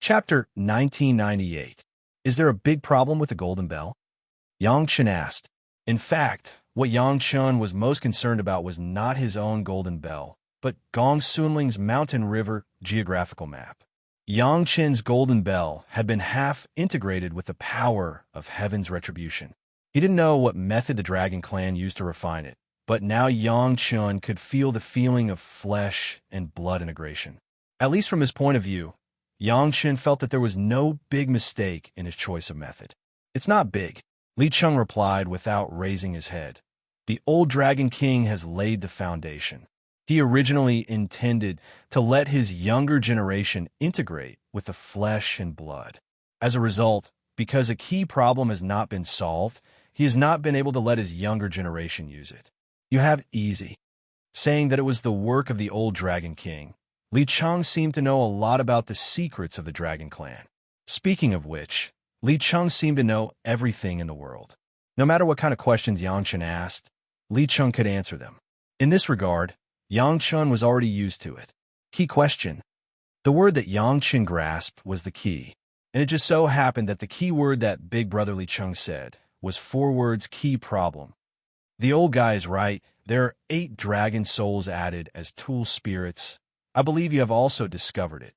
Chapter 1998. Is there a big problem with the golden bell? Yang Chen asked. In fact, what Yang Chen was most concerned about was not his own golden bell, but Gong Sunling's mountain river geographical map. Yang Chen's golden bell had been half integrated with the power of heaven's retribution. He didn't know what method the Dragon Clan used to refine it, but now Yang Chen could feel the feeling of flesh and blood integration. At least from his point of view, Yang Chen felt that there was no big mistake in his choice of method. It's not big, Li Cheng replied without raising his head. The old Dragon King has laid the foundation. He originally intended to let his younger generation integrate with the flesh and blood. As a result, because a key problem has not been solved, he has not been able to let his younger generation use it. You have it easy. Saying that it was the work of the old Dragon King, Li Cheng seemed to know a lot about the secrets of the Dragon Clan. Speaking of which, Li Cheng seemed to know everything in the world. No matter what kind of questions Yang Chen asked, Li Cheng could answer them. In this regard, Yang Chen was already used to it. Key question. The word that Yang Chen grasped was the key, and it just so happened that the key word that Big Brother Li Cheng said was 4 words key problem. The old guy is right. There are 8 dragon souls added as tool spirits. I believe you have also discovered it.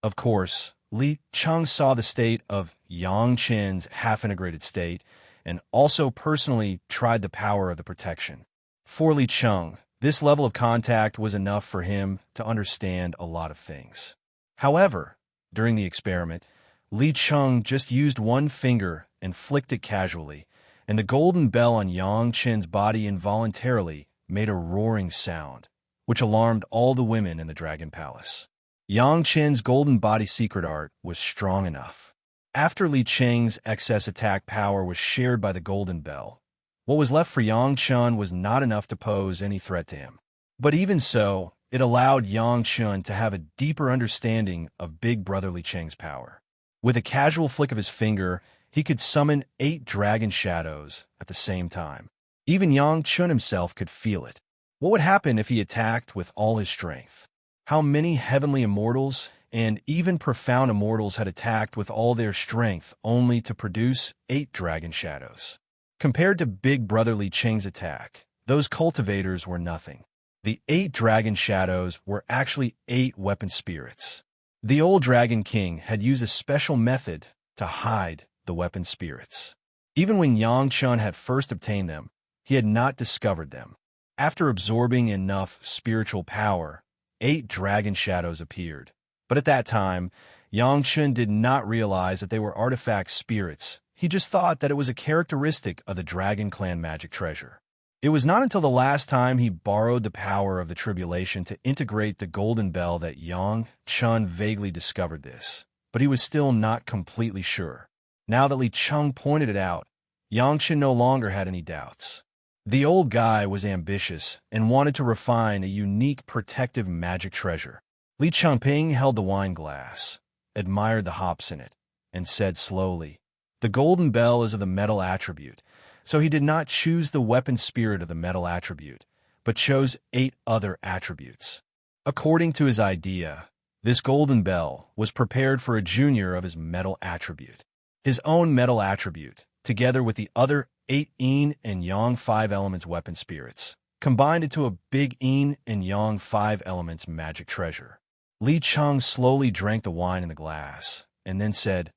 Of course, Li Cheng saw the state of Yang Chen's half-integrated state and also personally tried the power of the protection. For Li Cheng, this level of contact was enough for him to understand a lot of things. However, during the experiment, Li Cheng just used one finger and flicked it casually, and the golden bell on Yang Chen's body involuntarily made a roaring sound, which alarmed all the women in the Dragon Palace. Yang Chen's golden body secret art was strong enough. After Li Cheng's excess attack power was shared by the golden bell, what was left for Yang Chen was not enough to pose any threat to him. But even so, it allowed Yang Chen to have a deeper understanding of Big Brother Li Cheng's power. With a casual flick of his finger, he could summon 8 dragon shadows at the same time. Even Yang Chen himself could feel it. What would happen if he attacked with all his strength? How many heavenly immortals and even profound immortals had attacked with all their strength only to produce 8 dragon shadows? Compared to Big Brother Li Cheng's attack, those cultivators were nothing. The 8 dragon shadows were actually 8 weapon spirits. The old Dragon King had used a special method to hide the weapon spirits. Even when Yang Chen had first obtained them, he had not discovered them. After absorbing enough spiritual power, 8 dragon shadows appeared. But at that time, Yang Chen did not realize that they were artifact spirits. He just thought that it was a characteristic of the Dragon Clan magic treasure. It was not until the last time he borrowed the power of the tribulation to integrate the golden bell that Yang Chen vaguely discovered this. But he was still not completely sure. Now that Li Cheng pointed it out, Yang Chen no longer had any doubts. The old guy was ambitious and wanted to refine a unique protective magic treasure. Li Changping held the wine glass, admired the hops in it, and said slowly, "The golden bell is of the metal attribute, so he did not choose the weapon spirit of the metal attribute, but chose 8 other attributes. According to his idea, this golden bell was prepared for a junior of his metal attribute. His own metal attribute, together with the other 8 yin and yang 5 elements weapon spirits, combined into a big yin and yang 5 elements magic treasure." Li Cheng slowly drank the wine in the glass, and then said,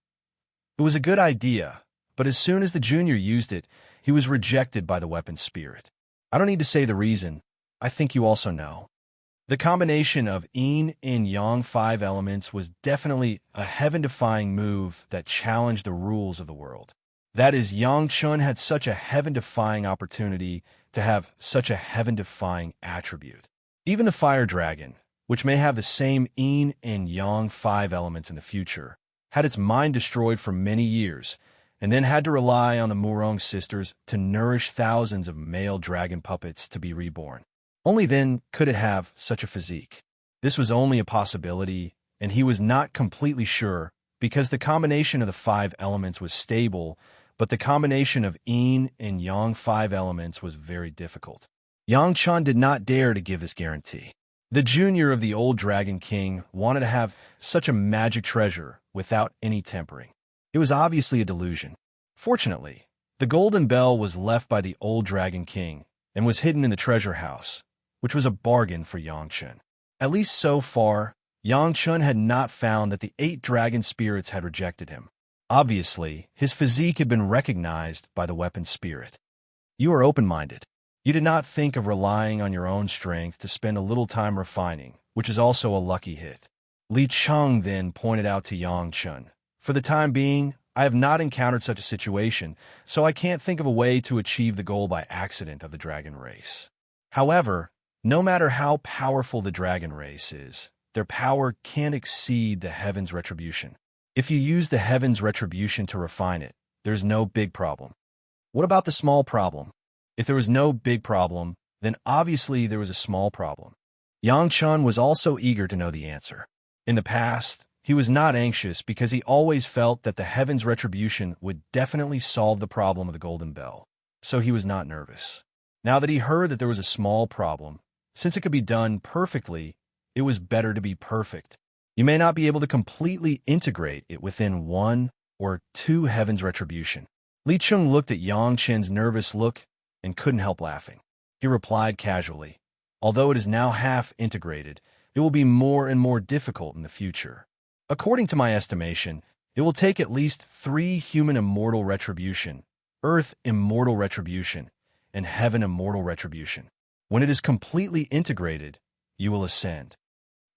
"It was a good idea, but as soon as the junior used it, he was rejected by the weapon spirit. I don't need to say the reason. I think you also know. The combination of yin and yang 5 elements was definitely a heaven-defying move that challenged the rules of the world. That is, Yang Chen had such a heaven-defying opportunity to have such a heaven-defying attribute. Even the fire dragon, which may have the same yin and yang 5 elements in the future, had its mind destroyed for many years, and then had to rely on the Murong sisters to nourish thousands of male dragon puppets to be reborn. Only then could it have such a physique. This was only a possibility, and he was not completely sure, because the combination of the 5 elements was stable, but the combination of yin and yang 5 elements was very difficult. Yang Chen did not dare to give this guarantee. The junior of the old Dragon King wanted to have such a magic treasure without any tempering. It was obviously a delusion. Fortunately, the golden bell was left by the old Dragon King and was hidden in the treasure house, which was a bargain for Yangchun. At least so far, Yangchun had not found that the 8 dragon spirits had rejected him. Obviously, his physique had been recognized by the weapon spirit. You are open-minded. You did not think of relying on your own strength to spend a little time refining, which is also a lucky hit. Li Cheng then pointed out to Yangchun, "For the time being, I have not encountered such a situation, so I can't think of a way to achieve the goal by accident of the dragon race. However, no matter how powerful the dragon race is, their power can't exceed the heaven's retribution. If you use the heaven's retribution to refine it, there's no big problem." What about the small problem? If there was no big problem, then obviously there was a small problem. Yangchun was also eager to know the answer. In the past, he was not anxious because he always felt that the heaven's retribution would definitely solve the problem of the golden bell, so he was not nervous. Now that he heard that there was a small problem, since it could be done perfectly, it was better to be perfect. You may not be able to completely integrate it within 1 or 2 heaven's retribution. Li Cheng looked at Yangchun's nervous look and couldn't help laughing. He replied casually, "Although it is now half integrated, it will be more and more difficult in the future. According to my estimation, it will take at least 3 human immortal retribution, earth immortal retribution, and heaven immortal retribution. When it is completely integrated, you will ascend."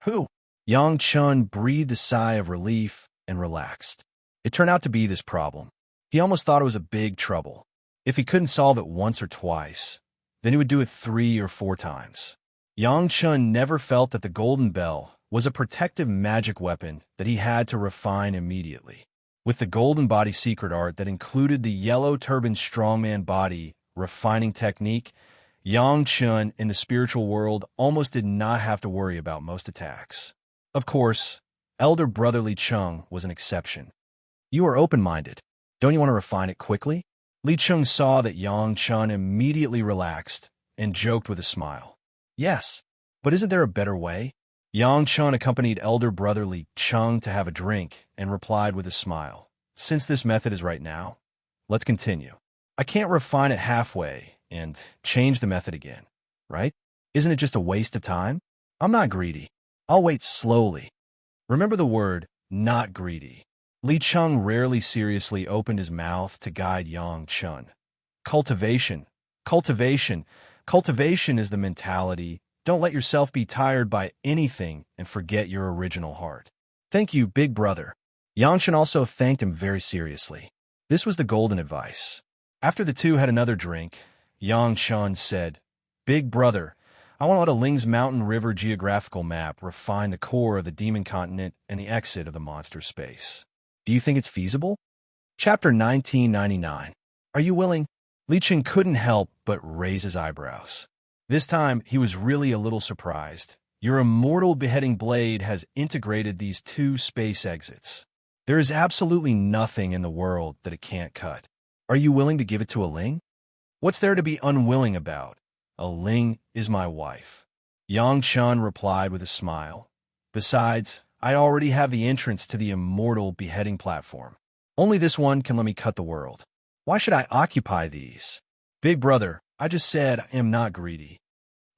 Who? Yangchun breathed a sigh of relief and relaxed. It turned out to be this problem. He almost thought it was a big trouble. If he couldn't solve it once or twice, then he would do it 3 or 4 times. Yangchun never felt that the golden bell was a protective magic weapon that he had to refine immediately. With the golden body secret art that included the yellow turban strongman body refining technique, Yangchun in the spiritual world almost did not have to worry about most attacks. Of course, elder brother Li Cheng was an exception. You are open-minded. Don't you want to refine it quickly? Li Cheng saw that Yangchun immediately relaxed and joked with a smile. Yes, but isn't there a better way? Yangchun accompanied elder brother Li Cheng to have a drink and replied with a smile. Since this method is right now, let's continue. I can't refine it halfway and change the method again, right? Isn't it just a waste of time? I'm not greedy. I'll wait slowly. Remember the word, not greedy. Li Cheng rarely seriously opened his mouth to guide Yangchun. Cultivation, cultivation, cultivation is the mentality. Don't let yourself be tired by anything and forget your original heart. Thank you, big brother. Yangchun also thanked him very seriously. This was the golden advice. After the two had another drink, Yangchun said, "Big brother, I want to let a Ling's Mountain River geographical map refine the core of the demon continent and the exit of the monster space. Do you think it's feasible?" Chapter 1999. Are you willing? Li Cheng couldn't help but raise his eyebrows. This time, he was really a little surprised. Your immortal beheading blade has integrated these 2 space exits. There is absolutely nothing in the world that it can't cut. Are you willing to give it to a Ling? What's there to be unwilling about? A Ling is my wife. Yangchun replied with a smile. Besides, I already have the entrance to the immortal beheading platform. Only this one can let me cut the world. Why should I occupy these? Big brother, I just said I am not greedy.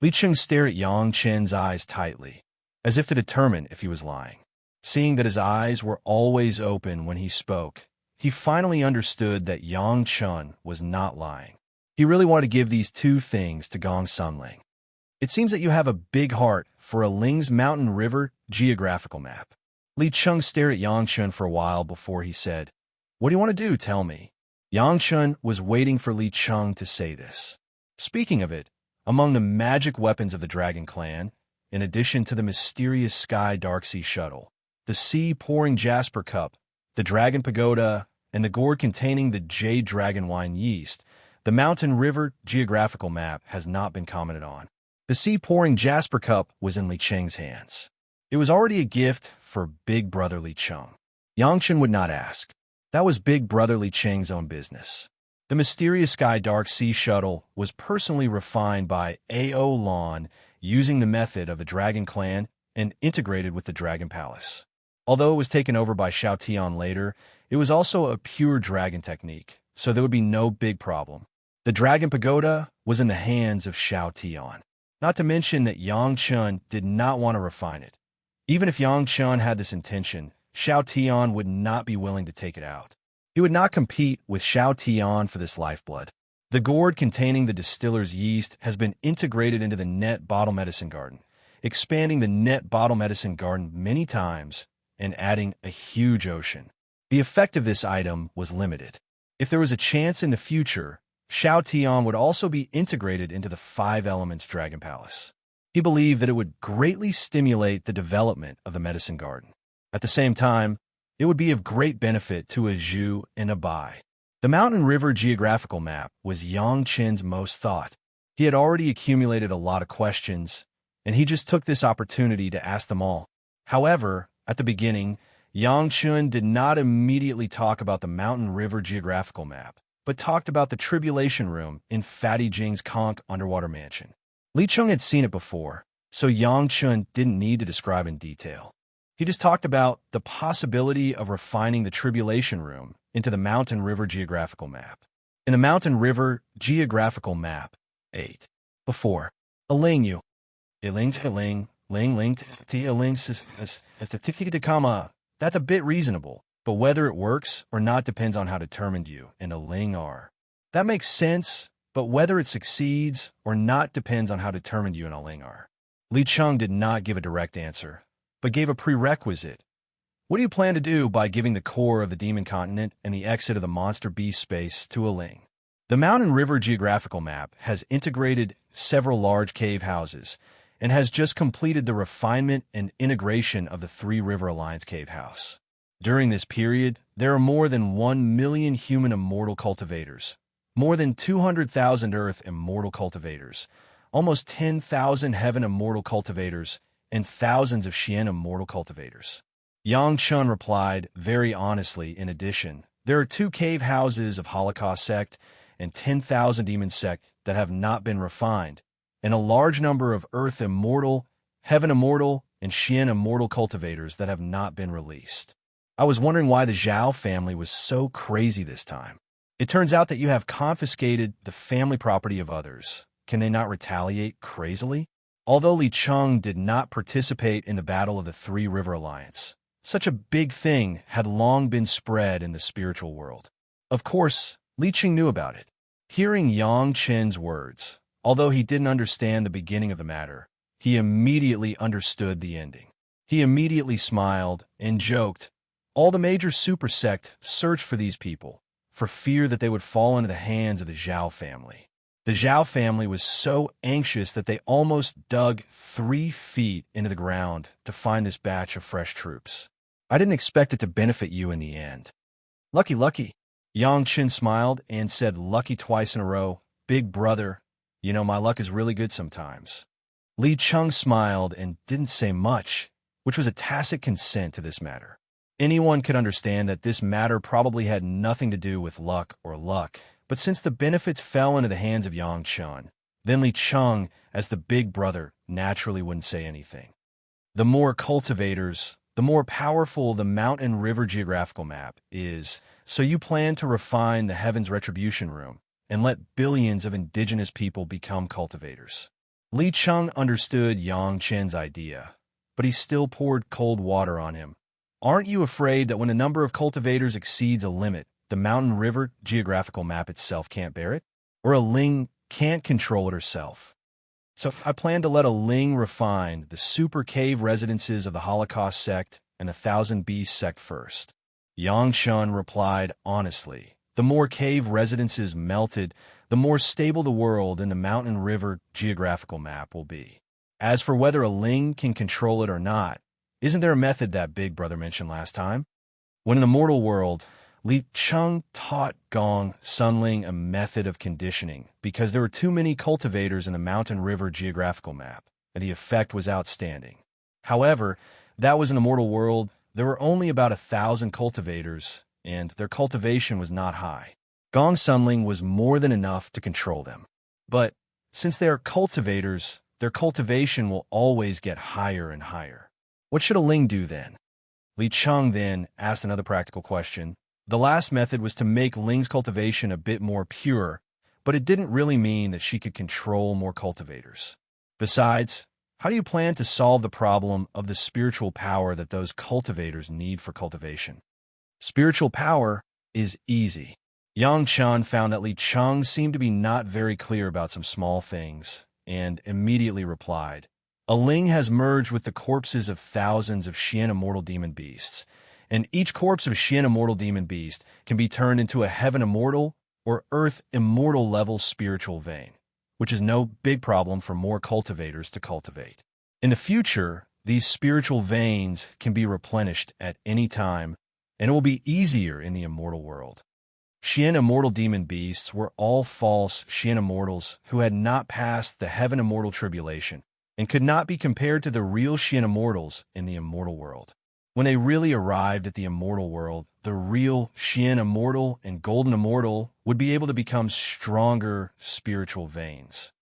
Li Cheng stared at Yangchun's eyes tightly, as if to determine if he was lying. Seeing that his eyes were always open when he spoke, he finally understood that Yangchun was not lying. He really wanted to give these 2 things to Gong Sunling. It seems that you have a big heart for a Ling's Mountain River geographical map. Li Cheng stared at Yangchun for a while before he said, "What do you want to do, tell me?" Yangchun was waiting for Li Cheng to say this. Speaking of it, among the magic weapons of the Dragon Clan, in addition to the mysterious Sky Darksea Shuttle, the sea-pouring Jasper Cup, the Dragon Pagoda, and the gourd containing the Jade Dragon Wine Yeast, the Mountain River geographical map has not been commented on. The sea-pouring Jasper Cup was in Li Cheng's hands. It was already a gift for Big Brother Li Cheng. Yangchun would not ask. That was Big Brother Li Cheng's own business. The mysterious Sky Darksea Shuttle was personally refined by A.O. Lon using the method of the Dragon Clan and integrated with the Dragon Palace. Although it was taken over by Shao Tian later, it was also a pure dragon technique, so there would be no big problem. The Dragon Pagoda was in the hands of Shao Tian. Not to mention that Yang Chun did not want to refine it. Even if Yang Chun had this intention, Shao Tian would not be willing to take it out. He would not compete with Shao Tian for this lifeblood. The gourd containing the distiller's yeast has been integrated into the net bottle medicine garden, expanding the net bottle medicine garden many times and adding a huge ocean. The effect of this item was limited. If there was a chance in the future, Shao Tian would also be integrated into the 5 Elements Dragon Palace. He believed that it would greatly stimulate the development of the medicine garden. At the same time, it would be of great benefit to a Zhu and a Bai. The Mountain River geographical map was Yang Chen's most thought. He had already accumulated a lot of questions, and he just took this opportunity to ask them all. However, at the beginning, Yang Chen did not immediately talk about the Mountain River geographical map, but talked about the Tribulation Room in Fatty Jing's conch underwater mansion. Li Cheng had seen it before, so Yang Chen didn't need to describe in detail. He just talked about the possibility of refining the Tribulation Room into the Mountain River geographical map. In the Mountain River geographical map, 8. Before, Aling you. Iling to Ling, Ling linked to Iling as the Tiki Kama. That's a bit reasonable, but whether it works or not depends on how determined you and Aling are. That makes sense, but whether it succeeds or not depends on how determined you and Aling are. Li Cheng did not give a direct answer, but gave a prerequisite. What do you plan to do by giving the core of the Demon Continent and the exit of the Monster Beast space to Aling? The Mountain River geographical map has integrated several large cave houses and has just completed the refinement and integration of the 3 River Alliance cave house. During this period, there are more than 1 million human immortal cultivators, more than 200,000 earth immortal cultivators, almost 10,000 heaven immortal cultivators, and thousands of Xian immortal cultivators. Yang Chun replied very honestly, in addition, there are 2 cave houses of Holocaust sect and 10,000 demon sect that have not been refined, and a large number of earth immortal, heaven immortal, and Xian immortal cultivators that have not been released. I was wondering why the Zhao family was so crazy this time. It turns out that you have confiscated the family property of others. Can they not retaliate crazily? Although Li Cheng did not participate in the Battle of the 3 River Alliance, such a big thing had long been spread in the spiritual world. Of course, Li Cheng knew about it. Hearing Yang Chen's words, although he didn't understand the beginning of the matter, he immediately understood the ending. He immediately smiled and joked. All the major super sect searched for these people, for fear that they would fall into the hands of the Zhao family. The Zhao family was so anxious that they almost dug 3 feet into the ground to find this batch of fresh troops. I didn't expect it to benefit you in the end. Lucky, lucky. Yang Chen smiled and said lucky twice in a row. Big brother, you know my luck is really good sometimes. Li Cheng smiled and didn't say much, which was a tacit consent to this matter. Anyone could understand that this matter probably had nothing to do with luck, but since the benefits fell into the hands of Yang Chen, then Li Cheng, as the big brother, naturally wouldn't say anything. The more cultivators, the more powerful the Mountain River geographical map is, so you plan to refine the Heaven's Retribution Room and let billions of indigenous people become cultivators. Li Cheng understood Yang Chen's idea, but he still poured cold water on him. Aren't you afraid that when the number of cultivators exceeds a limit, the Mountain River geographical map itself can't bear it? Or a Ling can't control it herself? So I plan to let a Ling refine the super cave residences of the Holocaust sect and the Thousand Beasts sect first. Yang Chen replied honestly. The more cave residences melted, the more stable the world and the Mountain River geographical map will be. As for whether a Ling can control it or not, isn't there a method that Big Brother mentioned last time? When in the mortal world, Li Cheng taught Gong Sunling a method of conditioning because there were too many cultivators in the Mountain River geographical map, and the effect was outstanding. However, that was in the mortal world. There were only about 1,000 cultivators, and their cultivation was not high. Gong Sunling was more than enough to control them. But since they are cultivators, their cultivation will always get higher and higher. What should a Ling do then? Li Cheng then asked another practical question. The last method was to make Ling's cultivation a bit more pure, but it didn't really mean that she could control more cultivators. Besides, how do you plan to solve the problem of the spiritual power that those cultivators need for cultivation? Spiritual power is easy. Yang Chen found that Li Cheng seemed to be not very clear about some small things, and immediately replied, "A Ling has merged with the corpses of thousands of Xian immortal demon beasts, and each corpse of Xian immortal demon beast can be turned into a heaven immortal or earth immortal level spiritual vein, which is no big problem for more cultivators to cultivate. In the future, these spiritual veins can be replenished at any time, and it will be easier in the immortal world." Xian immortal demon beasts were all false Xian immortals who had not passed the heaven immortal tribulation and could not be compared to the real Xian immortals in the immortal world. When they really arrived at the immortal world, the real Xian immortal and golden immortal would be able to become stronger spiritual veins.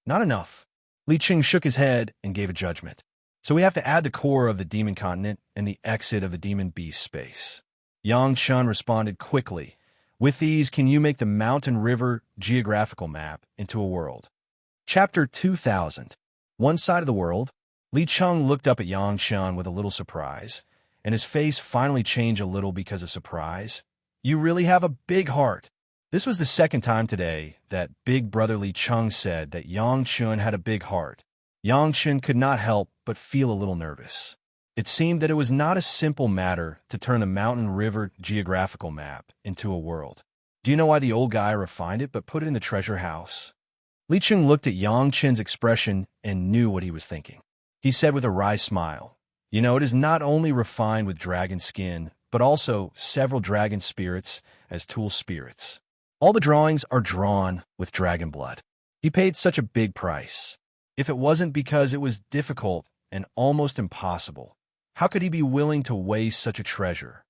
Not enough. Li Qing shook his head and gave a judgment. So we have to add the core of the demon continent and the exit of the demon beast space. Yang Chen responded quickly. With these, can you make the mountain river geographical map into a world? Chapter 2000. One side of the world. Li Cheng looked up at Yang Chen with a little surprise, and his face finally changed a little because of surprise. You really have a big heart. This was the second time today that Big Brother Li Cheng said that Yang Chen had a big heart. Yang Chen could not help but feel a little nervous. It seemed that it was not a simple matter to turn the mountain river geographical map into a world. Do you know why the old guy refined it but put it in the treasure house? Li Cheng looked at Yang Chen's expression and knew what he was thinking. He said with a wry smile, "You know, it is not only refined with dragon skin, but also several dragon spirits as tool spirits. All the drawings are drawn with dragon blood. He paid such a big price. If it wasn't because it was difficult and almost impossible, how could he be willing to waste such a treasure?"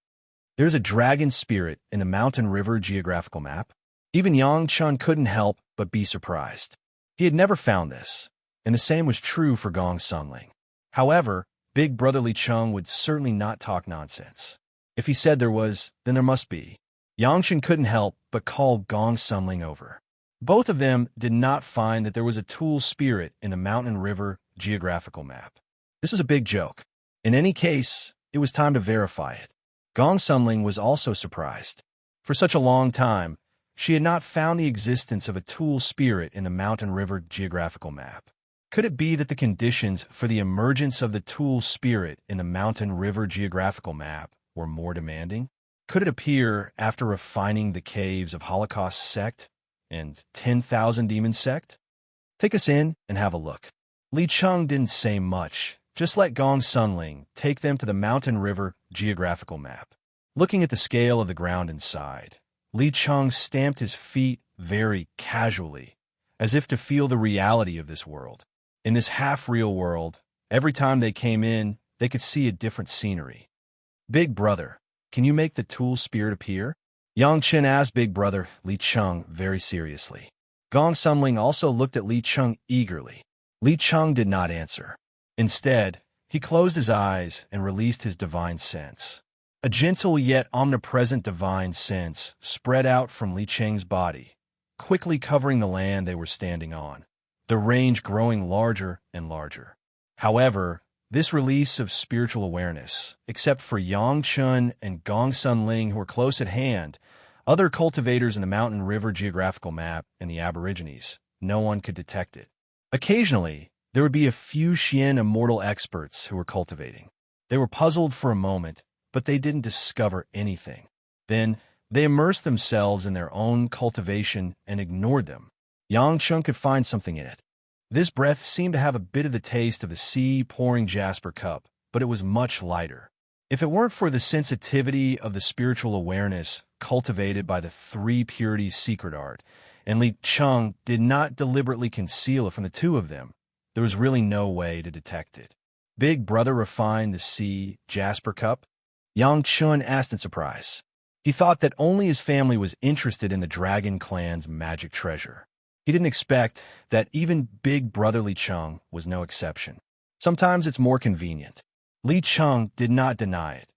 There's a dragon spirit in the mountain river geographical map. Even Yang Chen couldn't help but be surprised. He had never found this, and the same was true for Gong Sunling. However, Big Brother Li Cheng would certainly not talk nonsense. If he said there was, then there must be. Yang Chen couldn't help but call Gong Sunling over. Both of them did not find that there was a tool spirit in the mountain river geographical map. This was a big joke. In any case, it was time to verify it. Gong Sunling was also surprised. For such a long time, she had not found the existence of a tool spirit in the mountain river geographical map. Could it be that the conditions for the emergence of the tool spirit in the mountain river geographical map were more demanding? Could it appear after refining the caves of Holocaust sect and 10,000 demon sect? Take us in and have a look. Li Cheng didn't say much. Just let Gong Sunling take them to the mountain river geographical map. Looking at the scale of the ground inside, Li Cheng stamped his feet very casually, as if to feel the reality of this world. In this half-real world, every time they came in, they could see a different scenery. Big Brother, can you make the tool spirit appear? Yang Chen asked Big Brother Li Cheng very seriously. Gong Sunling also looked at Li Cheng eagerly. Li Cheng did not answer. Instead, he closed his eyes and released his divine sense. A gentle yet omnipresent divine sense spread out from Li Cheng's body, quickly covering the land they were standing on, the range growing larger and larger. However, this release of spiritual awareness, except for Yang Chen and Gong Sunling who were close at hand, other cultivators in the mountain river geographical map and the Aborigines, no one could detect it. Occasionally, there would be a few Xian immortal experts who were cultivating. They were puzzled for a moment, but they didn't discover anything. Then, they immersed themselves in their own cultivation and ignored them. Yang Chen could find something in it. This breath seemed to have a bit of the taste of a sea-pouring jasper cup, but it was much lighter. If it weren't for the sensitivity of the spiritual awareness cultivated by the three purities secret art, and Li Cheng did not deliberately conceal it from the two of them, there was really no way to detect it. Big Brother refined the sea jasper cup? Yang Chen asked in surprise. He thought that only his family was interested in the Dragon Clan's magic treasure. He didn't expect that even big brother Li Cheng was no exception. Sometimes it's more convenient. Li Cheng did not deny it,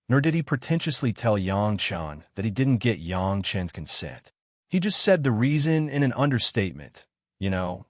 nor did he pretentiously tell Yang Chen that he didn't get Yang Chen's consent. He just said the reason in an understatement.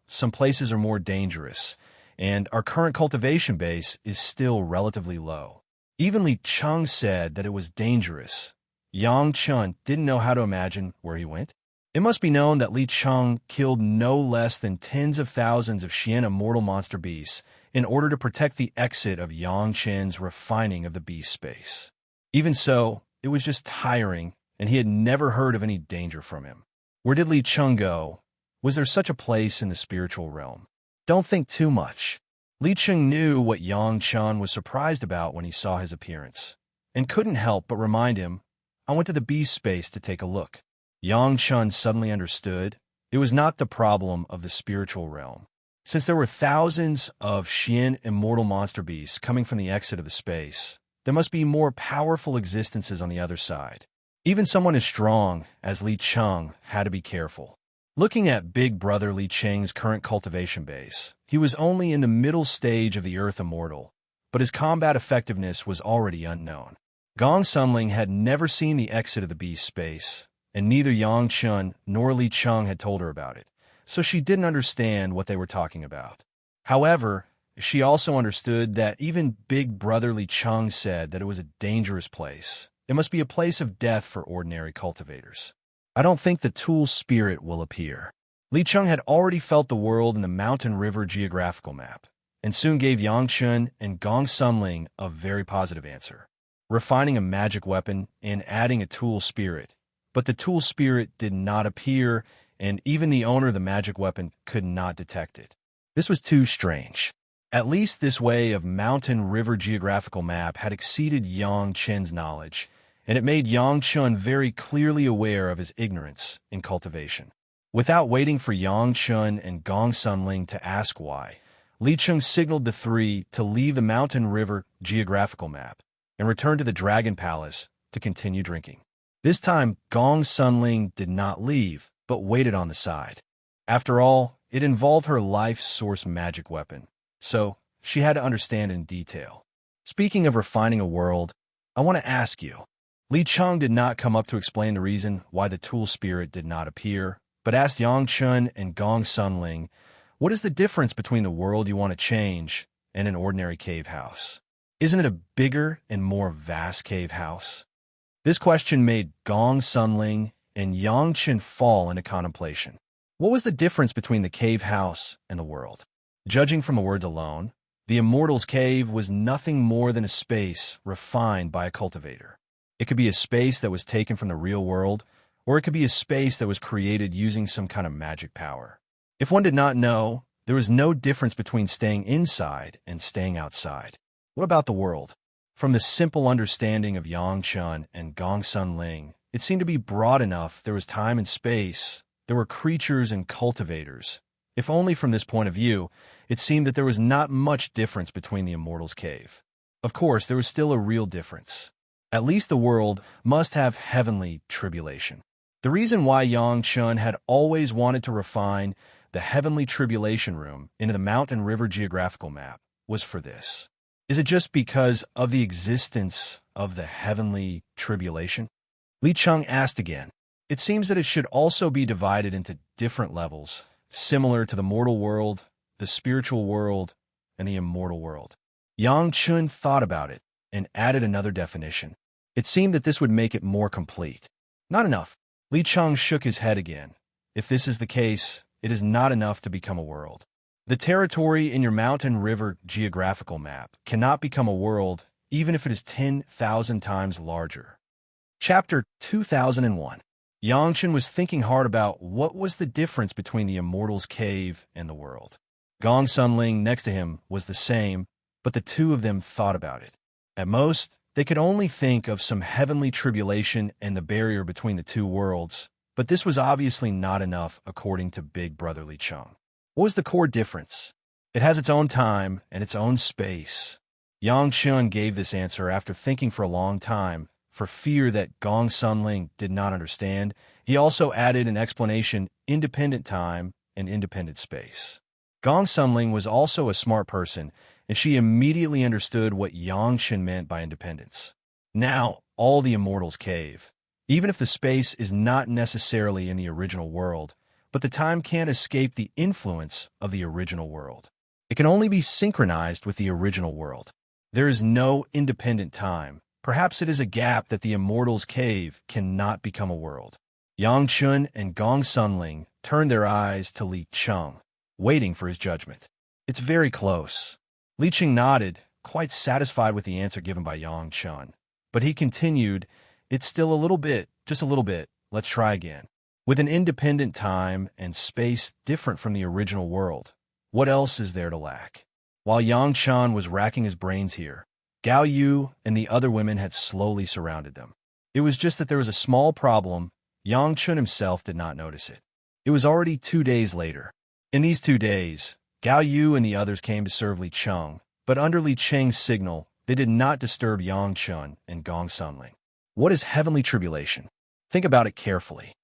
Some places are more dangerous, and our current cultivation base is still relatively low. Even Li Cheng said that it was dangerous. Yang Chen didn't know how to imagine where he went. It must be known that Li Cheng killed no less than tens of thousands of Xian immortal monster beasts in order to protect the exit of Yang Chen's refining of the beast space. Even so, it was just tiring, and he had never heard of any danger from him. Where did Li Cheng go? Was there such a place in the spiritual realm? Don't think too much. Li Cheng knew what Yang Chen was surprised about when he saw his appearance, and couldn't help but remind him, I went to the beast space to take a look. Yang Chen suddenly understood it was not the problem of the spiritual realm. Since there were thousands of Xian immortal monster beasts coming from the exit of the space, there must be more powerful existences on the other side. Even someone as strong as Li Cheng had to be careful. Looking at Big Brother Li Cheng's current cultivation base, he was only in the middle stage of the Earth Immortal, but his combat effectiveness was already unknown. Gong Sunling had never seen the exit of the beast space, and neither Yang Chen nor Li Cheng had told her about it, so she didn't understand what they were talking about. However, she also understood that even Big Brother Li Cheng said that it was a dangerous place. It must be a place of death for ordinary cultivators. I don't think the tool spirit will appear. Li Cheng had already felt the world in the Mountain River geographical map, and soon gave Yang Chen and Gong Sunling a very positive answer, refining a magic weapon and adding a tool spirit. But the tool spirit did not appear, and even the owner of the magic weapon could not detect it. This was too strange. At least this way of Mountain River geographical map had exceeded Yang Chen's knowledge, and it made Yang Chen very clearly aware of his ignorance in cultivation. Without waiting for Yang Chen and Gong Sunling to ask why, Li Cheng signaled the three to leave the Mountain River geographical map and return to the Dragon Palace to continue drinking. This time, Gong Sunling did not leave, but waited on the side. After all, it involved her life source magic weapon, so she had to understand in detail. Speaking of refining a world, I want to ask you. Li Cheng did not come up to explain the reason why the tool spirit did not appear, but asked Yang Chen and Gong Sunling, what is the difference between the world you want to change and an ordinary cave house? Isn't it a bigger and more vast cave house? This question made Gong Sunling and Yang Chen fall into contemplation. What was the difference between the cave house and the world? Judging from the words alone, the Immortal's cave was nothing more than a space refined by a cultivator. It could be a space that was taken from the real world, or it could be a space that was created using some kind of magic power. If one did not know, there was no difference between staying inside and staying outside. What about the world? From the simple understanding of Yang Chen and Gong Sunling, it seemed to be broad enough there was time and space, there were creatures and cultivators. If only from this point of view, it seemed that there was not much difference between the Immortal's cave. Of course, there was still a real difference. At least the world must have heavenly tribulation. The reason why Yang Chen had always wanted to refine the heavenly tribulation room into the Mountain River geographical map was for this. Is it just because of the existence of the heavenly tribulation? Li Cheng asked again. It seems that it should also be divided into different levels, similar to the mortal world, the spiritual world, and the immortal world. Yang Chen thought about it and added another definition. It seemed that this would make it more complete. Not enough. Li Cheng shook his head again. If this is the case, it is not enough to become a world. The territory in your Mountain River geographical map cannot become a world even if it is 10,000 times larger. Chapter 2001. Yang Chen was thinking hard about what was the difference between the Immortal's cave and the world. Gong Sunling next to him was the same, but the two of them thought about it. At most, they could only think of some heavenly tribulation and the barrier between the two worlds, but this was obviously not enough according to Big Brother Li Cheng. What was the core difference? It has its own time and its own space. Yang Chen gave this answer after thinking for a long time. For fear that Gong Sunling did not understand, he also added an explanation: independent time and independent space. Gong Sunling was also a smart person, and she immediately understood what Yangshan meant by independence. Now, all the immortals cave. Even if the space is not necessarily in the original world, but the time can't escape the influence of the original world. It can only be synchronized with the original world. There is no independent time. Perhaps it is a gap that the immortals cave cannot become a world. Yang Chun and Gong Sunling turned their eyes to Li Cheng, waiting for his judgment. It's very close. Li Cheng nodded, quite satisfied with the answer given by Yang Chun. But he continued, it's still a little bit, just a little bit. Let's try again. With an independent time and space different from the original world, what else is there to lack? While Yang Chan was racking his brains here, Gao Yu and the other women had slowly surrounded them. It was just that there was a small problem. Yang Chun himself did not notice it. It was already 2 days later. In these 2 days, Gao Yu and the others came to serve Li Cheng, but under Li Cheng's signal, they did not disturb Yang Chun and Gong Sunling. What is heavenly tribulation? Think about it carefully.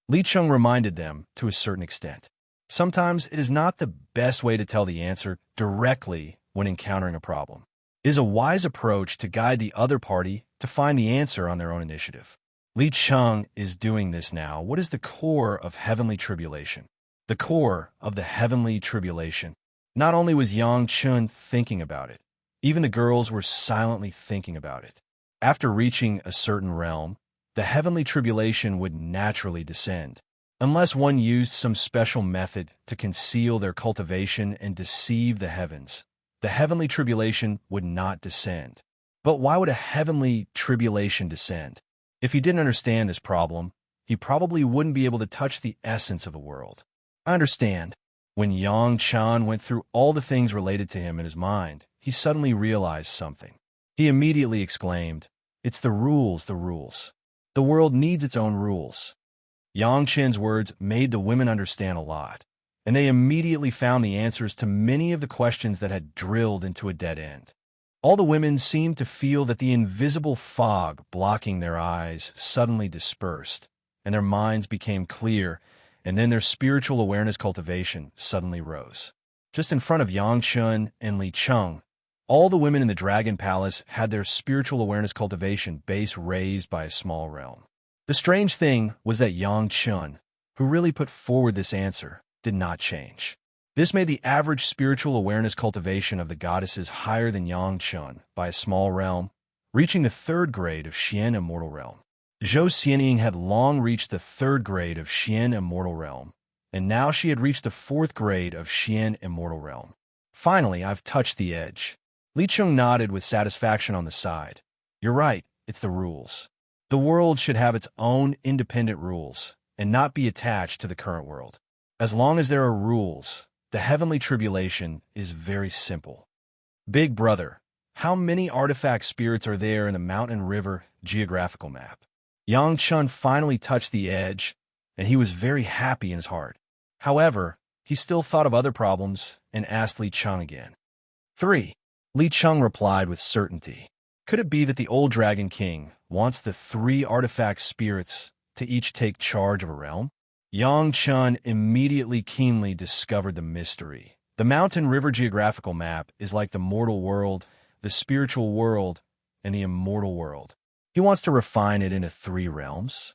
Li Cheng reminded them to a certain extent. Sometimes it is not the best way to tell the answer directly when encountering a problem. It is a wise approach to guide the other party to find the answer on their own initiative. Li Cheng is doing this now. What is the core of heavenly tribulation? The core of the heavenly tribulation. Not only was Yang Chun thinking about it, even the girls were silently thinking about it. After reaching a certain realm, the heavenly tribulation would naturally descend, unless one used some special method to conceal their cultivation and deceive the heavens. The heavenly tribulation would not descend. But why would a heavenly tribulation descend? If he didn't understand this problem, he probably wouldn't be able to touch the essence of the world. I understand. When Yang Chan went through all the things related to him in his mind, he suddenly realized something. He immediately exclaimed, it's the rules, the rules. The world needs its own rules. Yang Chen's words made the women understand a lot, and they immediately found the answers to many of the questions that had drilled into a dead end. All the women seemed to feel that the invisible fog blocking their eyes suddenly dispersed, and their minds became clear, and then their spiritual awareness cultivation suddenly rose. Just in front of Yang Chun and Li Cheng, all the women in the Dragon Palace had their spiritual awareness cultivation base raised by a small realm. The strange thing was that Yang Chun, who really put forward this answer, did not change. This made the average spiritual awareness cultivation of the goddesses higher than Yang Chun by a small realm, reaching the 3rd grade of Xian Immortal Realm. Zhou Xianying had long reached the 3rd grade of Xian Immortal Realm, and now she had reached the 4th grade of Xian Immortal Realm. Finally, I've touched the edge. Li Cheng nodded with satisfaction on the side. You're right, it's the rules. The world should have its own independent rules and not be attached to the current world. As long as there are rules, the heavenly tribulation is very simple. Big brother, how many artifact spirits are there in the Mountain River geographical map? Yang Chun finally touched the edge, and he was very happy in his heart. However, he still thought of other problems and asked Li Cheng again. 3. Li Cheng replied with certainty. Could it be that the old Dragon King wants the 3 artifact spirits to each take charge of a realm? Yang Chun immediately keenly discovered the mystery. The Mountain River geographical map is like the mortal world, the spiritual world, and the immortal world. He wants to refine it into 3 realms.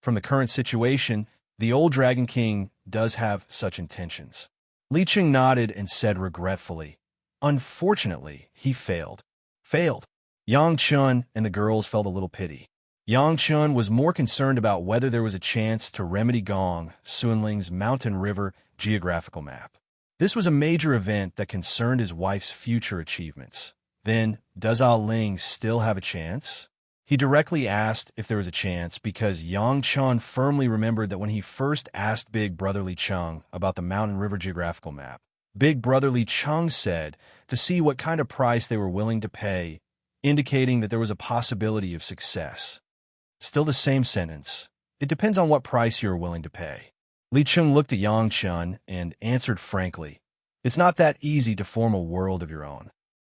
From the current situation, the old Dragon King does have such intentions. Li Cheng nodded and said regretfully, unfortunately, he failed. Failed. Yang Chun and the girls felt a little pity. Yang Chun was more concerned about whether there was a chance to remedy Gong Sunling's Mountain River geographical map. This was a major event that concerned his wife's future achievements. Then, does Ah Ling still have a chance? He directly asked if there was a chance because Yang Chun firmly remembered that when he first asked Big Brother Li Cheng about the Mountain River geographical map, Big Brother Li Cheng said to see what kind of price they were willing to pay, indicating that there was a possibility of success. Still the same sentence. It depends on what price you are willing to pay. Li Cheng looked at Yang Chun and answered frankly, it's not that easy to form a world of your own.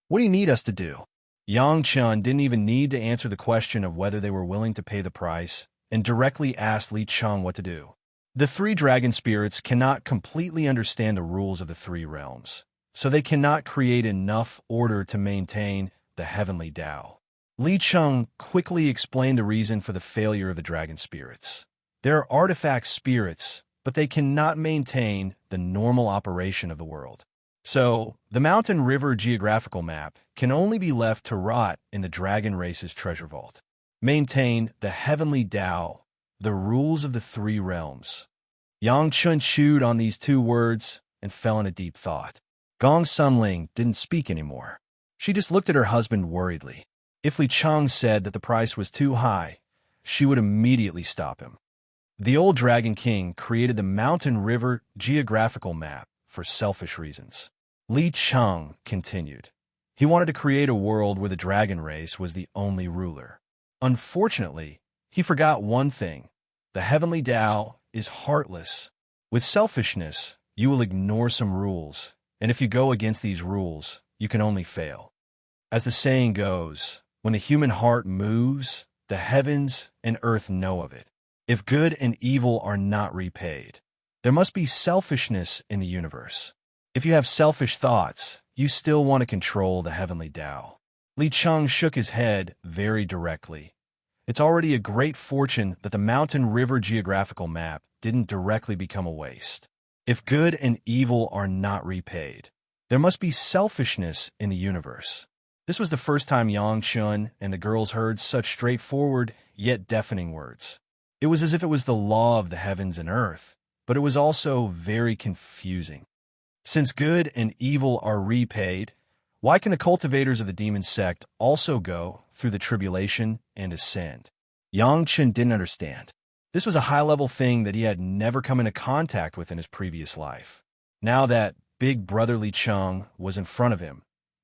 What do you need us to do? Yang Chun didn't even need to answer the question of whether they were willing to pay the price and directly asked Li Cheng what to do. The three dragon spirits cannot completely understand the rules of the three realms, so they cannot create enough order to maintain the heavenly Tao. Li Cheng quickly explained the reason for the failure of the dragon spirits. There are artifact spirits, but they cannot maintain the normal operation of the world. So, the mountain river geographical map can only be left to rot in the dragon race's treasure vault. Maintain the heavenly Tao, the rules of the three realms. Yang Chun chewed on these two words and fell in a deep thought. Gong Sunling didn't speak anymore. She just looked at her husband worriedly. If Li Cheng said that the price was too high, she would immediately stop him. The old Dragon King created the mountain river geographical map for selfish reasons. Li Cheng continued. He wanted to create a world where the dragon race was the only ruler. Unfortunately, he forgot one thing. The heavenly Tao is heartless. With selfishness, you will ignore some rules, and if you go against these rules, you can only fail. As the saying goes, when the human heart moves, the heavens and earth know of it. If good and evil are not repaid, there must be selfishness in the universe. If you have selfish thoughts, you still want to control the heavenly Tao. Li Cheng shook his head very directly. It's already a great fortune that the mountain river geographical map didn't directly become a waste. If good and evil are not repaid, there must be selfishness in the universe. This was the first time Yang Chun and the girls heard such straightforward yet deafening words. It was as if it was the law of the heavens and earth, but it was also very confusing. Since good and evil are repaid, why can the cultivators of the demon sect also go through the tribulation and ascend? Yang Chun didn't understand. This was a high-level thing that he had never come into contact with in his previous life. Now that big brother Li Cheng was in front of him,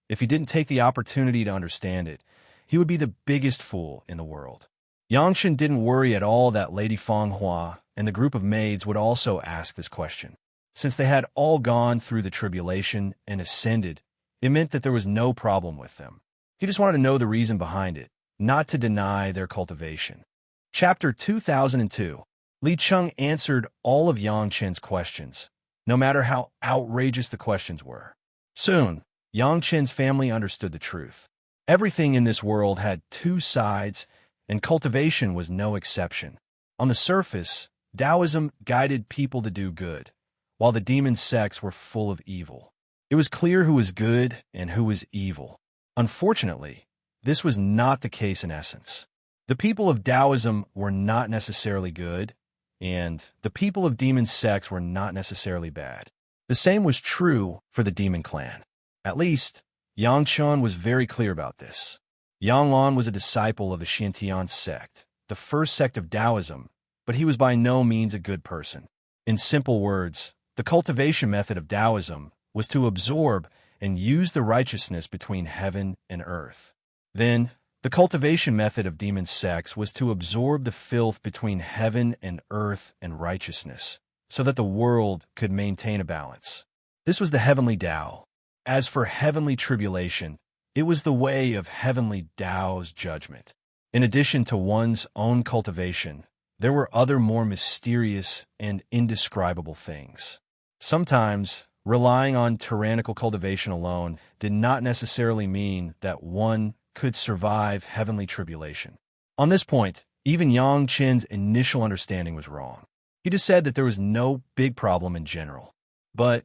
if he didn't take the opportunity to understand it, he would be the biggest fool in the world. Yang Chun didn't worry at all that Lady Feng Hua and the group of maids would also ask this question. Since they had all gone through the tribulation and ascended, it meant that there was no problem with them. He just wanted to know the reason behind it, not to deny their cultivation. Chapter 2002. Li Cheng answered all of Yang Chen's questions, no matter how outrageous the questions were. Soon, Yang Chen's family understood the truth. Everything in this world had two sides, and cultivation was no exception. On the surface, Taoism guided people to do good, while the demon sects were full of evil. It was clear who was good and who was evil. Unfortunately, this was not the case in essence. The people of Taoism were not necessarily good, and the people of demon sects were not necessarily bad. The same was true for the demon clan. At least, Yang Chun was very clear about this. Yang Lan was a disciple of the Xintian sect, the first sect of Taoism, but he was by no means a good person. In simple words, the cultivation method of Taoism was to absorb and use the righteousness between heaven and earth. Then, the cultivation method of demon sects was to absorb the filth between heaven and earth and righteousness, so that the world could maintain a balance. This was the heavenly Tao. As for heavenly tribulation, it was the way of heavenly Tao's judgment. In addition to one's own cultivation, there were other more mysterious and indescribable things. Sometimes, relying on tyrannical cultivation alone did not necessarily mean that one could survive heavenly tribulation. On this point, even Yang Chen's initial understanding was wrong. He just said that there was no big problem in general. But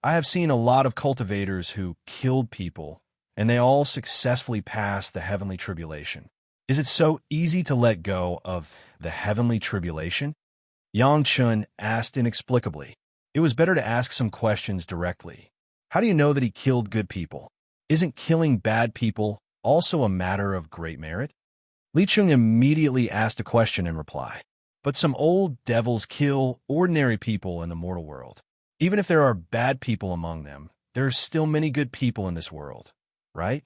I have seen a lot of cultivators who killed people, and they all successfully passed the heavenly tribulation. Is it so easy to let go of the heavenly tribulation? Yang Chun asked inexplicably. It was better to ask some questions directly. How do you know that he killed good people? Isn't killing bad people also a matter of great merit? Li Cheng immediately asked a question in reply. But some old devils kill ordinary people in the mortal world. Even if there are bad people among them, there are still many good people in this world, right?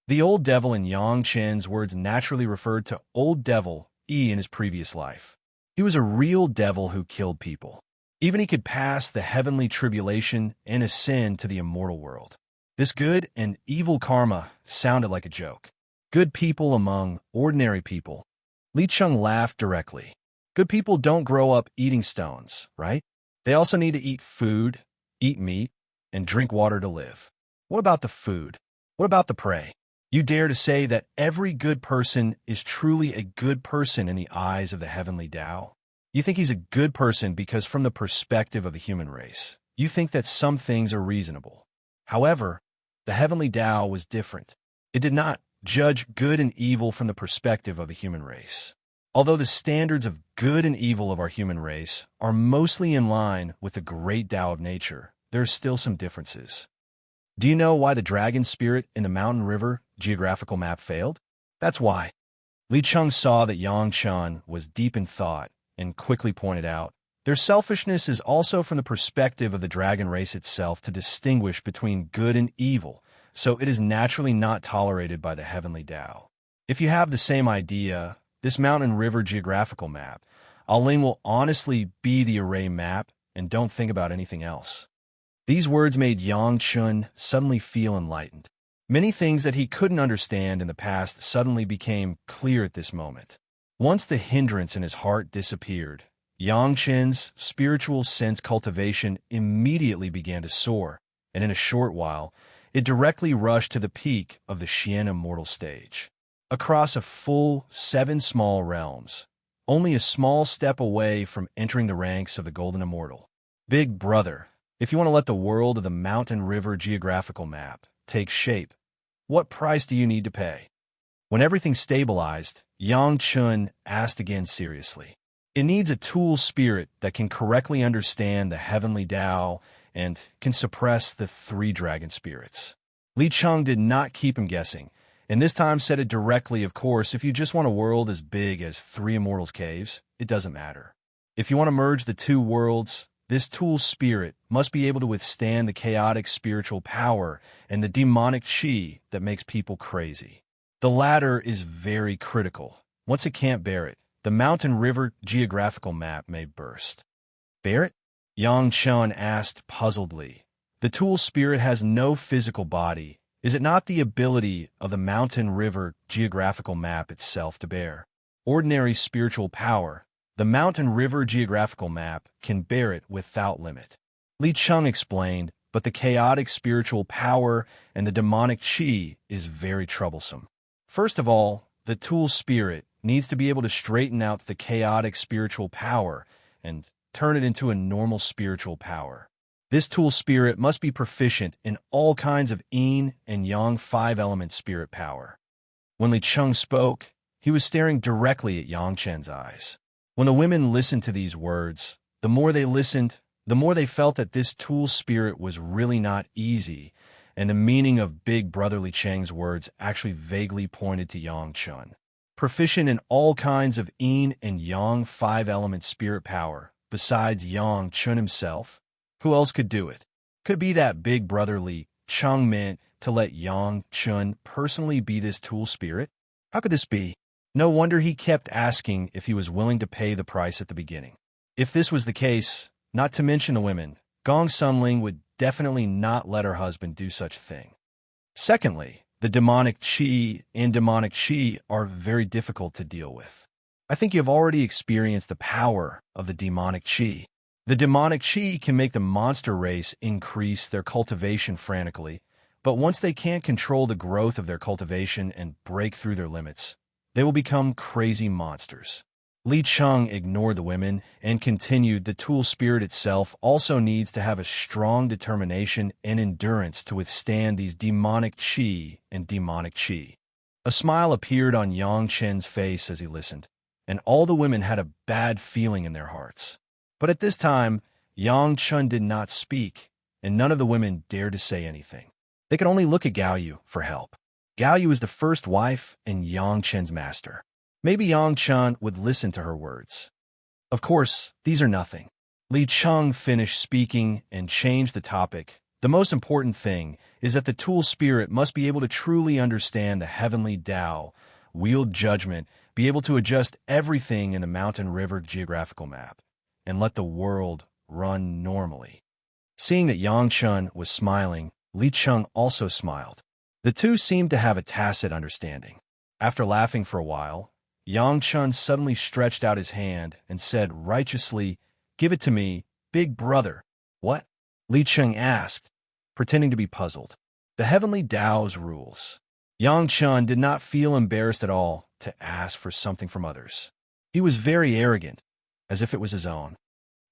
The old devil in Yang Chen's words naturally referred to Old Devil E in his previous life. He was a real devil who killed people. Even he could pass the heavenly tribulation and ascend to the immortal world. This good and evil karma sounded like a joke. Good people among ordinary people. Li Cheng laughed directly. Good people don't grow up eating stones, right? They also need to eat food, eat meat, and drink water to live. What about the food? What about the prey? You dare to say that every good person is truly a good person in the eyes of the heavenly Tao? You think he's a good person because from the perspective of the human race, you think that some things are reasonable. However, the heavenly Tao was different. It did not judge good and evil from the perspective of the human race. Although the standards of good and evil of our human race are mostly in line with the great Tao of nature, there are still some differences. Do you know why the dragon spirit in the mountain river geographical map failed? That's why. Li Cheng saw that Yang Chen was deep in thought and quickly pointed out, their selfishness is also from the perspective of the dragon race itself to distinguish between good and evil, so it is naturally not tolerated by the heavenly Tao. If you have the same idea, this mountain river geographical map, Aling will honestly be the array map and don't think about anything else. These words made Yang Chun suddenly feel enlightened. Many things that he couldn't understand in the past suddenly became clear at this moment. Once the hindrance in his heart disappeared, Yang Chen's spiritual sense cultivation immediately began to soar, and in a short while, it directly rushed to the peak of the Xian Immortal stage. Across a full 7 small realms, only a small step away from entering the ranks of the Golden Immortal. Big brother, if you want to let the world of the mountain river geographical map take shape, what price do you need to pay? When everything stabilized, Yang Chun asked again seriously. It needs a tool spirit that can correctly understand the heavenly Tao and can suppress the 3 dragon spirits. Li Cheng did not keep him guessing, and this time said it directly. Of course, if you just want a world as big as 3 Immortals' caves, it doesn't matter. If you want to merge the 2 worlds, this tool spirit must be able to withstand the chaotic spiritual power and the demonic chi that makes people crazy. The latter is very critical. Once it can't bear it, the mountain river geographical map may burst. Bear it? Yang Chen asked puzzledly. The tool spirit has no physical body. Is it not the ability of the mountain river geographical map itself to bear ordinary spiritual power? The mountain river geographical map can bear it without limit. Li Cheng explained, but the chaotic spiritual power and the demonic chi is very troublesome. First of all, the tool spirit needs to be able to straighten out the chaotic spiritual power and turn it into a normal spiritual power. This tool spirit must be proficient in all kinds of yin and yang 5-element spirit power. When Li Cheng spoke, he was staring directly at Yang Chen's eyes. When the women listened to these words, the more they listened, the more they felt that this tool spirit was really not easy, and the meaning of Big Brother Li Cheng's words actually vaguely pointed to Yang Chen. Proficient in all kinds of yin and yang 5-element spirit power, besides Yang Chen himself, who else could do it? Could be that Big Brother Li Cheng meant to let Yang Chen personally be this tool spirit? How could this be? No wonder he kept asking if he was willing to pay the price at the beginning. If this was the case, not to mention the women, Gong Sunling would definitely not let her husband do such a thing. Secondly, the demonic chi and demonic chi are very difficult to deal with. I think you've already experienced the power of the demonic chi. The demonic chi can make the monster race increase their cultivation frantically, but once they can't control the growth of their cultivation and break through their limits, they will become crazy monsters. Li Cheng ignored the women and continued, the tool spirit itself also needs to have a strong determination and endurance to withstand these demonic chi and demonic chi. A smile appeared on Yang Chen's face as he listened, and all the women had a bad feeling in their hearts. But at this time, Yang Chen did not speak, and none of the women dared to say anything. They could only look at Gao Yu for help. Gao Yu was the first wife and Yang Chen's master. Maybe Yang Chen would listen to her words. Of course, these are nothing. Li Cheng finished speaking and changed the topic. The most important thing is that the tool spirit must be able to truly understand the heavenly Tao, wield judgment, be able to adjust everything in the mountain river geographical map, and let the world run normally. Seeing that Yang Chen was smiling, Li Cheng also smiled. The two seemed to have a tacit understanding. After laughing for a while, Yang Chun suddenly stretched out his hand and said righteously, "Give it to me, big brother." "What?" Li Cheng asked, pretending to be puzzled. "The heavenly Tao's rules." Yang Chun did not feel embarrassed at all to ask for something from others. He was very arrogant, as if it was his own.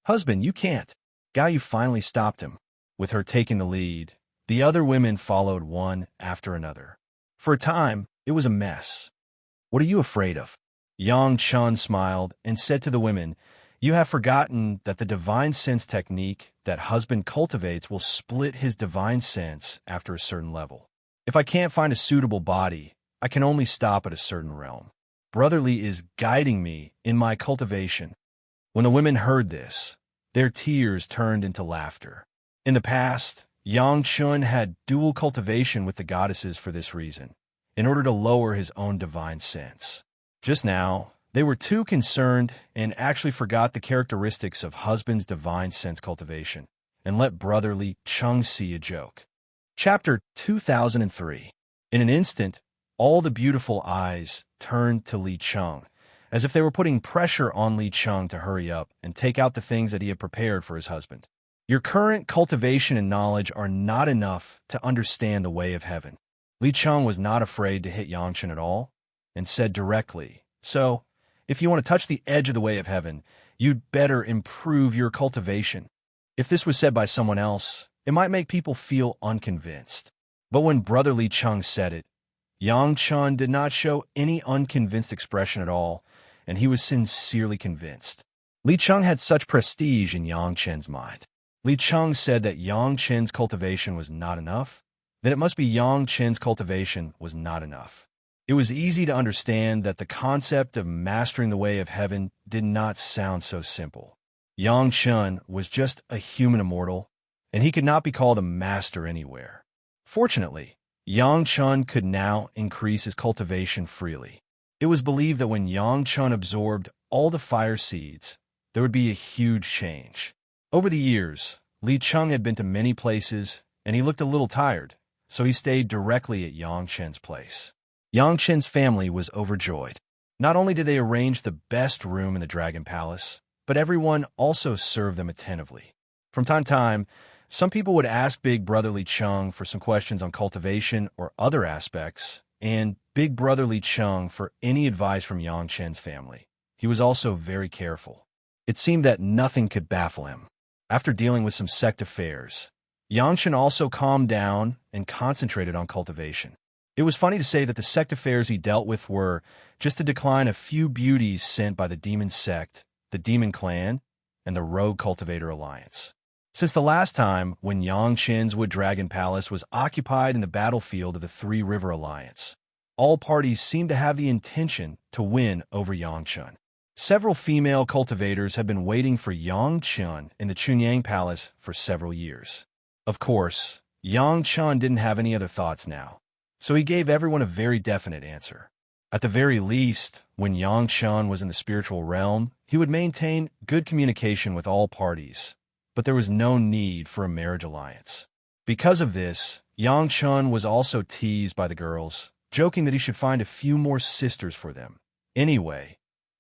"Husband, you can't." Gao Yu finally stopped him. With her taking the lead, the other women followed one after another. For a time, it was a mess. "What are you afraid of?" Yang Chun smiled and said to the women, "You have forgotten that the divine sense technique that husband cultivates will split his divine sense after a certain level. If I can't find a suitable body, I can only stop at a certain realm. Brotherly is guiding me in my cultivation." When the women heard this, their tears turned into laughter. In the past, Yang Chun had dual cultivation with the goddesses for this reason, in order to lower his own divine sense. Just now, they were too concerned and actually forgot the characteristics of husband's divine sense cultivation, and let brotherly Chung see a joke. Chapter 2003. In an instant, all the beautiful eyes turned to Li Chung, as if they were putting pressure on Li Chung to hurry up and take out the things that he had prepared for his husband. "Your current cultivation and knowledge are not enough to understand the way of heaven." Li Chung was not afraid to hit Yang Chen at all, and said directly, "So, if you want to touch the edge of the way of heaven, you'd better improve your cultivation." If this was said by someone else, it might make people feel unconvinced. But when Brother Li Chung said it, Yang Chun did not show any unconvinced expression at all, and he was sincerely convinced. Li Chung had such prestige in Yang Chen's mind. Li Chung said that Yang Chen's cultivation was not enough, then it must be Yang Chen's cultivation was not enough. It was easy to understand that the concept of mastering the way of heaven did not sound so simple. Yang Chun was just a human immortal, and he could not be called a master anywhere. Fortunately, Yang Chun could now increase his cultivation freely. It was believed that when Yang Chun absorbed all the fire seeds, there would be a huge change. Over the years, Li Chung had been to many places, and he looked a little tired, so he stayed directly at Yang Chen's place. Yang Chen's family was overjoyed. Not only did they arrange the best room in the Dragon Palace, but everyone also served them attentively. From time to time, some people would ask Big Brother Li Chung for some questions on cultivation or other aspects, and Big Brother Li Chung for any advice from Yang Chen's family. He was also very careful. It seemed that nothing could baffle him. After dealing with some sect affairs, Yang Chen also calmed down and concentrated on cultivation. It was funny to say that the sect affairs he dealt with were just to decline a few beauties sent by the demon sect, the demon clan, and the rogue cultivator alliance. Since the last time when Yang Chen's Wood Dragon Palace was occupied in the battlefield of the Three River Alliance, all parties seemed to have the intention to win over Yang Chun. Several female cultivators had been waiting for Yang Chun in the Chunyang Palace for several years. Of course, Yang Chun didn't have any other thoughts now, so he gave everyone a very definite answer. At the very least, when Yang Chun was in the spiritual realm, he would maintain good communication with all parties, but there was no need for a marriage alliance. Because of this, Yang Chun was also teased by the girls, joking that he should find a few more sisters for them. Anyway,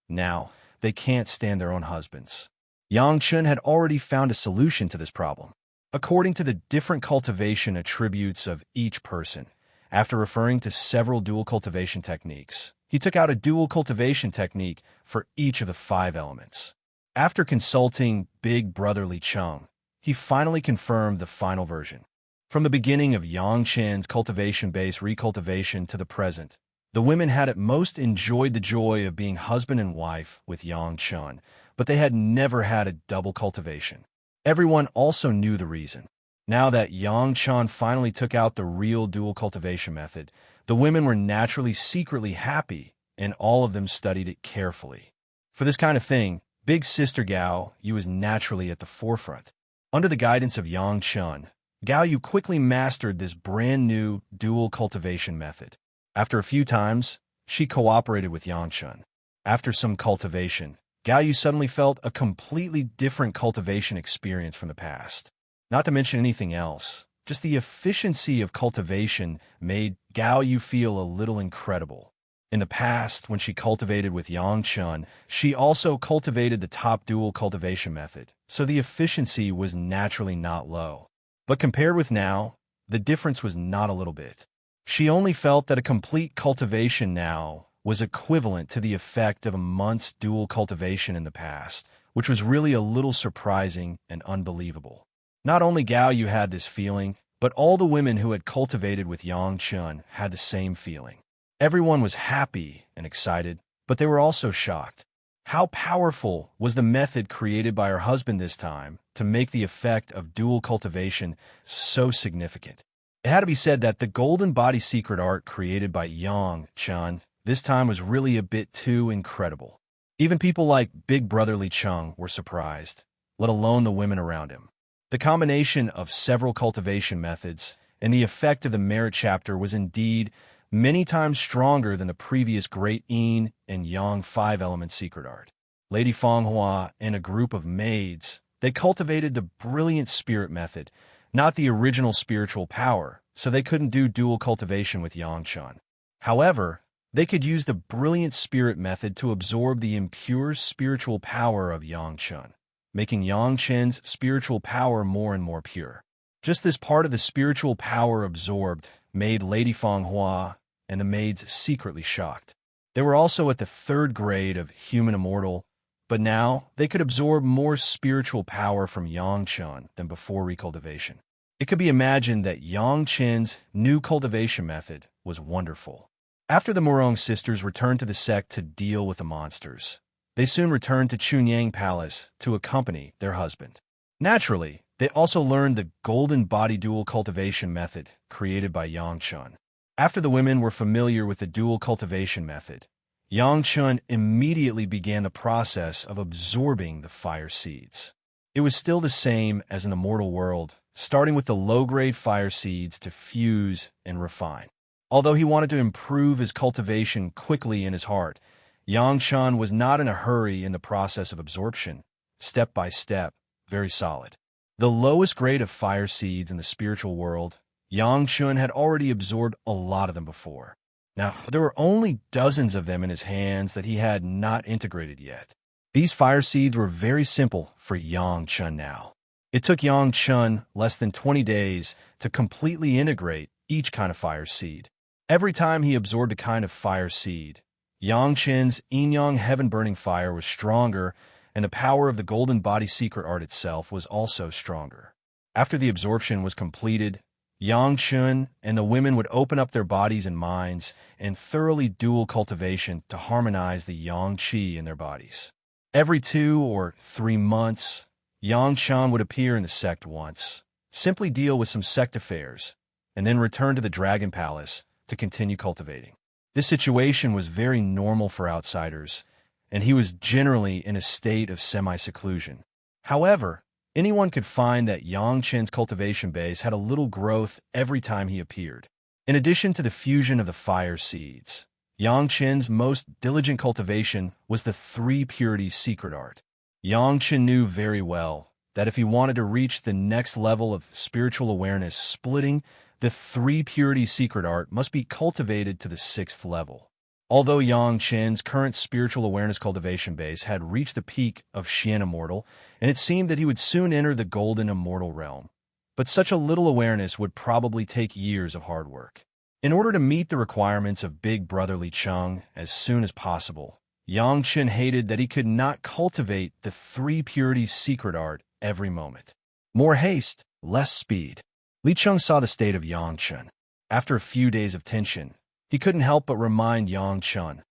now they can't stand their own husbands. Yang Chun had already found a solution to this problem. According to the different cultivation attributes of each person, after referring to several dual cultivation techniques, he took out a dual cultivation technique for each of the 5 elements. After consulting Big Brother Li Chung, he finally confirmed the final version. From the beginning of Yang Chen's cultivation-based recultivation to the present, the women had at most enjoyed the joy of being husband and wife with Yang Chun, but they had never had a double cultivation. Everyone also knew the reason. Now that Yang Chun finally took out the real dual cultivation method, the women were naturally secretly happy, and all of them studied it carefully. For this kind of thing, Big Sister Gao Yu was naturally at the forefront. Under the guidance of Yang Chun, Gao Yu quickly mastered this brand new dual cultivation method. After a few times, she cooperated with Yang Chun. After some cultivation, Gao Yu suddenly felt a completely different cultivation experience from the past. Not to mention anything else, just the efficiency of cultivation made Gao Yu feel a little incredible. In the past, when she cultivated with Yang Chun, she also cultivated the top dual cultivation method, so the efficiency was naturally not low. But compared with now, the difference was not a little bit. She only felt that a complete cultivation now was equivalent to the effect of a month's dual cultivation in the past, which was really a little surprising and unbelievable. Not only Gao Yu had this feeling, but all the women who had cultivated with Yang Chun had the same feeling. Everyone was happy and excited, but they were also shocked. How powerful was the method created by her husband this time to make the effect of dual cultivation so significant? It had to be said that the golden body secret art created by Yang Chun this time was really a bit too incredible. Even people like Big Brother Li Cheng were surprised, let alone the women around him. The combination of several cultivation methods and the effect of the merit chapter was indeed many times stronger than the previous Great Yin and Yang 5-element secret art. Lady Fanghua and a group of maids, they cultivated the brilliant spirit method, not the original spiritual power, so they couldn't do dual cultivation with Yang Chun. However, they could use the brilliant spirit method to absorb the impure spiritual power of Yang Chun, making Yang Chun's spiritual power more and more pure. Just this part of the spiritual power absorbed made Lady Fanghua and the maids secretly shocked. They were also at the 3rd grade of human immortal, but now they could absorb more spiritual power from Yang Chun than before recultivation. It could be imagined that Yang Chun's new cultivation method was wonderful. After the Morong sisters returned to the sect to deal with the monsters, they soon returned to Chunyang Palace to accompany their husband. Naturally, they also learned the golden body dual cultivation method created by Yang Chun. After the women were familiar with the dual cultivation method, Yang Chun immediately began the process of absorbing the fire seeds. It was still the same as in the mortal world, starting with the low-grade fire seeds to fuse and refine. Although he wanted to improve his cultivation quickly in his heart, Yang Chun was not in a hurry in the process of absorption, step by step, very solid. The lowest grade of fire seeds in the spiritual world, Yang Chun had already absorbed a lot of them before. Now, there were only dozens of them in his hands that he had not integrated yet. These fire seeds were very simple for Yang Chun now. It took Yang Chun less than 20 days to completely integrate each kind of fire seed. Every time he absorbed a kind of fire seed, Yang Chun's yin-yang heaven-burning fire was stronger, and the power of the golden body secret art itself was also stronger. After the absorption was completed, Yang Chun and the women would open up their bodies and minds and thoroughly dual cultivation to harmonize the yang qi in their bodies. Every 2 or 3 months, Yang Chun would appear in the sect once, simply deal with some sect affairs, and then return to the Dragon Palace to continue cultivating. This situation was very normal for outsiders, and he was generally in a state of semi-seclusion. However, anyone could find that Yang Chun's cultivation base had a little growth every time he appeared. In addition to the fusion of the fire seeds, Yang Chun's most diligent cultivation was the 3 purities secret art. Yang Chun knew very well that if he wanted to reach the next level of spiritual awareness, splitting the 3 purities secret art must be cultivated to the 6th level. Although Yang Chun's current spiritual awareness cultivation base had reached the peak of Xian Immortal, and it seemed that he would soon enter the golden immortal realm, but such a little awareness would probably take years of hard work. In order to meet the requirements of Big Brother Li Cheng as soon as possible, Yang Chun hated that he could not cultivate the 3 purities secret art every moment. More haste, less speed. Li Cheng saw the state of Yang Chun. After a few days of tension, he couldn't help but remind Yang Chun,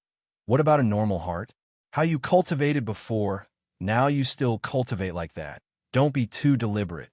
"What about a normal heart? How you cultivated before, now you still cultivate like that. Don't be too deliberate."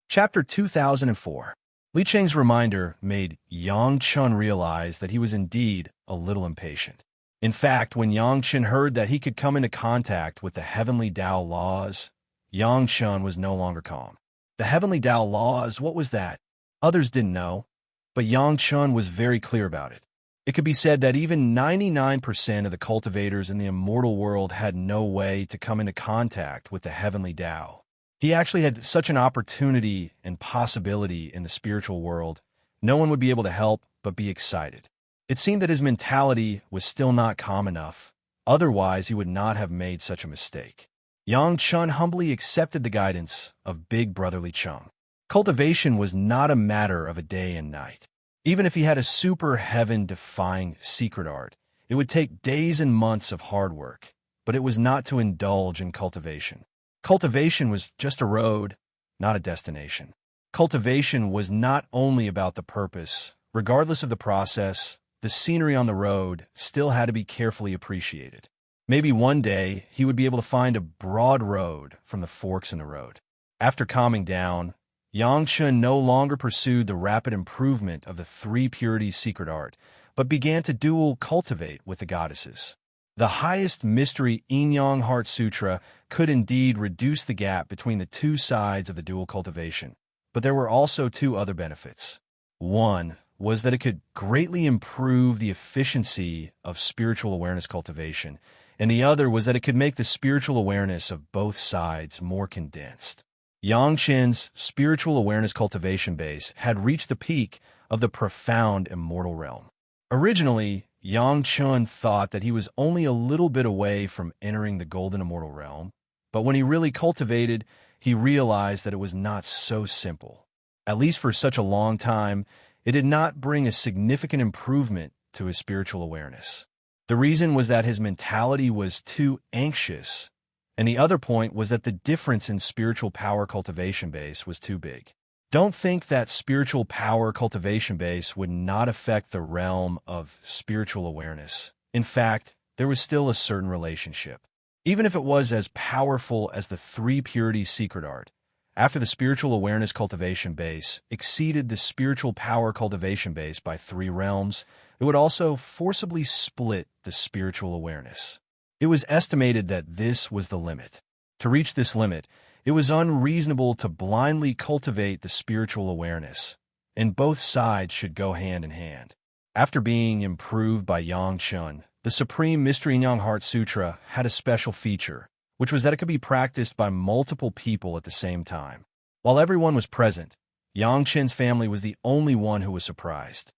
Chapter 2004. Li Cheng's reminder made Yang Chun realize that he was indeed a little impatient. In fact, when Yang Chun heard that he could come into contact with the heavenly Tao laws, Yang Chun was no longer calm. The heavenly Tao laws, what was that? Others didn't know, but Yang Chun was very clear about it. It could be said that even 99% of the cultivators in the immortal world had no way to come into contact with the heavenly Tao. He actually had such an opportunity and possibility in the spiritual world, no one would be able to help but be excited. It seemed that his mentality was still not calm enough, otherwise he would not have made such a mistake. Yang Chun humbly accepted the guidance of big brotherly Chung. Cultivation was not a matter of a day and night. Even if he had a super heaven-defying secret art, it would take days and months of hard work, but it was not to indulge in cultivation. Cultivation was just a road, not a destination. Cultivation was not only about the purpose. Regardless of the process, the scenery on the road still had to be carefully appreciated. Maybe one day he would be able to find a broad road from the forks in the road. After calming down, Yang Chun no longer pursued the rapid improvement of the three purities secret art, but began to dual cultivate with the goddesses. The highest mystery Yin-Yang Heart Sutra could indeed reduce the gap between the two sides of the dual cultivation, but there were also two other benefits. One was that it could greatly improve the efficiency of spiritual awareness cultivation, and the other was that it could make the spiritual awareness of both sides more condensed. Yang Chen's spiritual awareness cultivation base had reached the peak of the profound immortal realm. Originally, Yang Chun thought that he was only a little bit away from entering the golden immortal realm, but when he really cultivated, he realized that it was not so simple. At least for such a long time, it did not bring a significant improvement to his spiritual awareness. The reason was that his mentality was too anxious, and the other point was that the difference in spiritual power cultivation base was too big. Don't think that spiritual power cultivation base would not affect the realm of spiritual awareness. In fact, there was still a certain relationship. Even if it was as powerful as the three purities secret art, after the spiritual awareness cultivation base exceeded the spiritual power cultivation base by 3 realms, it would also forcibly split the spiritual awareness. It was estimated that this was the limit. To reach this limit, it was unreasonable to blindly cultivate the spiritual awareness, and both sides should go hand in hand. After being improved by Yang Chun, the Supreme Mystery Yang Heart Sutra had a special feature, which was that it could be practiced by multiple people at the same time. While everyone was present, Yang Chen's family was the only one who was surprised,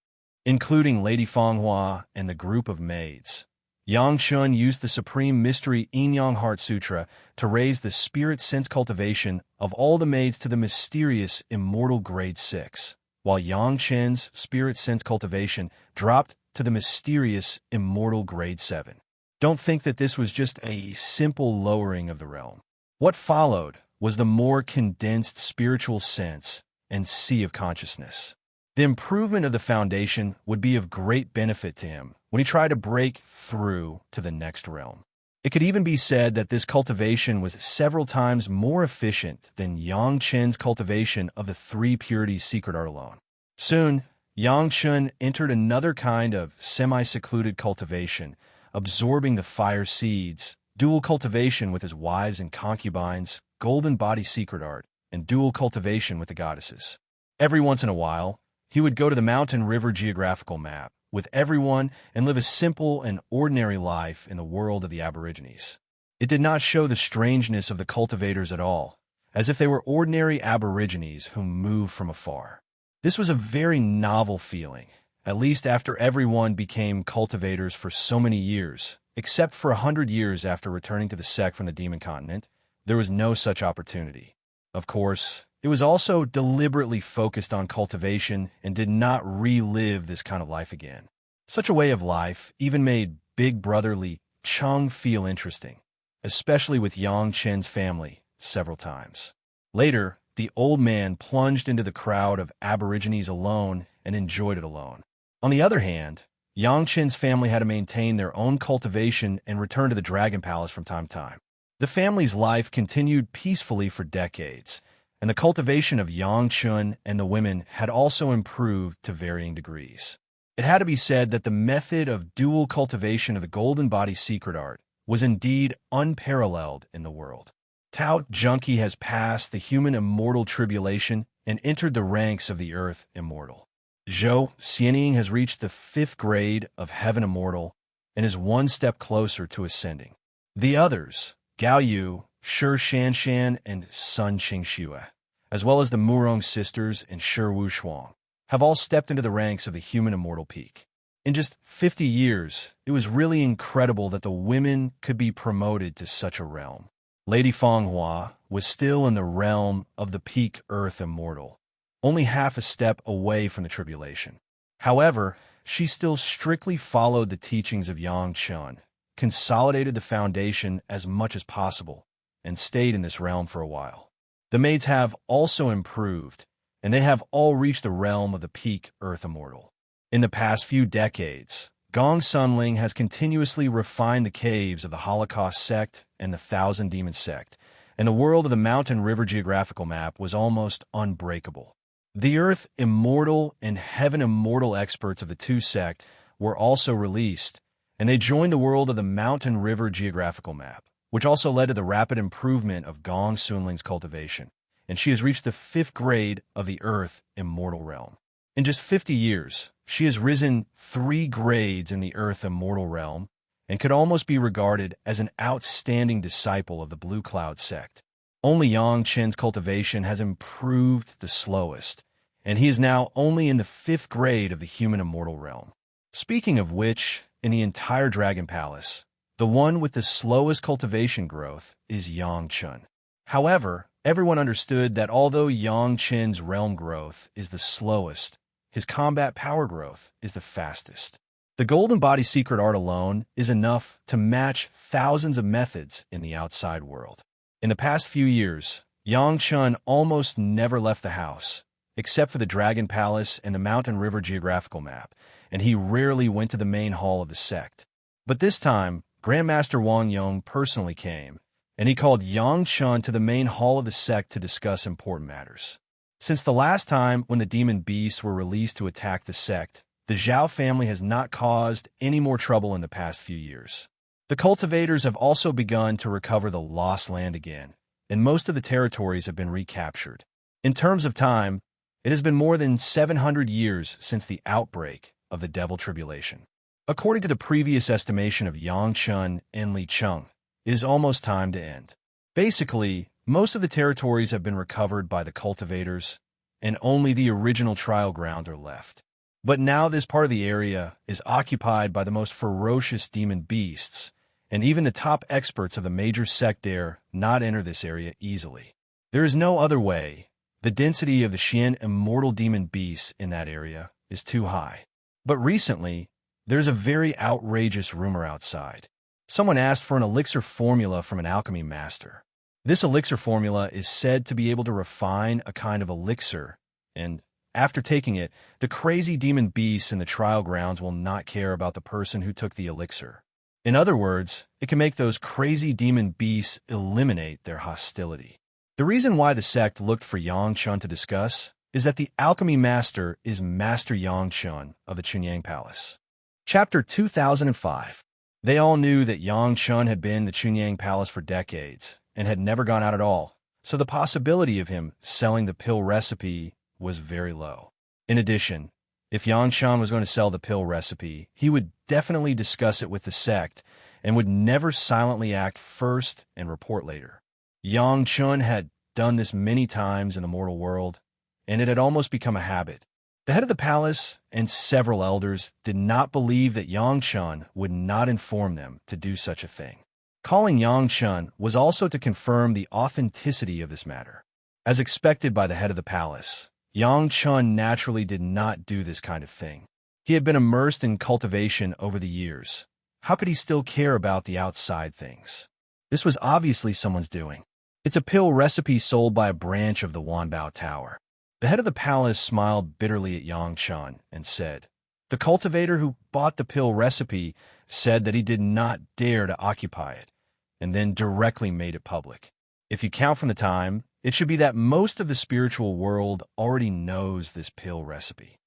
including Lady Fanghua and the group of maids. Yang Chun used the Supreme Mystery Yin-Yang Heart Sutra to raise the spirit sense cultivation of all the maids to the mysterious Immortal Grade 6, while Yang Chen's spirit sense cultivation dropped to the mysterious Immortal Grade 7. Don't think that this was just a simple lowering of the realm. What followed was the more condensed spiritual sense and sea of consciousness. The improvement of the foundation would be of great benefit to him when he tried to break through to the next realm. It could even be said that this cultivation was several times more efficient than Yang Chen's cultivation of the 3 purities secret art alone. Soon, Yang Chun entered another kind of semi-secluded cultivation, absorbing the fire seeds, dual cultivation with his wives and concubines, golden body secret art, and dual cultivation with the goddesses. Every once in a while, he would go to the mountain river geographical map with everyone and live a simple and ordinary life in the world of the Aborigines. It did not show the strangeness of the cultivators at all, as if they were ordinary Aborigines who moved from afar. This was a very novel feeling, at least after everyone became cultivators for so many years, except for 100 years after returning to the sect from the Demon Continent. There was no such opportunity. Of course, it was also deliberately focused on cultivation and did not relive this kind of life again. Such a way of life even made big brotherly Chung feel interesting, especially with Yang Chen's family several times. Later, the old man plunged into the crowd of Aborigines alone and enjoyed it alone. On the other hand, Yang Chen's family had to maintain their own cultivation and return to the Dragon Palace from time to time. The family's life continued peacefully for decades, and the cultivation of Yang Chun and the women had also improved to varying degrees. It had to be said that the method of dual cultivation of the Golden Body secret art was indeed unparalleled in the world. Tao Junkie has passed the human immortal tribulation and entered the ranks of the earth immortal. Zhou Xianing has reached the 5th grade of heaven immortal and is one step closer to ascending. The others, Gao Yu, Shi Shanshan, and Sun Qingxue, as well as the Murong sisters and Shi Wu Shuang, have all stepped into the ranks of the human immortal peak. In just 50 years, it was really incredible that the women could be promoted to such a realm. Lady Fanghua was still in the realm of the peak Earth Immortal, only half a step away from the tribulation. However, she still strictly followed the teachings of Yang Chun, consolidated the foundation as much as possible, and stayed in this realm for a while. The maids have also improved, and they have all reached the realm of the peak Earth Immortal. In the past few decades, Gong Sunling has continuously refined the caves of the Holocaust sect and the Thousand Demon sect, and the world of the Mountain River geographical map was almost unbreakable. The Earth Immortal and Heaven Immortal experts of the two sects were also released, and they joined the world of the Mountain River geographical map, which also led to the rapid improvement of Gong Sunling's cultivation, and she has reached the 5th grade of the Earth Immortal realm. In just 50 years, she has risen 3 grades in the Earth Immortal realm and could almost be regarded as an outstanding disciple of the Blue Cloud sect. Only Yang Chen's cultivation has improved the slowest, and he is now only in the 5th grade of the Human Immortal realm. Speaking of which, in the entire Dragon Palace, the one with the slowest cultivation growth is Yang Chen. However, everyone understood that although Yang Chen's realm growth is the slowest, his combat power growth is the fastest. The Golden Body secret art alone is enough to match thousands of methods in the outside world. In the past few years, Yang Chen almost never left the house, except for the Dragon Palace and the Mountain River geographical map, and he rarely went to the main hall of the sect. But this time, Grandmaster Wang Yong personally came, and he called Yang Chen to the main hall of the sect to discuss important matters. Since the last time when the demon beasts were released to attack the sect, the Zhao family has not caused any more trouble in the past few years. The cultivators have also begun to recover the lost land again, and most of the territories have been recaptured. In terms of time, it has been more than 700 years since the outbreak of the Devil Tribulation. According to the previous estimation of Yang Chen and Li Cheng, it is almost time to end. Basically, most of the territories have been recovered by the cultivators, and only the original trial grounds are left. But now this part of the area is occupied by the most ferocious demon beasts, and even the top experts of the major sect dare not enter this area easily. There is no other way. The density of the Xian immortal demon beasts in that area is too high. But recently, there's a very outrageous rumor outside. Someone asked for an elixir formula from an alchemy master. This elixir formula is said to be able to refine a kind of elixir, and after taking it, the crazy demon beasts in the trial grounds will not care about the person who took the elixir. In other words, it can make those crazy demon beasts eliminate their hostility. The reason why the sect looked for Yang Chen to discuss is that the alchemy master is Master Yang Chen of the Chunyang Palace. Chapter 2005. They all knew that Yang Chen had been in the Chunyang Palace for decades and had never gone out at all, so the possibility of him selling the pill recipe was very low. In addition, if Yang Chen was going to sell the pill recipe, he would definitely discuss it with the sect and would never silently act first and report later. Yang Chen had done this many times in the mortal world, and it had almost become a habit. The head of the palace and several elders did not believe that Yang Chen would not inform them to do such a thing. Calling Yang Chen was also to confirm the authenticity of this matter. As expected by the head of the palace, Yang Chen naturally did not do this kind of thing. He had been immersed in cultivation over the years. How could he still care about the outside things? This was obviously someone's doing. It's a pill recipe sold by a branch of the Wanbao Tower. The head of the palace smiled bitterly at Yang Chen and said, "The cultivator who bought the pill recipe said that he did not dare to occupy it, and then directly made it public. If you count from the time, it should be that most of the spiritual world already knows this pill recipe."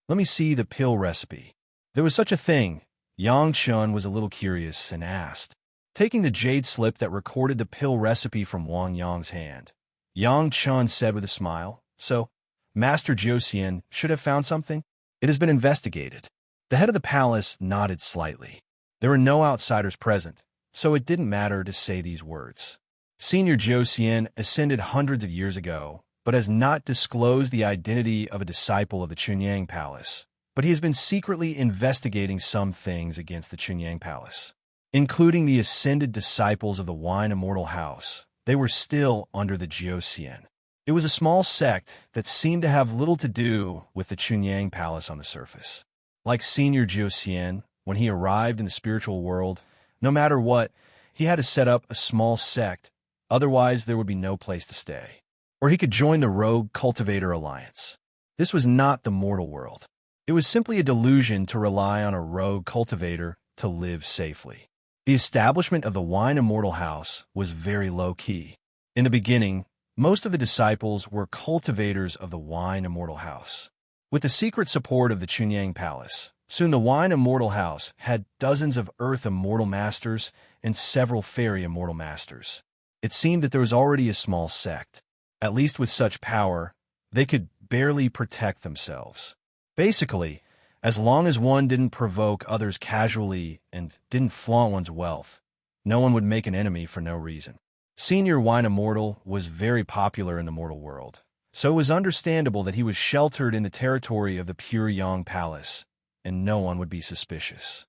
Let me see the pill recipe. There was such a thing. Yang Chen was a little curious and asked. Taking the jade slip that recorded the pill recipe from Wang Yang's hand, Yang Chen said with a smile, "So, Master Jiuxian should have found something? It has been investigated." The head of the palace nodded slightly. There were no outsiders present, so it didn't matter to say these words. Senior Jiuxian ascended hundreds of years ago, but has not disclosed the identity of a disciple of the Chunyang Palace. but he has been secretly investigating some things against the Chunyang Palace, including the ascended disciples of the Wine Immortal House. They were still under the Jiuxian. It was a small sect that seemed to have little to do with the Chunyang Palace on the surface. Like Senior Jiuxian, when he arrived in the spiritual world, no matter what, he had to set up a small sect, otherwise there would be no place to stay. Or he could join the Rogue Cultivator Alliance. This was not the mortal world. It was simply a delusion to rely on a rogue cultivator to live safely. The establishment of the Wine Immortal House was very low-key. In the beginning, most of the disciples were cultivators of the Wine Immortal House. With the secret support of the Chunyang Palace, soon the Wine Immortal House had dozens of Earth Immortal Masters and several Fairy Immortal Masters. It seemed that there was already a small sect. At least with such power, they could barely protect themselves. Basically, as long as one didn't provoke others casually and didn't flaunt one's wealth, no one would make an enemy for no reason. Senior Wine Immortal was very popular in the mortal world, so it was understandable that he was sheltered in the territory of the Pure Yang Palace, and no one would be suspicious.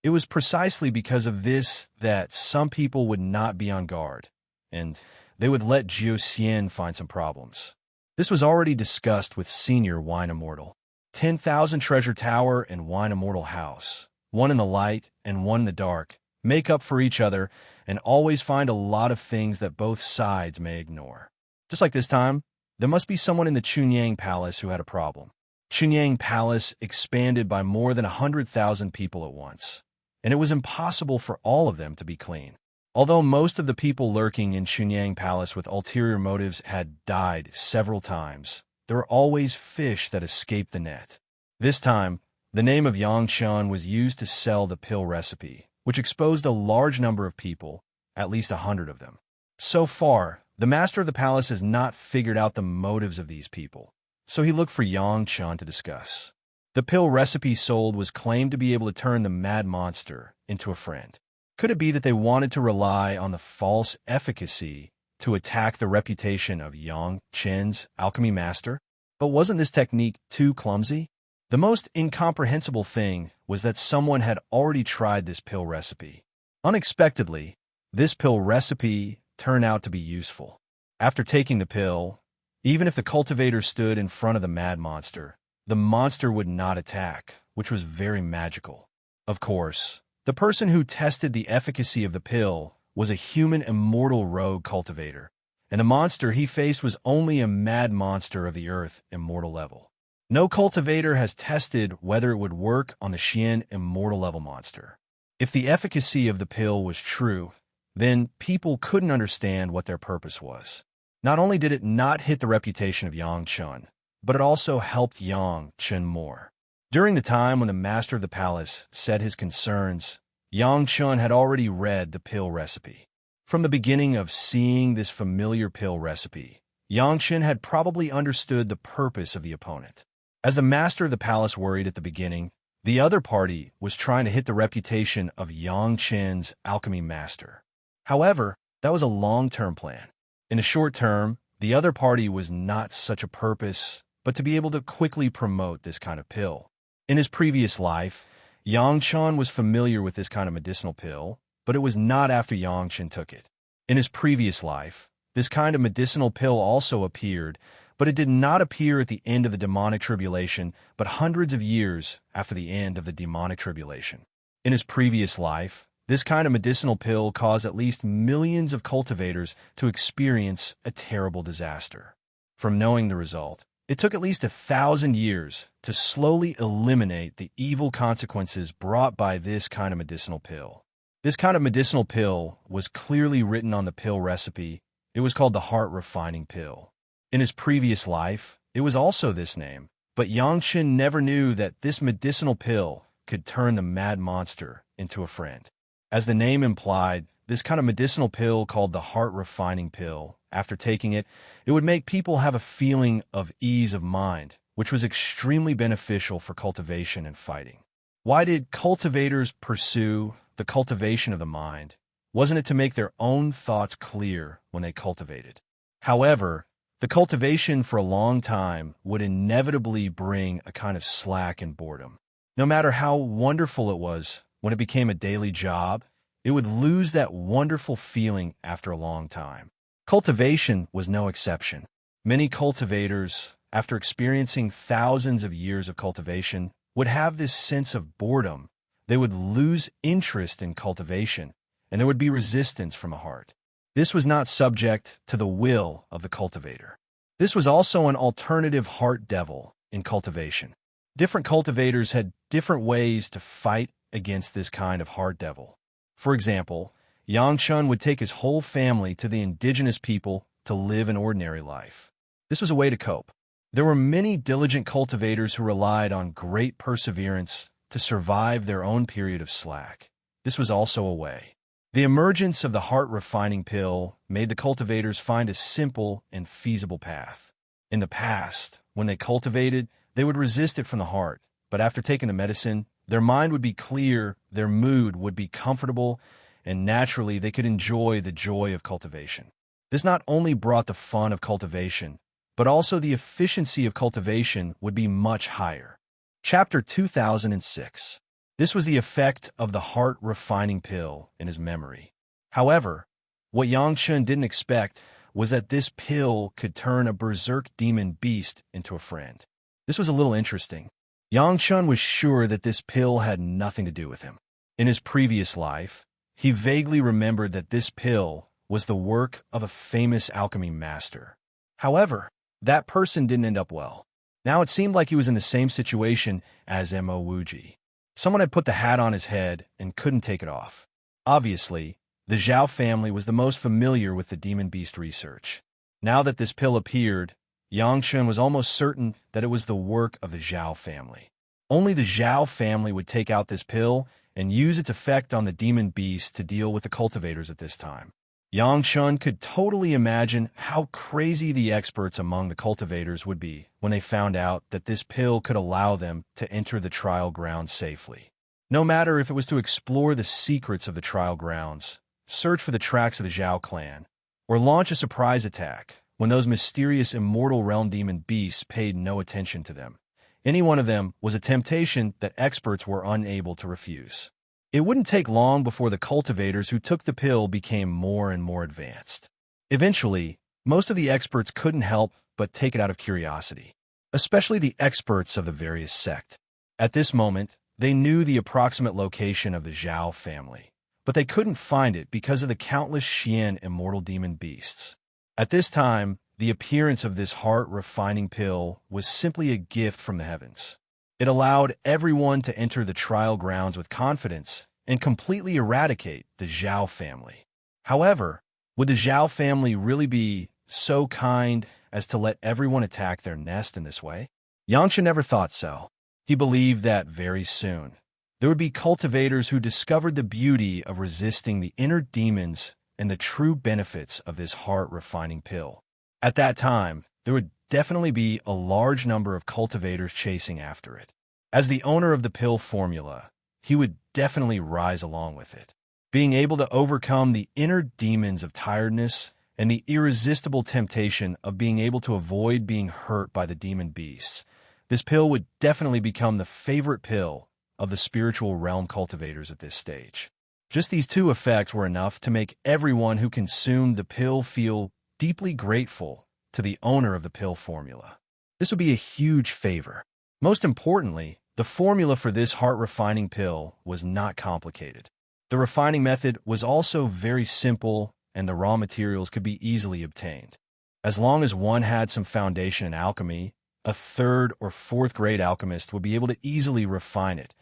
It was precisely because of this that some people would not be on guard, and they would let Jiuxian find some problems. This was already discussed with Senior Wine Immortal. 10,000 Treasure Tower and Wine Immortal House, one in the light and one in the dark, make up for each other and always find a lot of things that both sides may ignore. Just like this time, there must be someone in the Chunyang Palace who had a problem. Chunyang Palace expanded by more than 100,000 people at once, and it was impossible for all of them to be clean. Although most of the people lurking in Chunyang Palace with ulterior motives had died several times, there were always fish that escaped the net. This time, the name of Yangchun was used to sell the pill recipe, which exposed a large number of people, at least 100 of them. So far, the master of the palace has not figured out the motives of these people, so he looked for Yangchun to discuss. The pill recipe sold was claimed to be able to turn the mad monster into a friend. Could it be that they wanted to rely on the false efficacy to attack the reputation of Yang Chen's alchemy master? But wasn't this technique too clumsy? The most incomprehensible thing was that someone had already tried this pill recipe. Unexpectedly, this pill recipe turned out to be useful. After taking the pill, even if the cultivator stood in front of the mad monster, the monster would not attack, which was very magical. Of course, the person who tested the efficacy of the pill was a human immortal rogue cultivator, and the monster he faced was only a mad monster of the Earth Immortal level. No cultivator has tested whether it would work on the Xian Immortal level monster. If the efficacy of the pill was true, then people couldn't understand what their purpose was. Not only did it not hit the reputation of Yangchun, but it also helped Yangchun more. During the time when the master of the palace said his concerns, Yangchun had already read the pill recipe. From the beginning of seeing this familiar pill recipe, Yangchun had probably understood the purpose of the opponent. As the master of the palace worried at the beginning, the other party was trying to hit the reputation of Yangchun's alchemy master. However, that was a long-term plan. In the short term, the other party was not such a purpose, but to be able to quickly promote this kind of pill. In his previous life, Yangchun was familiar with this kind of medicinal pill, but it was not after Yangchun took it. In his previous life, this kind of medicinal pill also appeared, but it did not appear at the end of the demonic tribulation, but hundreds of years after the end of the demonic tribulation. In his previous life, this kind of medicinal pill caused at least millions of cultivators to experience a terrible disaster. From knowing the result, it took at least 1,000 years to slowly eliminate the evil consequences brought by this kind of medicinal pill. This kind of medicinal pill was clearly written on the pill recipe. It was called the heart-refining pill. In his previous life, it was also this name, but Yangchun never knew that this medicinal pill could turn the mad monster into a friend. As the name implied, this kind of medicinal pill called the heart-refining pill, after taking it, it would make people have a feeling of ease of mind, which was extremely beneficial for cultivation and fighting. Why did cultivators pursue the cultivation of the mind? Wasn't it to make their own thoughts clear when they cultivated? However, The cultivation for a long time would inevitably bring a kind of slack and boredom. No matter how wonderful it was when it became a daily job, it would lose that wonderful feeling after a long time. Cultivation was no exception. Many cultivators, after experiencing thousands of years of cultivation, would have this sense of boredom. They would lose interest in cultivation, and there would be resistance from the heart. This was not subject to the will of the cultivator. This was also an alternative heart devil in cultivation. Different cultivators had different ways to fight against this kind of heart devil. For example, Yang Chun would take his whole family to the indigenous people to live an ordinary life. This was a way to cope. There were many diligent cultivators who relied on great perseverance to survive their own period of slack. This was also a way. The emergence of the heart-refining pill made the cultivators find a simple and feasible path. In the past, when they cultivated, they would resist it from the heart, but after taking the medicine, their mind would be clear, their mood would be comfortable, and naturally they could enjoy the joy of cultivation. This not only brought the fun of cultivation, but also the efficiency of cultivation would be much higher. Chapter 2006. This was the effect of the heart-refining pill in his memory. However, what Yang Chun didn't expect was that this pill could turn a berserk demon beast into a friend. This was a little interesting. Yang Chun was sure that this pill had nothing to do with him. In his previous life, he vaguely remembered that this pill was the work of a famous alchemy master. However, that person didn't end up well. Now it seemed like he was in the same situation as Mo Wuji. Someone had put the hat on his head and couldn't take it off. Obviously, the Zhao family was the most familiar with the demon beast research. Now that this pill appeared, Yang Chun was almost certain that it was the work of the Zhao family. Only the Zhao family would take out this pill and use its effect on the demon beast to deal with the cultivators at this time. Yang Chun could totally imagine how crazy the experts among the cultivators would be when they found out that this pill could allow them to enter the trial grounds safely. No matter if it was to explore the secrets of the trial grounds, search for the tracks of the Zhao clan, or launch a surprise attack when those mysterious immortal realm demon beasts paid no attention to them. Any one of them was a temptation that experts were unable to refuse. It wouldn't take long before the cultivators who took the pill became more and more advanced. Eventually, most of the experts couldn't help but take it out of curiosity, especially the experts of the various sects. At this moment, they knew the approximate location of the Zhao family, but they couldn't find it because of the countless Xian immortal demon beasts. At this time, the appearance of this heart-refining pill was simply a gift from the heavens. It allowed everyone to enter the trial grounds with confidence and completely eradicate the Zhao family. However, would the Zhao family really be so kind as to let everyone attack their nest in this way? Yang Chun never thought so. He believed that very soon, there would be cultivators who discovered the beauty of resisting the inner demons and the true benefits of this heart-refining pill. At that time, there would definitely be a large number of cultivators chasing after it. As the owner of the pill formula, he would definitely rise along with it. Being able to overcome the inner demons of tiredness and the irresistible temptation of being able to avoid being hurt by the demon beasts, this pill would definitely become the favorite pill of the spiritual realm cultivators at this stage. Just these two effects were enough to make everyone who consumed the pill feel deeply grateful to the owner of the pill formula. This would be a huge favor. Most importantly, the formula for this heart-refining pill was not complicated. The refining method was also very simple, and the raw materials could be easily obtained. As long as one had some foundation in alchemy, a third or fourth grade alchemist would be able to easily refine it,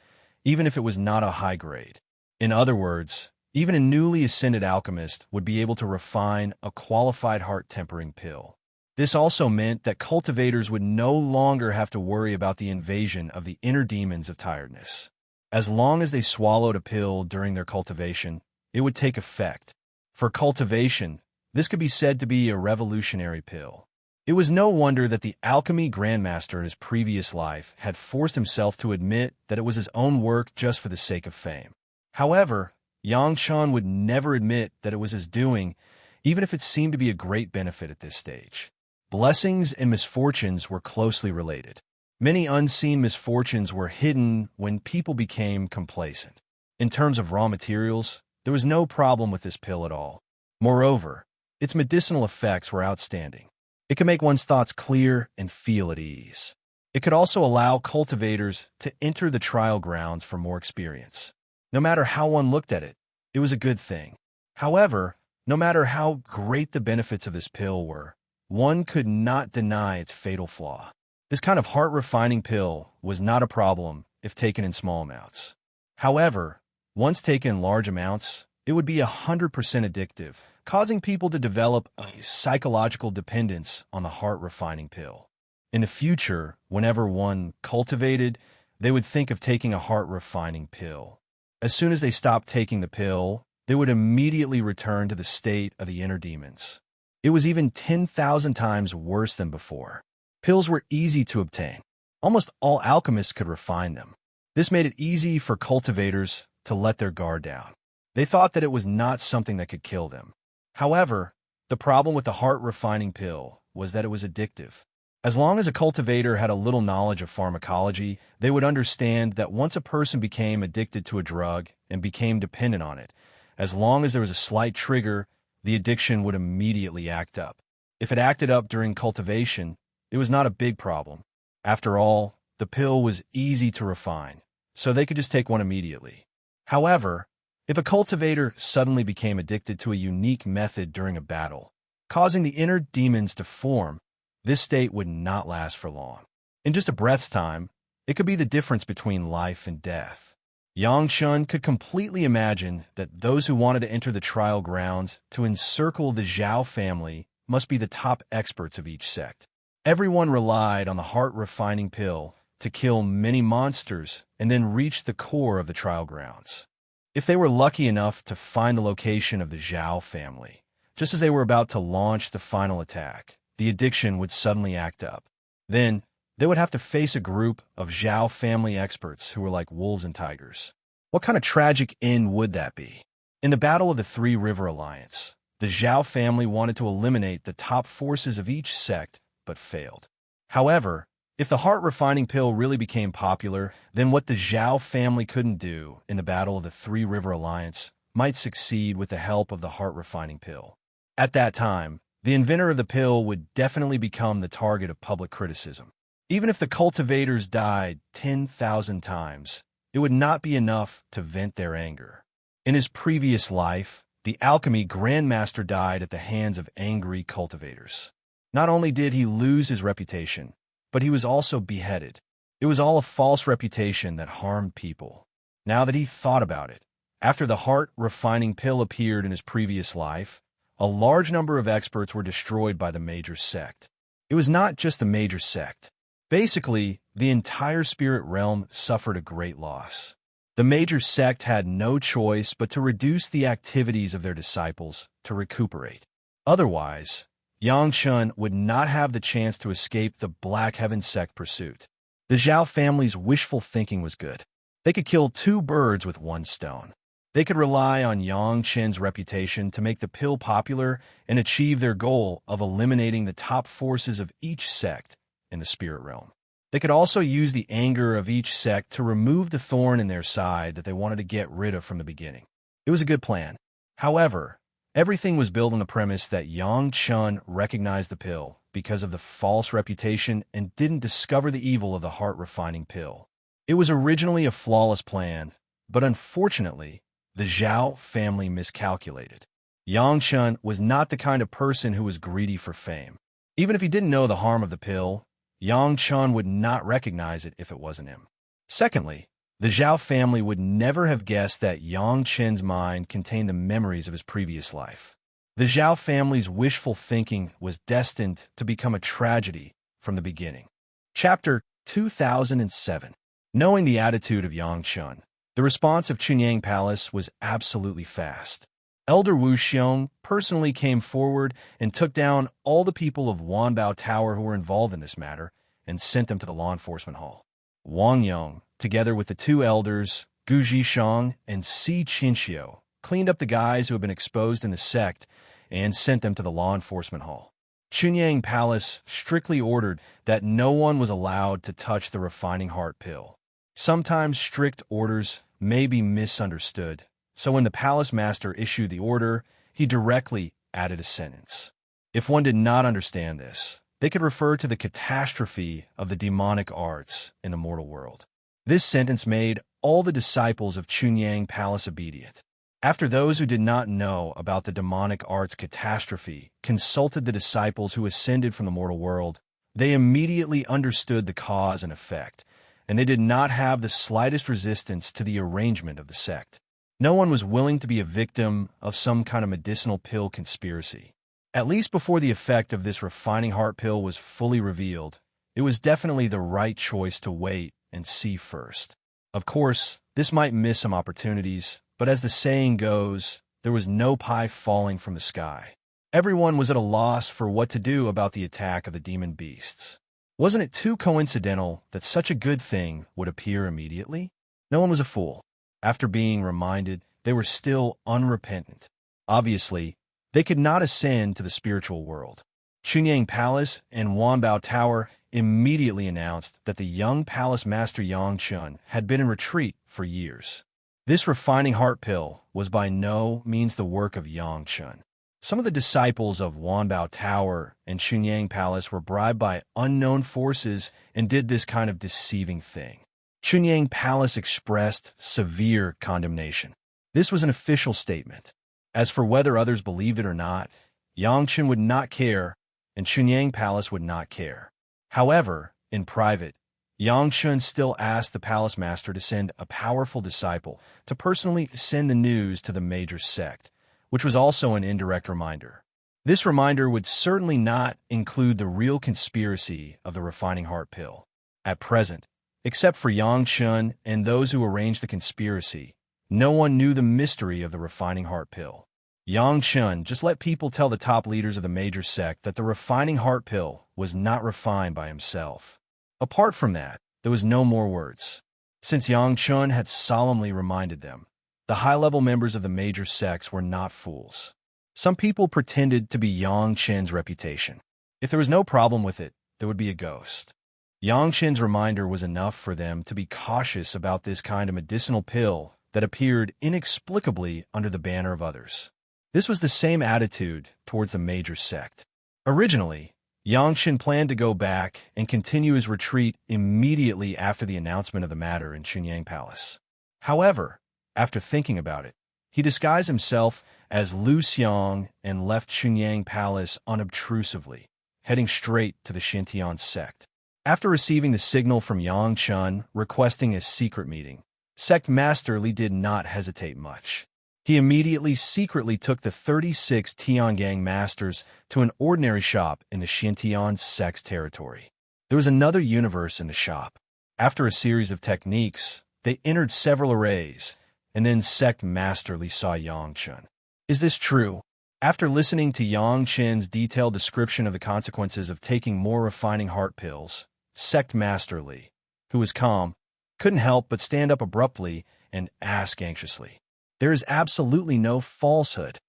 even if it was not a high grade. In other words, even a newly ascended alchemist would be able to refine a qualified heart-tempering pill. This also meant that cultivators would no longer have to worry about the invasion of the inner demons of tiredness. As long as they swallowed a pill during their cultivation, it would take effect. For cultivation, this could be said to be a revolutionary pill. It was no wonder that the alchemy grandmaster in his previous life had forced himself to admit that it was his own work just for the sake of fame. However, Yang Chun would never admit that it was his doing, even if it seemed to be a great benefit at this stage. Blessings and misfortunes were closely related. Many unseen misfortunes were hidden when people became complacent. In terms of raw materials, there was no problem with this pill at all. Moreover, its medicinal effects were outstanding. It could make one's thoughts clear and feel at ease. It could also allow cultivators to enter the trial grounds for more experience. No matter how one looked at it, it was a good thing. However, no matter how great the benefits of this pill were, one could not deny its fatal flaw. This kind of heart-refining pill was not a problem if taken in small amounts. However, once taken in large amounts, it would be 100% addictive, causing people to develop a psychological dependence on the heart-refining pill. In the future, whenever one cultivated, they would think of taking a heart-refining pill. As soon as they stopped taking the pill, they would immediately return to the state of the inner demons. It was even 10,000 times worse than before. Pills were easy to obtain. Almost all alchemists could refine them. This made it easy for cultivators to let their guard down. They thought that it was not something that could kill them. However, the problem with the heart-refining pill was that it was addictive. As long as a cultivator had a little knowledge of pharmacology, they would understand that once a person became addicted to a drug and became dependent on it, as long as there was a slight trigger, the addiction would immediately act up. If it acted up during cultivation, it was not a big problem. After all, the pill was easy to refine, so they could just take one immediately. However, if a cultivator suddenly became addicted to a unique method during a battle, causing the inner demons to form, this state would not last for long. In just a breath's time, it could be the difference between life and death. Yang Shun could completely imagine that those who wanted to enter the trial grounds to encircle the Zhao family must be the top experts of each sect. Everyone relied on the heart-refining pill to kill many monsters and then reach the core of the trial grounds. If they were lucky enough to find the location of the Zhao family, just as they were about to launch the final attack, the addiction would suddenly act up. Then, they would have to face a group of Zhao family experts who were like wolves and tigers. What kind of tragic end would that be? In the Battle of the Three River Alliance, the Zhao family wanted to eliminate the top forces of each sect, but failed. However, if the heart-refining pill really became popular, then what the Zhao family couldn't do in the Battle of the Three River Alliance might succeed with the help of the heart-refining pill. At that time, the inventor of the pill would definitely become the target of public criticism. Even if the cultivators died 10,000 times, it would not be enough to vent their anger. In his previous life, the alchemy grandmaster died at the hands of angry cultivators. Not only did he lose his reputation, but he was also beheaded. It was all a false reputation that harmed people. Now that he thought about it, after the heart-refining pill appeared in his previous life, a large number of experts were destroyed by the major sect. It was not just the major sect. Basically, the entire spirit realm suffered a great loss. The major sect had no choice but to reduce the activities of their disciples to recuperate. Otherwise, Yang Shun would not have the chance to escape the Black Heaven sect pursuit. The Zhao family's wishful thinking was good. They could kill two birds with one stone. They could rely on Yang Chen's reputation to make the pill popular and achieve their goal of eliminating the top forces of each sect in the spirit realm. They could also use the anger of each sect to remove the thorn in their side that they wanted to get rid of from the beginning. It was a good plan. However, everything was built on the premise that Yang Chun recognized the pill because of the false reputation and didn't discover the evil of the heart-refining pill. It was originally a flawless plan, but unfortunately, the Zhao family miscalculated. Yang Chun was not the kind of person who was greedy for fame. Even if he didn't know the harm of the pill, Yang Chun would not recognize it if it wasn't him. Secondly, the Zhao family would never have guessed that Yang Chen's mind contained the memories of his previous life. The Zhao family's wishful thinking was destined to become a tragedy from the beginning. Chapter 2007. Knowing the attitude of Yang Chun, the response of Chunyang Palace was absolutely fast. Elder Wu Xiong personally came forward and took down all the people of Wanbao Tower who were involved in this matter and sent them to the law enforcement hall. Wang Yong, together with the two elders, Gu Zhishang and Si Qinxiu, cleaned up the guys who had been exposed in the sect and sent them to the law enforcement hall. Chunyang Palace strictly ordered that no one was allowed to touch the refining heart pill. Sometimes strict orders may be misunderstood, so when the palace master issued the order, he directly added a sentence. If one did not understand this, they could refer to the catastrophe of the demonic arts in the mortal world. This sentence made all the disciples of Chunyang Palace obedient. After those who did not know about the demonic arts catastrophe consulted the disciples who ascended from the mortal world, they immediately understood the cause and effect, and they did not have the slightest resistance to the arrangement of the sect. No one was willing to be a victim of some kind of medicinal pill conspiracy. At least before the effect of this refining heart pill was fully revealed, it was definitely the right choice to wait and see first. Of course, this might miss some opportunities, but as the saying goes, there was no pie falling from the sky. Everyone was at a loss for what to do about the attack of the demon beasts. Wasn't it too coincidental that such a good thing would appear immediately? No one was a fool. After being reminded, they were still unrepentant. Obviously, they could not ascend to the spiritual world. Chunyang Palace and Wanbao Tower immediately announced that the young palace master Yang Chun had been in retreat for years. This refining heart pill was by no means the work of Yang Chun. Some of the disciples of Wanbao Tower and Chunyang Palace were bribed by unknown forces and did this kind of deceiving thing. Chunyang Palace expressed severe condemnation. This was an official statement. As for whether others believed it or not, Yang Chun would not care, and Chunyang Palace would not care. However, in private, Yang Chun still asked the palace master to send a powerful disciple to personally send the news to the major sect, which was also an indirect reminder. This reminder would certainly not include the real conspiracy of the refining heart pill. At present, except for Yang Chun and those who arranged the conspiracy, no one knew the mystery of the refining heart pill. Yang Chun just let people tell the top leaders of the major sect that the refining heart pill was not refined by himself. Apart from that, there was no more words. Since Yang Chun had solemnly reminded them, the high-level members of the major sects were not fools. Some people pretended to be Yang Chun's reputation. If there was no problem with it, there would be a ghost. Yang Chun's reminder was enough for them to be cautious about this kind of medicinal pill that appeared inexplicably under the banner of others. This was the same attitude towards the major sect. Originally, Yang Chun planned to go back and continue his retreat immediately after the announcement of the matter in Chunyang Palace. However, after thinking about it, he disguised himself as Lu Xiang and left Chunyang Palace unobtrusively, heading straight to the Xintian sect. After receiving the signal from Yang Chun requesting a secret meeting, Sect Master Li did not hesitate much. He immediately secretly took the 36 Tiangang masters to an ordinary shop in the Xintian sect's territory. There was another universe in the shop. After a series of techniques, they entered several arrays, and then Sect Master Li saw Yang Chun. Is this true? After listening to Yang Chun's detailed description of the consequences of taking more refining heart pills, Sect Master Li, who was calm, couldn't help but stand up abruptly and ask anxiously, "There is absolutely no falsehood."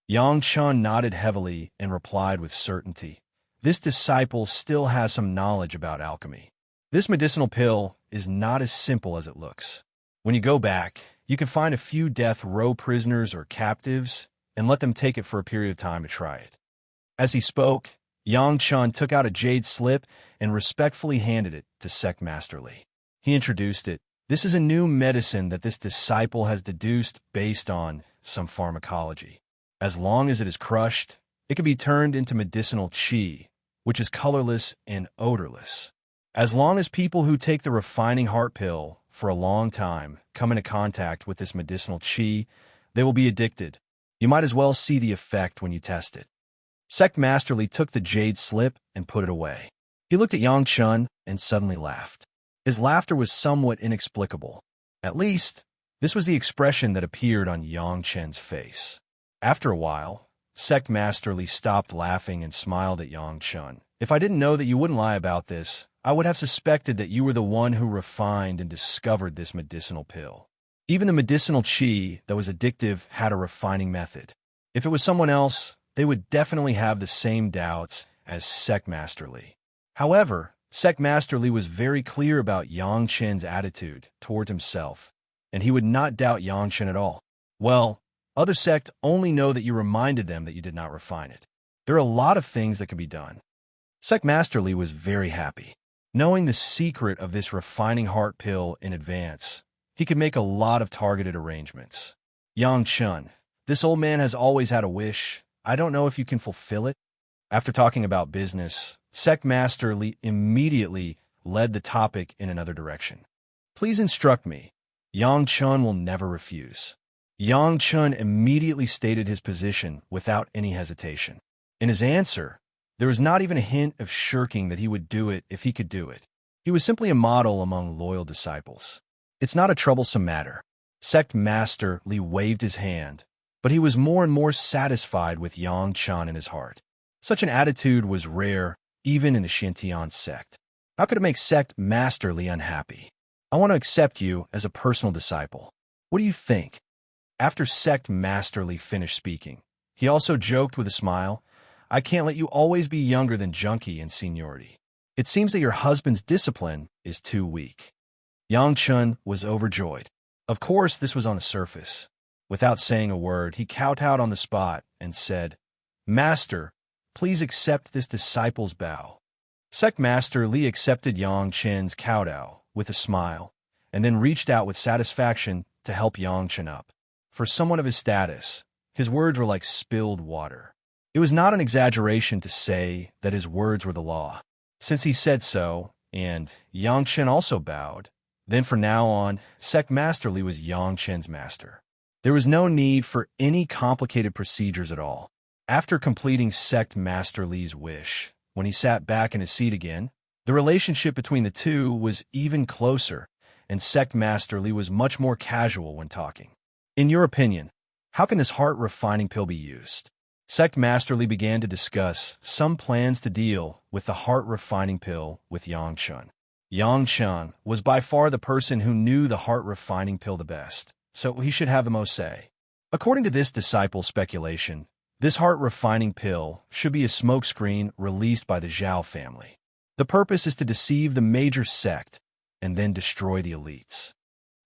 Yang Chun nodded heavily and replied with certainty, "This disciple still has some knowledge about alchemy. This medicinal pill is not as simple as it looks. When you go back, you can find a few death row prisoners or captives and let them take it for a period of time to try it." As he spoke, Yang Chun took out a jade slip and respectfully handed it to Sect Master Li. He introduced it. "This is a new medicine that this disciple has deduced based on some pharmacology. As long as it is crushed, it can be turned into medicinal qi, which is colorless and odorless. As long as people who take the refining heart pill for a long time come into contact with this medicinal qi, they will be addicted. You might as well see the effect when you test it." Sect Master Li took the jade slip and put it away. He looked at Yang Chun and suddenly laughed. His laughter was somewhat inexplicable. At least, this was the expression that appeared on Yang Chun's face. After a while, Sect Master Li stopped laughing and smiled at Yang Chun. "If I didn't know that you wouldn't lie about this, I would have suspected that you were the one who refined and discovered this medicinal pill. Even the medicinal qi that was addictive had a refining method. If it was someone else, they would definitely have the same doubts as Sect Master Li. However, Sect Master Li was very clear about Yang Chen's attitude toward himself, and he would not doubt Yang Chen at all. Well, other sect only know that you reminded them that you did not refine it. There are a lot of things that can be done. Sect Master Li was very happy. Knowing the secret of this refining heart pill in advance, he could make a lot of targeted arrangements. Yang Chen, this old man has always had a wish. I don't know if you can fulfill it. After talking about business, Sect Master Li immediately led the topic in another direction. Please instruct me. Yang Chen will never refuse. Yang Chen immediately stated his position without any hesitation. In his answer, there was not even a hint of shirking that he would do it if he could do it. He was simply a model among loyal disciples. It's not a troublesome matter. Sect Master Li waved his hand, but he was more and more satisfied with Yang Chen in his heart. Such an attitude was rare, even in the Xintian sect. How could it make Sect Master Li unhappy? I want to accept you as a personal disciple. What do you think? After Sect Master Li finished speaking, he also joked with a smile, I can't let you always be younger than Junkie in seniority. It seems that your husband's discipline is too weak. Yang Chen was overjoyed. Of course, this was on the surface. Without saying a word, he kowtowed on the spot and said, Master, please accept this disciple's bow. Sect Master Li accepted Yang Chen's kowtow with a smile, and then reached out with satisfaction to help Yang Chen up. For someone of his status, his words were like spilled water. It was not an exaggeration to say that his words were the law. Since he said so, and Yang Chen also bowed, then from now on, Sect Master Li was Yang Chen's master. There was no need for any complicated procedures at all. After completing Sect Master Li's wish, when he sat back in his seat again, the relationship between the two was even closer, and Sect Master Li was much more casual when talking. In your opinion, how can this heart-refining pill be used? Sect Master Li began to discuss some plans to deal with the heart-refining pill with Yang Chen. Yang Chen was by far the person who knew the heart-refining pill the best, so he should have the most say. According to this disciple's speculation, this heart-refining pill should be a smokescreen released by the Zhao family. The purpose is to deceive the major sect and then destroy the elites.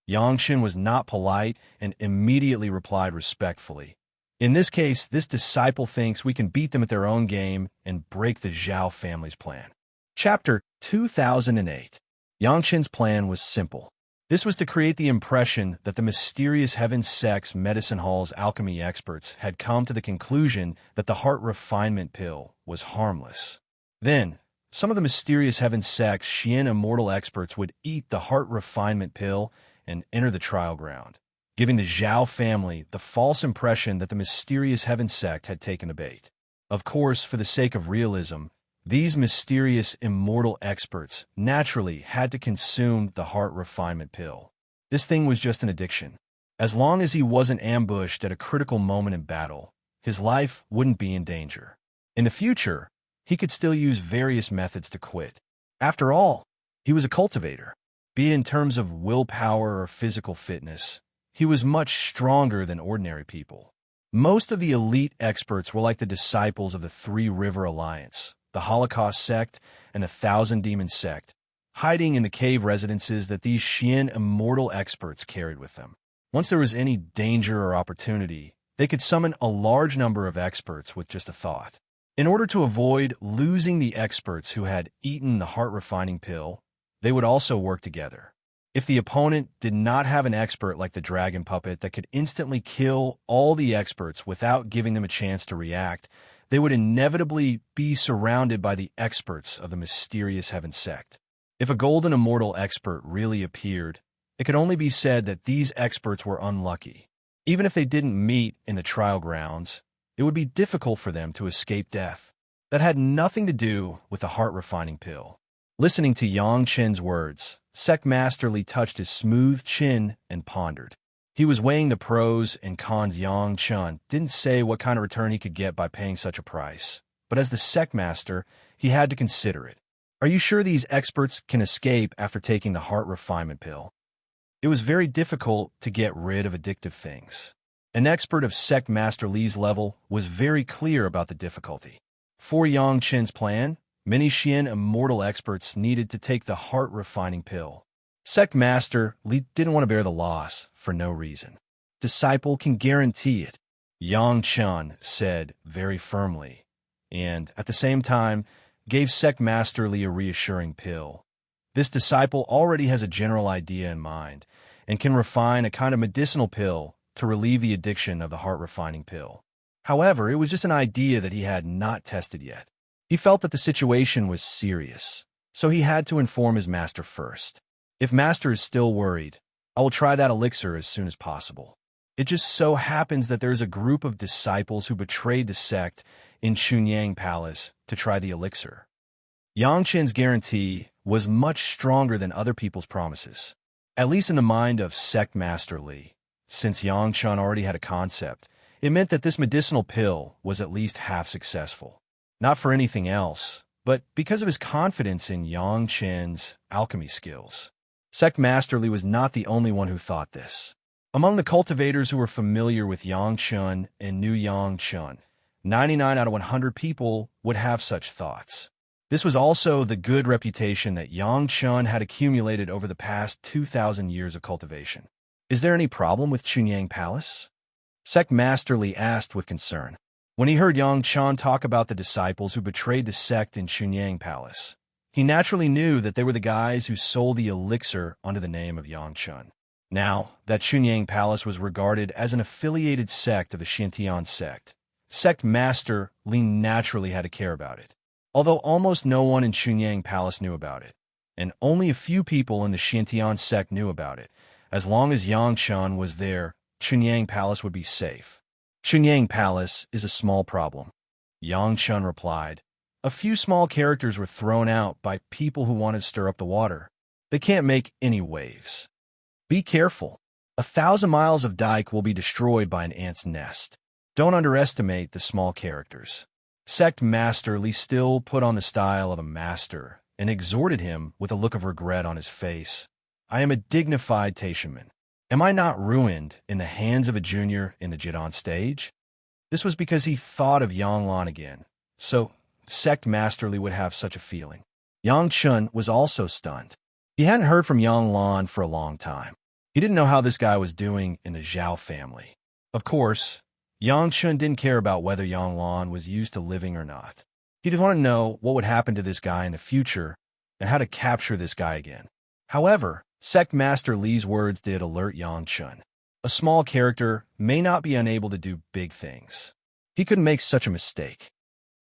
Yang Chen was not polite and immediately replied respectfully. In this case, this disciple thinks we can beat them at their own game and break the Zhao family's plan. Chapter 2008. Yang Chen's plan was simple. This was to create the impression that the mysterious Heaven Sect's medicine hall's alchemy experts had come to the conclusion that the heart refinement pill was harmless. Then, some of the mysterious Heaven Sect's Xian Immortal experts would eat the heart refinement pill and enter the trial ground, giving the Zhao family the false impression that the mysterious Heaven Sect had taken the bait. Of course, for the sake of realism, these mysterious immortal experts naturally had to consume the heart refinement pill. This thing was just an addiction. As long as he wasn't ambushed at a critical moment in battle, his life wouldn't be in danger. In the future, he could still use various methods to quit. After all, he was a cultivator. Be it in terms of willpower or physical fitness, he was much stronger than ordinary people. Most of the elite experts were like the disciples of the Three River Alliance, the Holocaust sect, and the Thousand Demon sect, hiding in the cave residences that these Xian Immortal experts carried with them. Once there was any danger or opportunity, they could summon a large number of experts with just a thought. In order to avoid losing the experts who had eaten the heart-refining pill, they would also work together. If the opponent did not have an expert like the dragon puppet that could instantly kill all the experts without giving them a chance to react, they would inevitably be surrounded by the experts of the mysterious Heaven Sect. If a golden immortal expert really appeared, it could only be said that these experts were unlucky. Even if they didn't meet in the trial grounds, it would be difficult for them to escape death. That had nothing to do with the heart-refining pill. Listening to Yang Chen's words, Sect Master Li touched his smooth chin and pondered. He was weighing the pros and cons. Yang Chen didn't say what kind of return he could get by paying such a price, but as the Sect Master, he had to consider it. Are you sure these experts can escape after taking the heart refinement pill? It was very difficult to get rid of addictive things. An expert of Sect Master Li's level was very clear about the difficulty. For Yang Chen's plan, many Xian Immortal experts needed to take the heart-refining pill. Sect Master Li didn't want to bear the loss for no reason. Disciple can guarantee it, Yang Chen said very firmly, and at the same time gave Sect Master Li a reassuring pill. This disciple already has a general idea in mind and can refine a kind of medicinal pill to relieve the addiction of the heart-refining pill. However, it was just an idea that he had not tested yet. He felt that the situation was serious, so he had to inform his master first. If master is still worried, I will try that elixir as soon as possible. It just so happens that there is a group of disciples who betrayed the sect in Chunyang Palace to try the elixir. Yang Chen's guarantee was much stronger than other people's promises, at least in the mind of Sect Master Li. Since Yang Chen already had a concept, it meant that this medicinal pill was at least half successful. Not for anything else, but because of his confidence in Yang Chen's alchemy skills. Sect Master Li was not the only one who thought this. Among the cultivators who were familiar with Yang Chen and knew Yang Chen, 99 out of 100 people would have such thoughts. This was also the good reputation that Yang Chen had accumulated over the past 2,000 years of cultivation. Is there any problem with Chunyang Palace? Sect Master Li asked with concern. When he heard Yang Chen talk about the disciples who betrayed the sect in Chunyang Palace, he naturally knew that they were the guys who sold the elixir under the name of Yang Chen. Now, that Chunyang Palace was regarded as an affiliated sect of the Shintian sect, Sect Master Li naturally had to care about it. Although almost no one in Chunyang Palace knew about it, and only a few people in the Shintian sect knew about it, as long as Yang Chen was there, Chunyang Palace would be safe. Chunyang Palace is a small problem, Yang Chen replied. A few small characters were thrown out by people who wanted to stir up the water. They can't make any waves. Be careful. 1,000 miles of dike will be destroyed by an ant's nest. Don't underestimate the small characters. Sect Master Li still put on the style of a master and exhorted him with a look of regret on his face. I am a dignified Taishaman. Am I not ruined in the hands of a junior in the Jidan stage? This was because he thought of Yang Lan again, so Sect Master Li would have such a feeling. Yang Chen was also stunned. He hadn't heard from Yang Lan for a long time. He didn't know how this guy was doing in the Zhao family. Of course, Yang Chen didn't care about whether Yang Lan was used to living or not. He just wanted to know what would happen to this guy in the future and how to capture this guy again. However, Sect Master Li's words did alert Yang Chen. A small character may not be unable to do big things. He couldn't make such a mistake.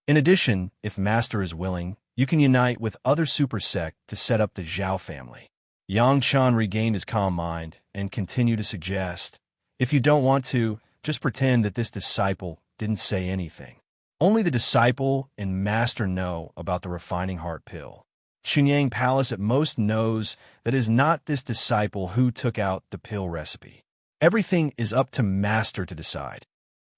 In addition, if Master is willing, you can unite with other super sect to set up the Zhao family. Yang Chen regained his calm mind and continued to suggest, if you don't want to, just pretend that this disciple didn't say anything. Only the disciple and master know about the refining heart pill. Chunyang Palace at most knows that it is not this disciple who took out the pill recipe. Everything is up to master to decide.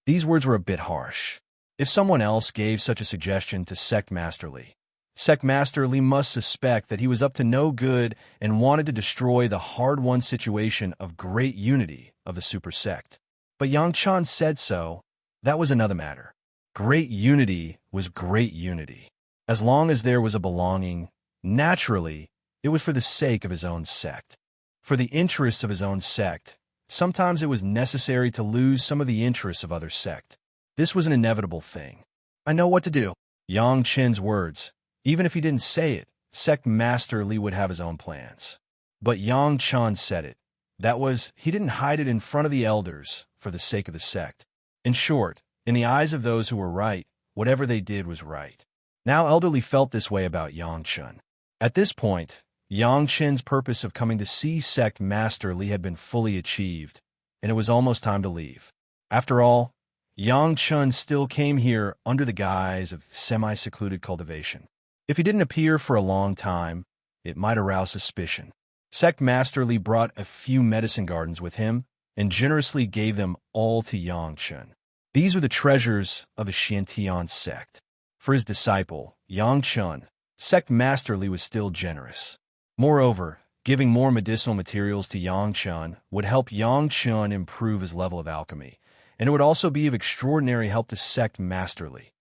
These words were a bit harsh. If someone else gave such a suggestion to Sect Master Li, Sect Master Li must suspect that he was up to no good and wanted to destroy the hard-won situation of great unity of the super sect. But Yang Chen said so. That was another matter. Great unity was great unity. As long as there was a belonging, naturally, it was for the sake of his own sect. For the interests of his own sect, sometimes it was necessary to lose some of the interests of other sect. This was an inevitable thing. I know what to do. Yang Chen's words. Even if he didn't say it, Sect Master Li would have his own plans. But Yang Chen said it. That was, he didn't hide it in front of the elders for the sake of the sect. In short, in the eyes of those who were right, whatever they did was right. Now Elderly felt this way about Yang Chen. At this point, Yang Chen's purpose of coming to see Sect Master Li had been fully achieved, and it was almost time to leave. After all, Yang Chen still came here under the guise of semi-secluded cultivation. If he didn't appear for a long time, it might arouse suspicion. Sect Master Li brought a few medicine gardens with him and generously gave them all to Yang Chen. These were the treasures of the Shintian sect. For his disciple, Yang Chen, Sect Master Li was still generous. Moreover, giving more medicinal materials to Yang Chen would help Yang Chen improve his level of alchemy, and it would also be of extraordinary help to Sect Master Li.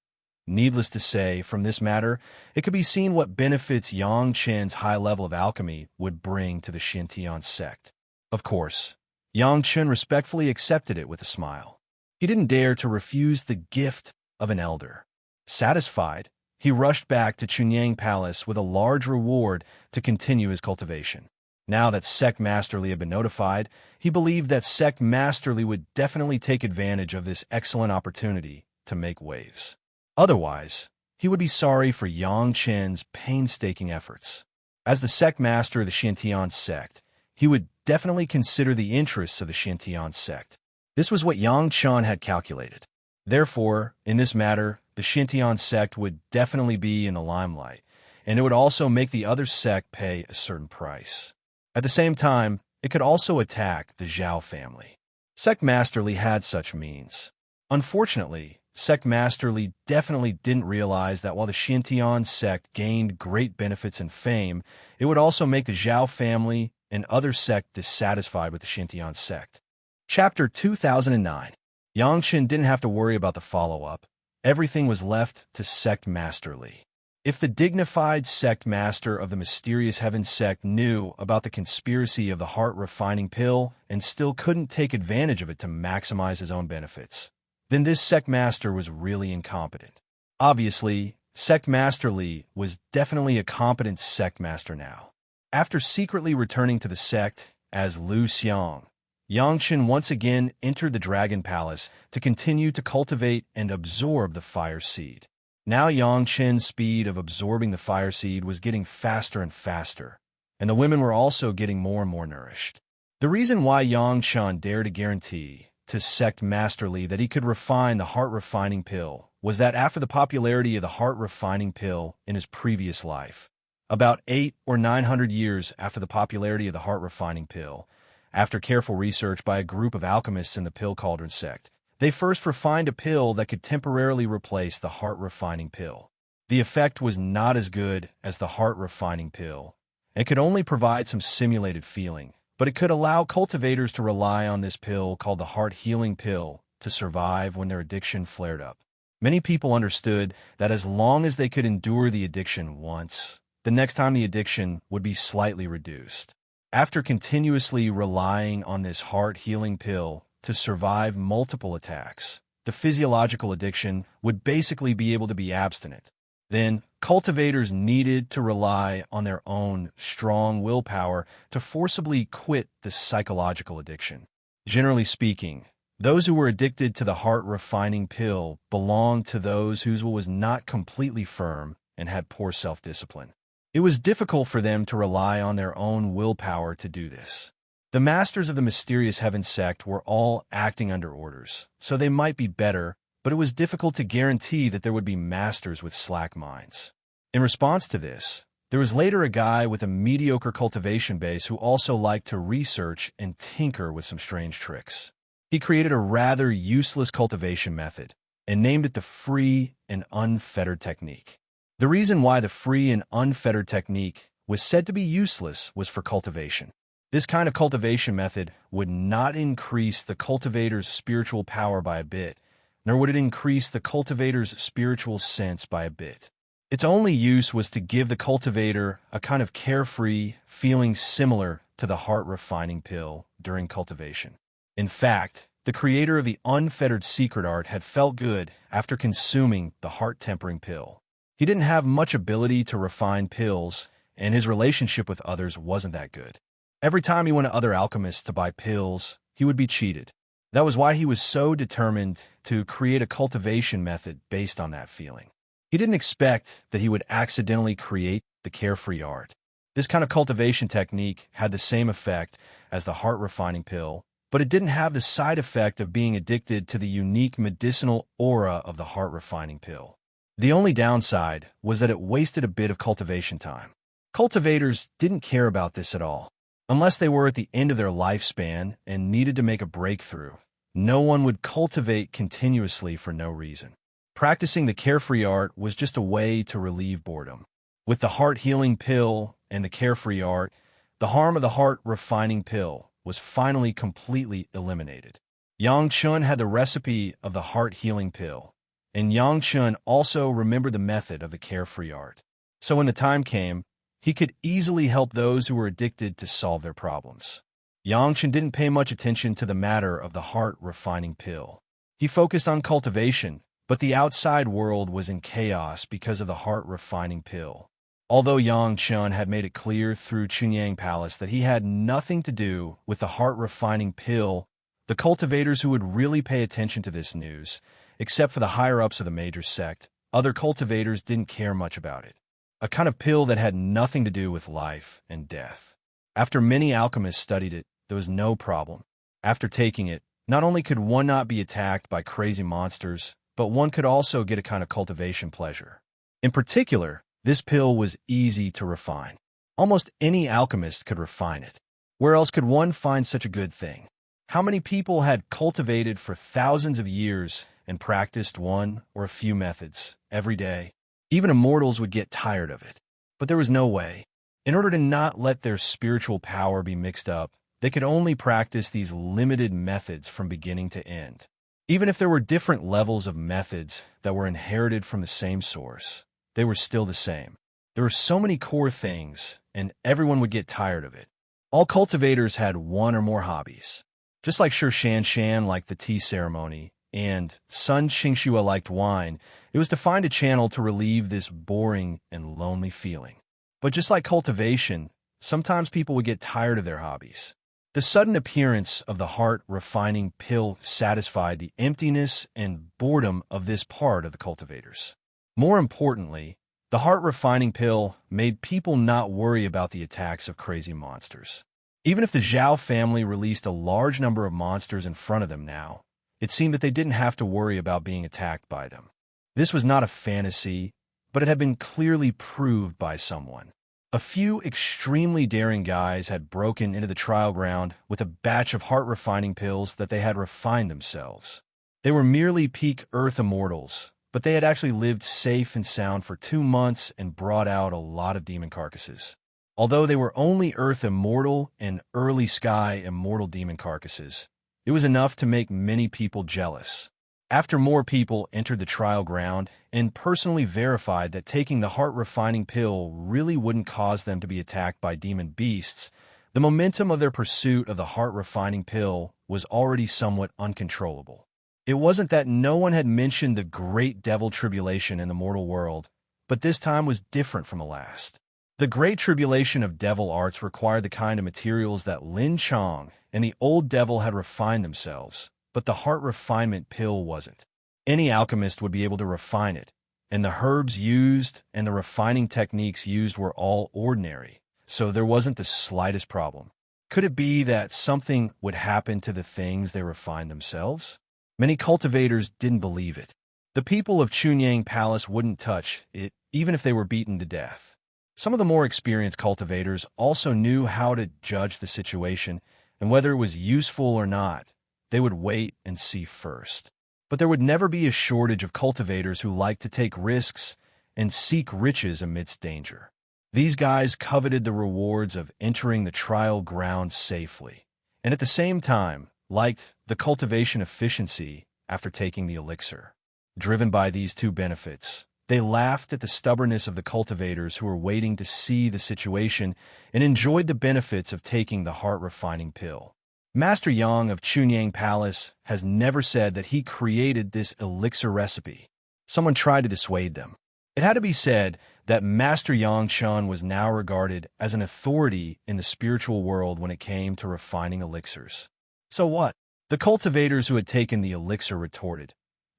Needless to say, from this matter, it could be seen what benefits Yang Chen's high level of alchemy would bring to the Xintian sect. Of course, Yang Chen respectfully accepted it with a smile. He didn't dare to refuse the gift of an elder. Satisfied, he rushed back to Chunyang Palace with a large reward to continue his cultivation. Now that Sect Masterly had been notified, he believed that Sect Masterly would definitely take advantage of this excellent opportunity to make waves. Otherwise, he would be sorry for Yang Chen's painstaking efforts. As the sect master of the Xintian sect, he would definitely consider the interests of the Xintian sect. This was what Yang Chen had calculated. Therefore, in this matter, the Xintian sect would definitely be in the limelight, and it would also make the other sect pay a certain price. At the same time, it could also attack the Zhao family. Sect Masterly had such means. Unfortunately, Sect Masterly definitely didn't realize that while the Xintian sect gained great benefits and fame, it would also make the Zhao family and other sect dissatisfied with the Xintian sect. Chapter 2009. Yang Chen didn't have to worry about the follow-up. Everything was left to Sect Masterly. If the dignified sect master of the mysterious heaven sect knew about the conspiracy of the heart-refining pill and still couldn't take advantage of it to maximize his own benefits, then this sect master was really incompetent. Obviously, Sect Master Li was definitely a competent sect master now. After secretly returning to the sect as Lu Xiang, Yang Chen once again entered the Dragon Palace to continue to cultivate and absorb the fire seed. Now Yang Chen's speed of absorbing the fire seed was getting faster and faster, and the women were also getting more and more nourished. The reason why Yang Chen dared to guarantee to Sect Master Li that he could refine the heart-refining pill was that after the popularity of the heart-refining pill in his previous life, about 800 or 900 years after the popularity of the heart-refining pill, after careful research by a group of alchemists in the Pill Cauldron sect, they first refined a pill that could temporarily replace the heart-refining pill. The effect was not as good as the heart-refining pill, and could only provide some simulated feeling, but it could allow cultivators to rely on this pill called the heart-healing pill to survive when their addiction flared up. Many people understood that as long as they could endure the addiction once, the next time the addiction would be slightly reduced. After continuously relying on this heart-healing pill to survive multiple attacks, the physiological addiction would basically be able to be abstinent. Then, cultivators needed to rely on their own strong willpower to forcibly quit the psychological addiction. Generally speaking, those who were addicted to the heart-refining pill belonged to those whose will was not completely firm and had poor self-discipline. It was difficult for them to rely on their own willpower to do this. The masters of the mysterious heaven sect were all acting under orders, so they might be better, but it was difficult to guarantee that there would be masters with slack minds. In response to this, there was later a guy with a mediocre cultivation base who also liked to research and tinker with some strange tricks. He created a rather useless cultivation method and named it the free and unfettered technique. The reason why the free and unfettered technique was said to be useless was for cultivation. This kind of cultivation method would not increase the cultivator's spiritual power by a bit, nor would it increase the cultivator's spiritual sense by a bit. Its only use was to give the cultivator a kind of carefree feeling similar to the heart-refining pill during cultivation. In fact, the creator of the unfettered secret art had felt good after consuming the heart-tempering pill. He didn't have much ability to refine pills, and his relationship with others wasn't that good. Every time he went to other alchemists to buy pills, he would be cheated. That was why he was so determined to create a cultivation method based on that feeling. He didn't expect that he would accidentally create the carefree art. This kind of cultivation technique had the same effect as the heart-refining pill, but it didn't have the side effect of being addicted to the unique medicinal aura of the heart-refining pill. The only downside was that it wasted a bit of cultivation time. Cultivators didn't care about this at all. Unless they were at the end of their lifespan and needed to make a breakthrough, no one would cultivate continuously for no reason. Practicing the carefree art was just a way to relieve boredom. With the heart-healing pill and the carefree art, the harm of the heart-refining pill was finally completely eliminated. Yang Chun had the recipe of the heart-healing pill, and Yang Chun also remembered the method of the carefree art. So when the time came, he could easily help those who were addicted to solve their problems. Yang Chun didn't pay much attention to the matter of the heart-refining pill. He focused on cultivation, but the outside world was in chaos because of the heart-refining pill. Although Yang Chun had made it clear through Chunyang Palace that he had nothing to do with the heart-refining pill, the cultivators who would really pay attention to this news, except for the higher-ups of the major sect, other cultivators didn't care much about it. A kind of pill that had nothing to do with life and death. After many alchemists studied it, there was no problem. After taking it, not only could one not be attacked by crazy monsters, but one could also get a kind of cultivation pleasure. In particular, this pill was easy to refine. Almost any alchemist could refine it. Where else could one find such a good thing? How many people had cultivated for thousands of years and practiced one or a few methods every day? Even immortals would get tired of it. But there was no way. In order to not let their spiritual power be mixed up, they could only practice these limited methods from beginning to end. Even if there were different levels of methods that were inherited from the same source, they were still the same. There were so many core things, and everyone would get tired of it. All cultivators had one or more hobbies. Just like Shi Shan liked the tea ceremony, and Sun Qingxua liked wine, it was to find a channel to relieve this boring and lonely feeling. But just like cultivation, sometimes people would get tired of their hobbies. The sudden appearance of the heart-refining pill satisfied the emptiness and boredom of this part of the cultivators. More importantly, the heart-refining pill made people not worry about the attacks of crazy monsters. Even if the Zhao family released a large number of monsters in front of them now, it seemed that they didn't have to worry about being attacked by them. This was not a fantasy, but it had been clearly proved by someone. A few extremely daring guys had broken into the trial ground with a batch of heart-refining pills that they had refined themselves. They were merely peak Earth immortals, but they had actually lived safe and sound for 2 months and brought out a lot of demon carcasses. Although they were only Earth immortal and early sky immortal demon carcasses, it was enough to make many people jealous. After more people entered the trial ground and personally verified that taking the heart-refining pill really wouldn't cause them to be attacked by demon beasts, the momentum of their pursuit of the heart-refining pill was already somewhat uncontrollable. It wasn't that no one had mentioned the great devil tribulation in the mortal world, but this time was different from the last. The great tribulation of devil arts required the kind of materials that Lin Chong and the old devil had refined themselves, but the heart refinement pill wasn't. Any alchemist would be able to refine it, and the herbs used and the refining techniques used were all ordinary, so there wasn't the slightest problem. Could it be that something would happen to the things they refined themselves? Many cultivators didn't believe it. The people of Chunyang Palace wouldn't touch it, even if they were beaten to death. Some of the more experienced cultivators also knew how to judge the situation, and whether it was useful or not, they would wait and see first. But there would never be a shortage of cultivators who liked to take risks and seek riches amidst danger. These guys coveted the rewards of entering the trial ground safely, and at the same time liked the cultivation efficiency after taking the elixir. Driven by these two benefits, they laughed at the stubbornness of the cultivators who were waiting to see the situation and enjoyed the benefits of taking the heart-refining pill. Master Yang of Chunyang Palace has never said that he created this elixir recipe. Someone tried to dissuade them. It had to be said that Master Yang Chun was now regarded as an authority in the spiritual world when it came to refining elixirs. So what? The cultivators who had taken the elixir retorted,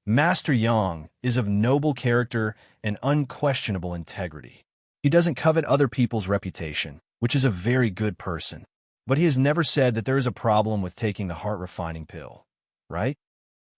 Master Yang is of noble character and unquestionable integrity. He doesn't covet other people's reputation, which is a very good person. But he has never said that there is a problem with taking the heart-refining pill, right?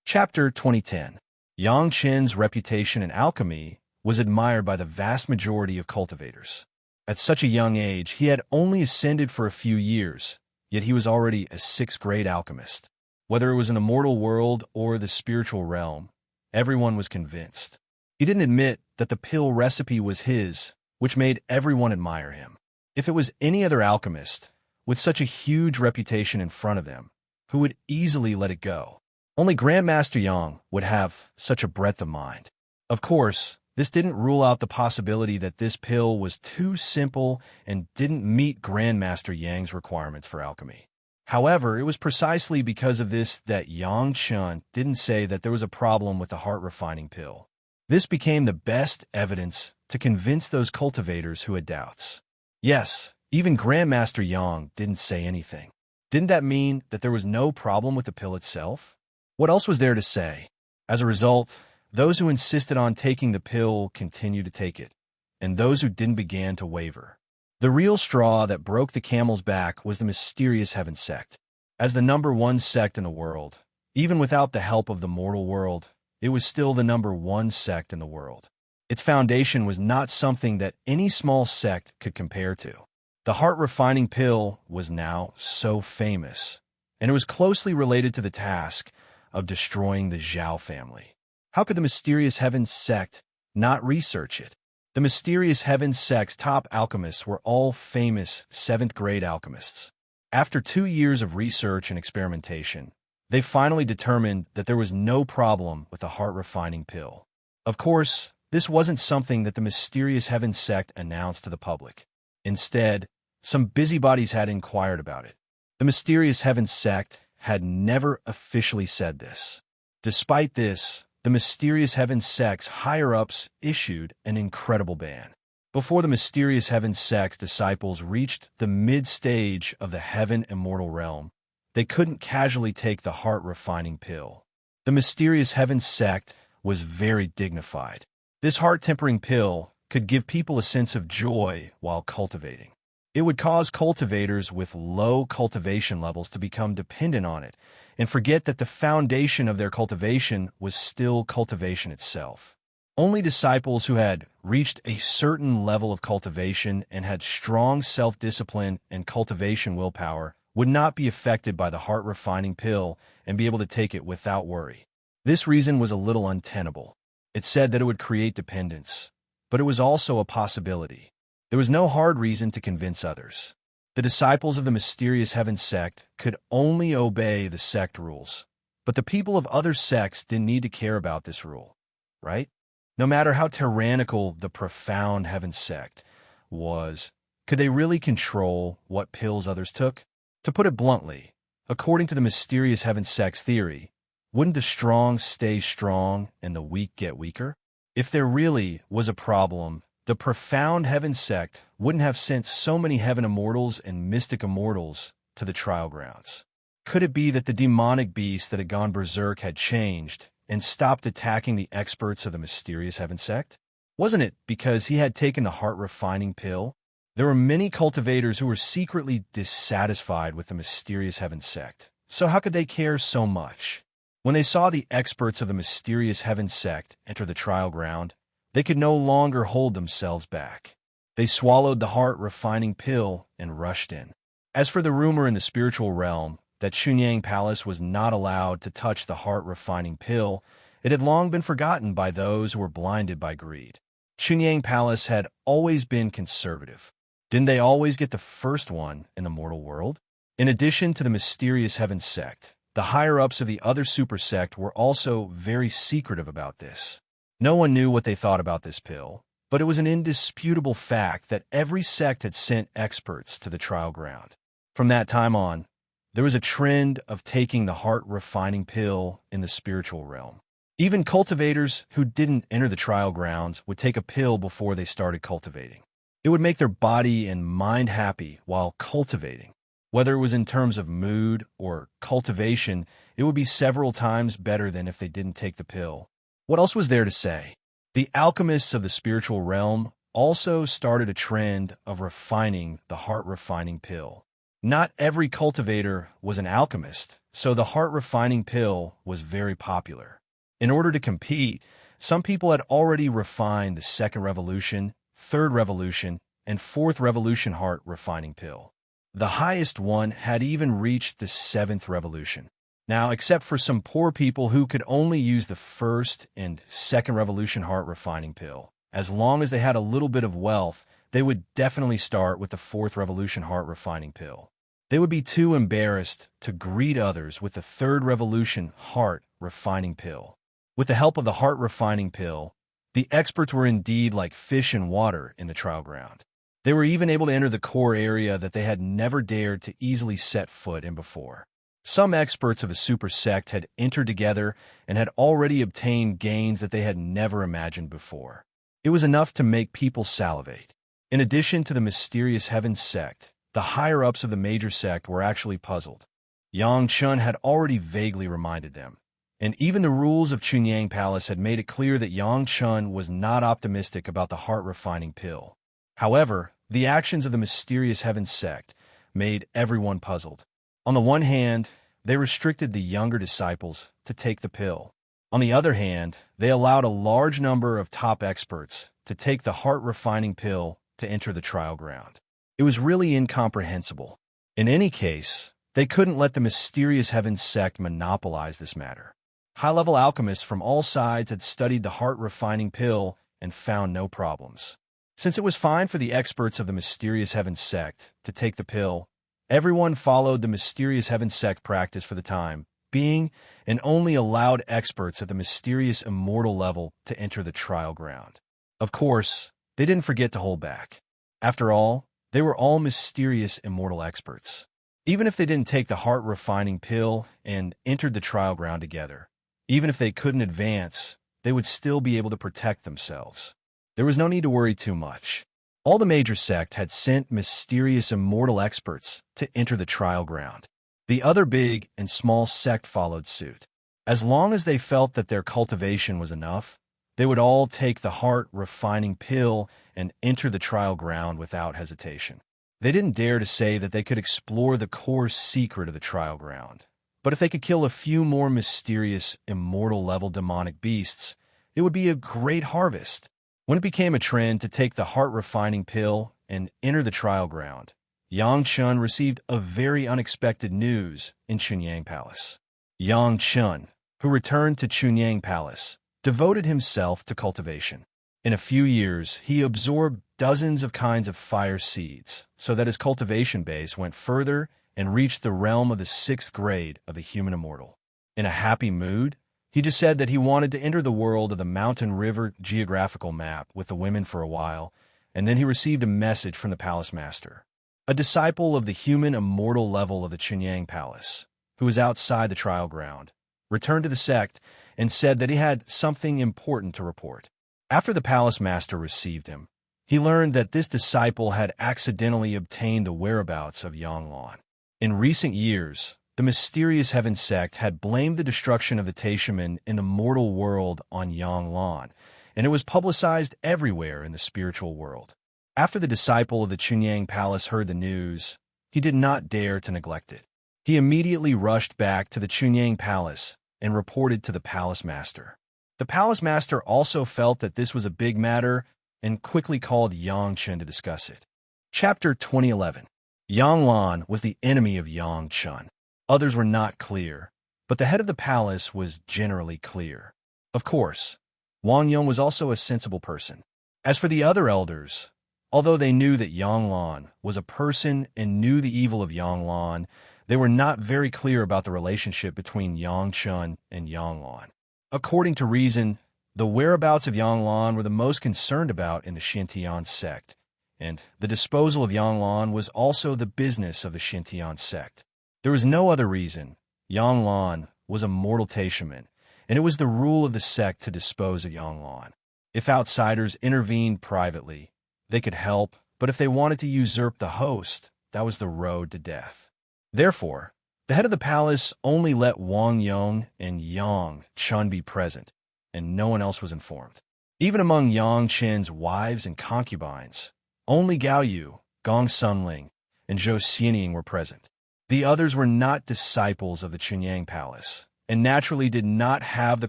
Chapter 2010. Yang Chen's reputation in alchemy was admired by the vast majority of cultivators. At such a young age, he had only ascended for a few years, yet he was already a 6th-grade alchemist. Whether it was in the mortal world or the spiritual realm, everyone was convinced. He didn't admit that the pill recipe was his, which made everyone admire him. If it was any other alchemist, with such a huge reputation in front of them, who would easily let it go? Only Grandmaster Yang would have such a breadth of mind. Of course, this didn't rule out the possibility that this pill was too simple and didn't meet Grandmaster Yang's requirements for alchemy. However, it was precisely because of this that Yang Chun didn't say that there was a problem with the heart-refining pill. This became the best evidence to convince those cultivators who had doubts. Yes, even Grandmaster Yang didn't say anything. Didn't that mean that there was no problem with the pill itself? What else was there to say? As a result, those who insisted on taking the pill continued to take it, and those who didn't began to waver. The real straw that broke the camel's back was the mysterious Heaven sect. As the #1 sect in the world, even without the help of the mortal world, it was still the #1 sect in the world. Its foundation was not something that any small sect could compare to. The heart-refining pill was now so famous, and it was closely related to the task of destroying the Zhao family. How could the mysterious Heaven sect not research it? The mysterious Heaven sect's top alchemists were all famous 7th-grade alchemists. After 2 years of research and experimentation, they finally determined that there was no problem with the heart-refining pill. Of course, this wasn't something that the mysterious Heaven sect announced to the public. Instead, some busybodies had inquired about it. The mysterious Heaven sect had never officially said this. Despite this, the mysterious Heaven sect's higher-ups issued an incredible ban. Before the mysterious Heaven sect's disciples reached the mid-stage of the Heaven Immortal realm, they couldn't casually take the heart-refining pill. The mysterious Heaven sect was very dignified. This heart-tempering pill could give people a sense of joy while cultivating. It would cause cultivators with low cultivation levels to become dependent on it and forget that the foundation of their cultivation was still cultivation itself. Only disciples who had reached a certain level of cultivation and had strong self-discipline and cultivation willpower would not be affected by the heart-refining pill and be able to take it without worry. This reason was a little untenable. It said that it would create dependence, but it was also a possibility. There was no hard reason to convince others. The disciples of the mysterious Heaven sect could only obey the sect rules, but the people of other sects didn't need to care about this rule, right? No matter how tyrannical the profound Heaven sect was, could they really control what pills others took? To put it bluntly, according to the mysterious Heaven sect's theory, wouldn't the strong stay strong and the weak get weaker? If there really was a problem, the profound Heaven sect wouldn't have sent so many Heaven Immortals and Mystic Immortals to the trial grounds. Could it be that the demonic beast that had gone berserk had changed and stopped attacking the experts of the mysterious Heaven sect? Wasn't it because he had taken the heart-refining pill? There were many cultivators who were secretly dissatisfied with the mysterious Heaven sect, so how could they care so much? When they saw the experts of the mysterious Heaven sect enter the trial ground, they could no longer hold themselves back. They swallowed the heart-refining pill and rushed in. As for the rumor in the spiritual realm that Chunyang Palace was not allowed to touch the heart-refining pill, it had long been forgotten by those who were blinded by greed. Chunyang Palace had always been conservative. Didn't they always get the first one in the mortal world? In addition to the mysterious Heaven sect, the higher-ups of the other super sect were also very secretive about this. No one knew what they thought about this pill, but it was an indisputable fact that every sect had sent experts to the trial ground. From that time on, there was a trend of taking the heart-refining pill in the spiritual realm. Even cultivators who didn't enter the trial grounds would take a pill before they started cultivating. It would make their body and mind happy while cultivating. Whether it was in terms of mood or cultivation, it would be several times better than if they didn't take the pill. What else was there to say? The alchemists of the spiritual realm also started a trend of refining the heart-refining pill. Not every cultivator was an alchemist, so the heart-refining pill was very popular. In order to compete, some people had already refined the 2nd revolution, 3rd revolution, and 4th revolution heart-refining pill. The highest one had even reached the 7th revolution. Now, except for some poor people who could only use the 1st and 2nd revolution heart-refining pill, as long as they had a little bit of wealth, they would definitely start with the 4th revolution heart-refining pill. They would be too embarrassed to greet others with the third revolution heart refining pill. With the help of the heart refining pill, the experts were indeed like fish in water in the trial ground. They were even able to enter the core area that they had never dared to easily set foot in before. Some experts of a super sect had entered together and had already obtained gains that they had never imagined before. It was enough to make people salivate. In addition to the mysterious Heaven sect, the higher-ups of the major sect were actually puzzled. Yang Chun had already vaguely reminded them, and even the rules of Chunyang Palace had made it clear that Yang Chun was not optimistic about the heart-refining pill. However, the actions of the mysterious Heaven sect made everyone puzzled. On the one hand, they restricted the younger disciples to take the pill. On the other hand, they allowed a large number of top experts to take the heart-refining pill to enter the trial ground. It was really incomprehensible. In any case, they couldn't let the mysterious Heaven sect monopolize this matter. High-level alchemists from all sides had studied the heart-refining pill and found no problems. Since it was fine for the experts of the mysterious Heaven sect to take the pill, everyone followed the mysterious Heaven sect practice for the time being and only allowed experts at the mysterious Immortal level to enter the trial ground. Of course, they didn't forget to hold back. After all, they were all mysterious Immortal experts. Even if they didn't take the heart-refining pill and entered the trial ground together, even if they couldn't advance, they would still be able to protect themselves. There was no need to worry too much. All the major sect had sent mysterious Immortal experts to enter the trial ground. The other big and small sect followed suit. As long as they felt that their cultivation was enough, they would all take the heart-refining pill and enter the trial ground without hesitation. They didn't dare to say that they could explore the core secret of the trial ground. But if they could kill a few more mysterious Immortal-level demonic beasts, it would be a great harvest. When it became a trend to take the heart-refining pill and enter the trial ground, Yang Chun received a very unexpected news in Chunyang Palace. Yang Chun, who returned to Chunyang Palace, devoted himself to cultivation. In a few years, he absorbed dozens of kinds of fire seeds, so that his cultivation base went further and reached the realm of the 6th grade of the human immortal. In a happy mood, he just said that he wanted to enter the world of the mountain river geographical map with the women for a while, and then he received a message from the palace master, a disciple of the human immortal level of the Chunyang Palace, who was outside the trial ground, returned to the sect and said that he had something important to report. After the palace master received him, he learned that this disciple had accidentally obtained the whereabouts of Yanglan. In recent years, the mysterious Heaven sect had blamed the destruction of the Taishaman in the mortal world on Yanglan, and it was publicized everywhere in the spiritual world. After the disciple of the Chunyang Palace heard the news, he did not dare to neglect it. He immediately rushed back to the Chunyang Palace and reported to the palace master. The palace master also felt that this was a big matter and quickly called Yang Chun to discuss it. Chapter 2011. Yang Lan was the enemy of Yang Chun. Others were not clear, but the head of the palace was generally clear. Of course, Wang Yong was also a sensible person. As for the other elders, although they knew that Yang Lan was a person and knew the evil of Yang Lan, they were not very clear about the relationship between Yang Chun and Yang Lan. According to reason, the whereabouts of Yang Lan were the most concerned about in the Shintian sect, and the disposal of Yang Lan was also the business of the Shintian sect. There was no other reason. Yang Lan was a mortal Taishaman, and it was the rule of the sect to dispose of Yang Lan. If outsiders intervened privately, they could help, but if they wanted to usurp the host, that was the road to death. Therefore, the head of the palace only let Wang Yong and Yang Chun be present, and no one else was informed. Even among Yang Chen's wives and concubines, only Gao Yu, Gong Sunling, and Zhou Xianying were present. The others were not disciples of the Chunyang Palace, and naturally did not have the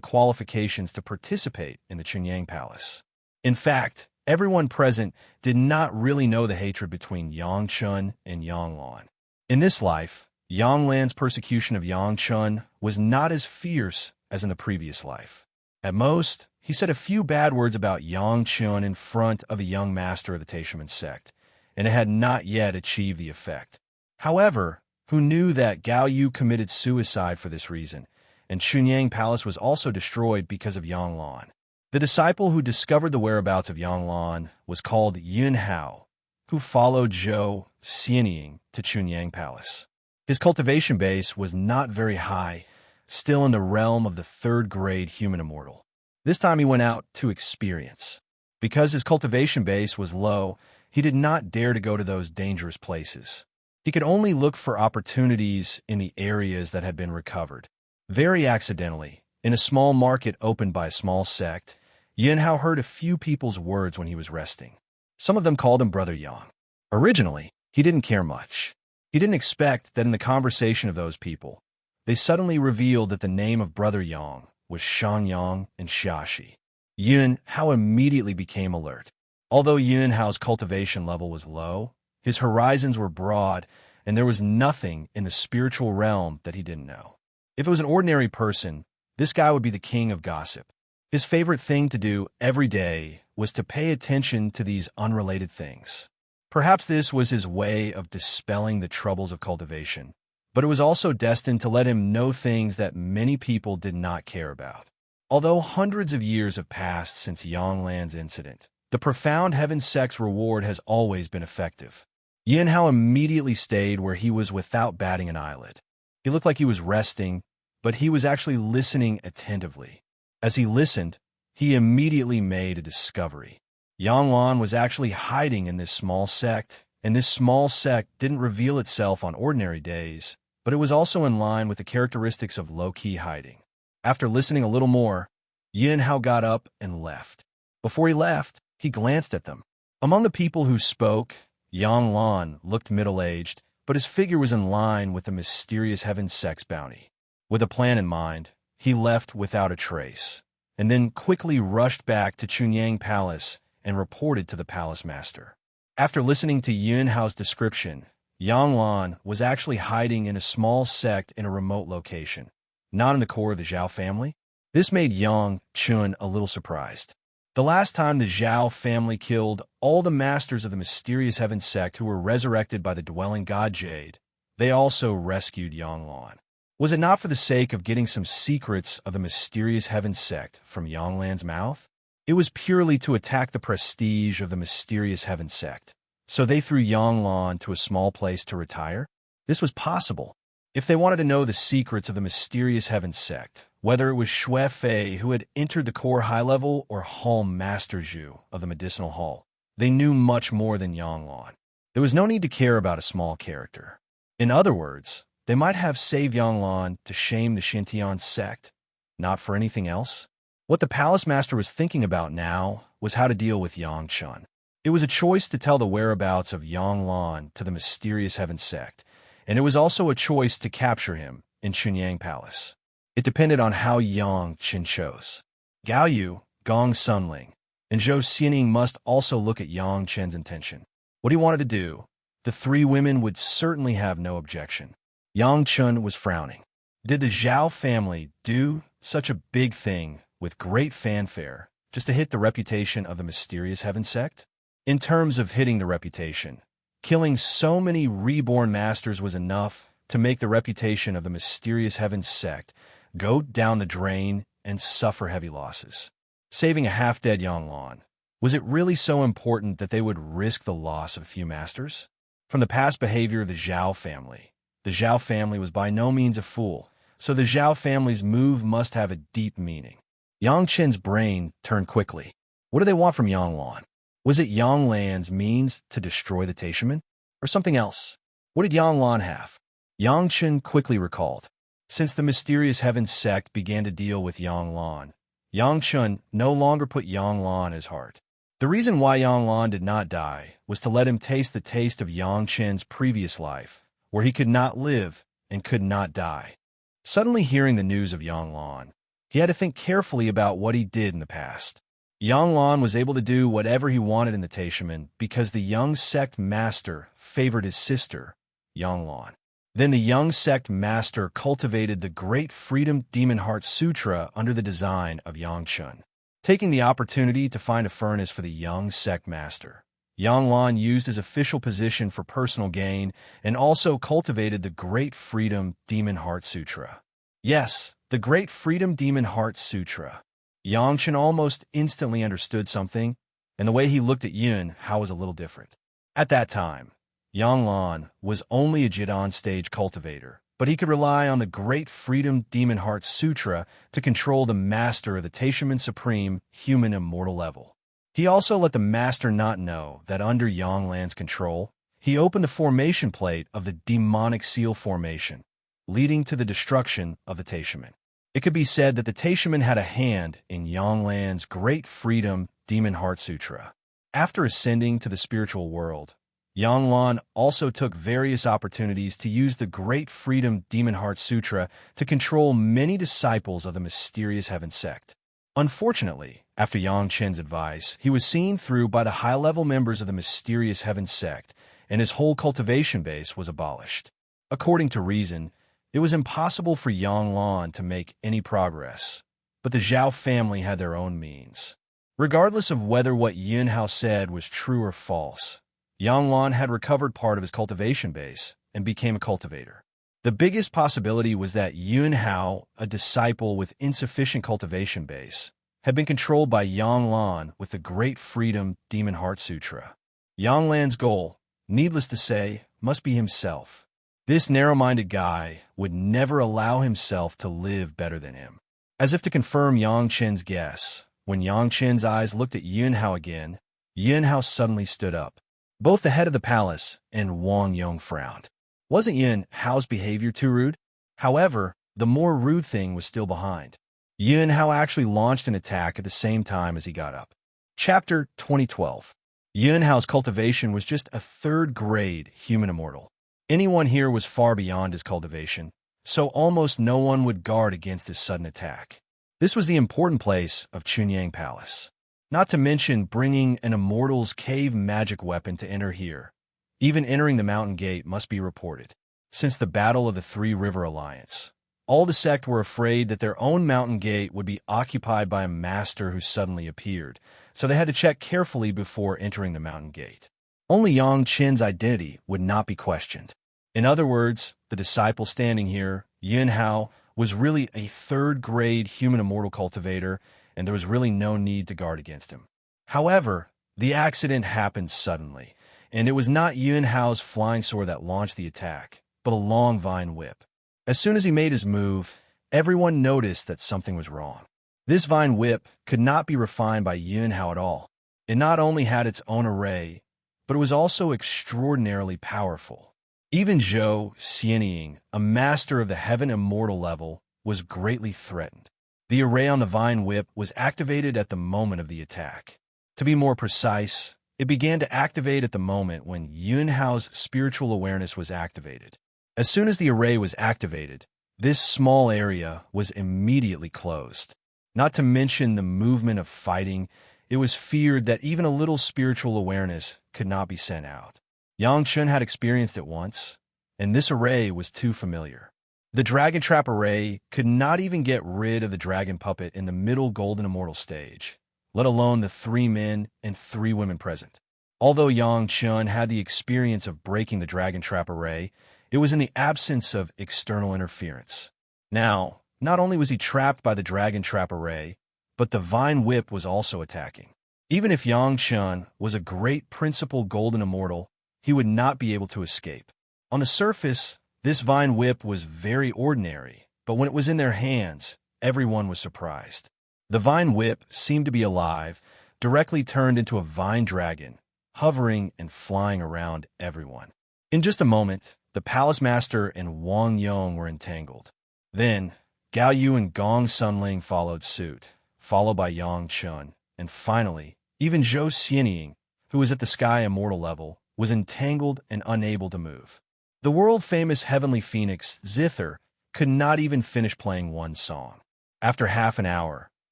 qualifications to participate in the Chunyang Palace. In fact, everyone present did not really know the hatred between Yang Chun and Yang Lan. In this life, Yang Lan's persecution of Yang Chun was not as fierce as in the previous life. At most, he said a few bad words about Yang Chun in front of a young master of the Taishaman sect, and it had not yet achieved the effect. However, who knew that Gao Yu committed suicide for this reason, and Chunyang Palace was also destroyed because of Yang Lan. The disciple who discovered the whereabouts of Yang Lan was called Yun Hao, who followed Zhou Xianying to Chunyang Palace. His cultivation base was not very high, still in the realm of the third-grade human immortal. This time he went out to experience. Because his cultivation base was low, he did not dare to go to those dangerous places. He could only look for opportunities in the areas that had been recovered. Very accidentally, in a small market opened by a small sect, Yin Hao heard a few people's words when he was resting. Some of them called him Brother Yang. Originally, he didn't care much. He didn't expect that in the conversation of those people, they suddenly revealed that the name of Brother Yang was Shan Yang and Xiaxi. Yun Hao immediately became alert. Although Yun Hao's cultivation level was low, his horizons were broad, and there was nothing in the spiritual realm that he didn't know. If it was an ordinary person, this guy would be the king of gossip. His favorite thing to do every day was to pay attention to these unrelated things. Perhaps this was his way of dispelling the troubles of cultivation, but it was also destined to let him know things that many people did not care about. Although hundreds of years have passed since Yanglan's incident, the profound heaven sect's reward has always been effective. Yin Hao immediately stayed where he was without batting an eyelid. He looked like he was resting, but he was actually listening attentively. As he listened, he immediately made a discovery. Yang Lan was actually hiding in this small sect, and this small sect didn't reveal itself on ordinary days, but it was also in line with the characteristics of low-key hiding. After listening a little more, Yin Hao got up and left. Before he left, he glanced at them. Among the people who spoke, Yang Lan looked middle-aged, but his figure was in line with the mysterious heaven sect's bounty. With a plan in mind, he left without a trace, and then quickly rushed back to Chunyang Palace and reported to the palace master. After listening to Yun Hao's description, Yang Lan was actually hiding in a small sect in a remote location, not in the core of the Zhao family. This made Yang Chun a little surprised. The last time the Zhao family killed all the masters of the mysterious heaven sect who were resurrected by the dwelling god Jade, they also rescued Yang Lan. Was it not for the sake of getting some secrets of the mysterious heaven sect from Yang Lan's mouth? It was purely to attack the prestige of the mysterious heaven sect. So they threw Yang Lan to a small place to retire? This was possible. If they wanted to know the secrets of the mysterious heaven sect, whether it was Xue Fei who had entered the core high level or Hall Master Zhu of the medicinal hall, they knew much more than Yang Lan. There was no need to care about a small character. In other words, they might have saved Yang Lan to shame the Xintian sect, not for anything else. What the palace master was thinking about now was how to deal with Yang Chun. It was a choice to tell the whereabouts of Yang Lan to the mysterious heaven sect, and it was also a choice to capture him in Chunyang Palace. It depended on how Yang Chen chose. Gao Yu, Gong Sunling, and Zhou Xianying must also look at Yang Chen's intention. What he wanted to do, the three women would certainly have no objection. Yang Chun was frowning. Did the Zhao family do such a big thing with great fanfare just to hit the reputation of the mysterious heaven sect? In terms of hitting the reputation, killing so many reborn masters was enough to make the reputation of the mysterious heaven sect go down the drain and suffer heavy losses. Saving a half-dead Yang Lan, was it really so important that they would risk the loss of a few masters? From the past behavior of the Zhao family was by no means a fool, so the Zhao family's move must have a deep meaning. Yang Chen's brain turned quickly. What do they want from Yang Lan? Was it Yang Lan's means to destroy the Taishaman? Or something else? What did Yang Lan have? Yang Chen quickly recalled. Since the mysterious heaven sect began to deal with Yang Lan, Yang Chen no longer put Yang Lan in his heart. The reason why Yang Lan did not die was to let him taste the taste of Yang Chen's previous life, where he could not live and could not die. Suddenly hearing the news of Yang Lan, he had to think carefully about what he did in the past. Yang Lan was able to do whatever he wanted in the Taishaman because the young sect master favored his sister, Yang Lan. Then the young sect master cultivated the Great Freedom Demon Heart Sutra under the design of Yang Chun. Taking the opportunity to find a furnace for the young sect master, Yang Lan used his official position for personal gain and also cultivated the Great Freedom Demon Heart Sutra. Yes, the Great Freedom Demon Heart Sutra. Yang Chen almost instantly understood something, and the way he looked at Yun Hao was a little different. At that time, Yang Lan was only a Jidan stage cultivator, but he could rely on the Great Freedom Demon Heart Sutra to control the master of the Taishaman Supreme Human Immortal level. He also let the master not know that under Yang Lan's control, he opened the formation plate of the demonic seal formation, leading to the destruction of the Taishaman. It could be said that the Taishaman had a hand in Yang Lan's Great Freedom Demon Heart Sutra. After ascending to the spiritual world, Yang Lan also took various opportunities to use the Great Freedom Demon Heart Sutra to control many disciples of the mysterious Heaven sect. Unfortunately, after Yang Chen's advice, he was seen through by the high-level members of the mysterious Heaven sect, and his whole cultivation base was abolished. According to reason, it was impossible for Yang Lan to make any progress, but the Zhao family had their own means. Regardless of whether what Yun Hao said was true or false, Yang Lan had recovered part of his cultivation base and became a cultivator. The biggest possibility was that Yun Hao, a disciple with insufficient cultivation base, had been controlled by Yang Lan with the Great Freedom Demon Heart Sutra. Yang Lan's goal, needless to say, must be himself. This narrow-minded guy would never allow himself to live better than him. As if to confirm Yang Chen's guess, when Yang Chen's eyes looked at Yun Hao again, Yun Hao suddenly stood up. Both the head of the palace and Wang Yong frowned. Wasn't Yun Hao's behavior too rude? However, the more rude thing was still behind. Yun Hao actually launched an attack at the same time as he got up. Chapter 2012. Yun Hao's cultivation was just a third-grade human immortal. Anyone here was far beyond his cultivation, so almost no one would guard against his sudden attack. This was the important place of Chunyang Palace. Not to mention bringing an immortal's cave magic weapon to enter here. Even entering the mountain gate must be reported. Since the Battle of the Three River Alliance, all the sect were afraid that their own mountain gate would be occupied by a master who suddenly appeared, so they had to check carefully before entering the mountain gate. Only Yang Chen's identity would not be questioned. In other words, the disciple standing here, Yun Hao, was really a third-grade human immortal cultivator, and there was really no need to guard against him. However, the accident happened suddenly, and it was not Yun Hao's flying sword that launched the attack, but a long vine whip. As soon as he made his move, everyone noticed that something was wrong. This vine whip could not be refined by Yun Hao at all. It not only had its own array, but it was also extraordinarily powerful. Even Zhou Xianying, a master of the Heaven Immortal level, was greatly threatened. The array on the vine whip was activated at the moment of the attack. To be more precise, it began to activate at the moment when Yun Hao's spiritual awareness was activated. As soon as the array was activated, this small area was immediately closed. Not to mention the movement of fighting, it was feared that even a little spiritual awareness could not be sent out. Yang Chen had experienced it once, and this array was too familiar. The Dragon Trap array could not even get rid of the dragon puppet in the middle Golden Immortal stage, let alone the 3 men and 3 women present. Although Yang Chen had the experience of breaking the Dragon Trap array, it was in the absence of external interference. Now, not only was he trapped by the Dragon Trap array, but the Vine Whip was also attacking. Even if Yang Chen was a great principal Golden Immortal, he would not be able to escape. On the surface, this Vine Whip was very ordinary, but when it was in their hands, everyone was surprised. The Vine Whip seemed to be alive, directly turned into a vine dragon, hovering and flying around everyone. In just a moment, the Palace Master and Wang Yong were entangled. Then, Gao Yu and Gong Sunling followed suit, followed by Yang Chen, and finally, even Zhou Xianying, who was at the Sky Immortal level, was entangled and unable to move. The world-famous Heavenly Phoenix, Zither, could not even finish playing one song. After half an hour,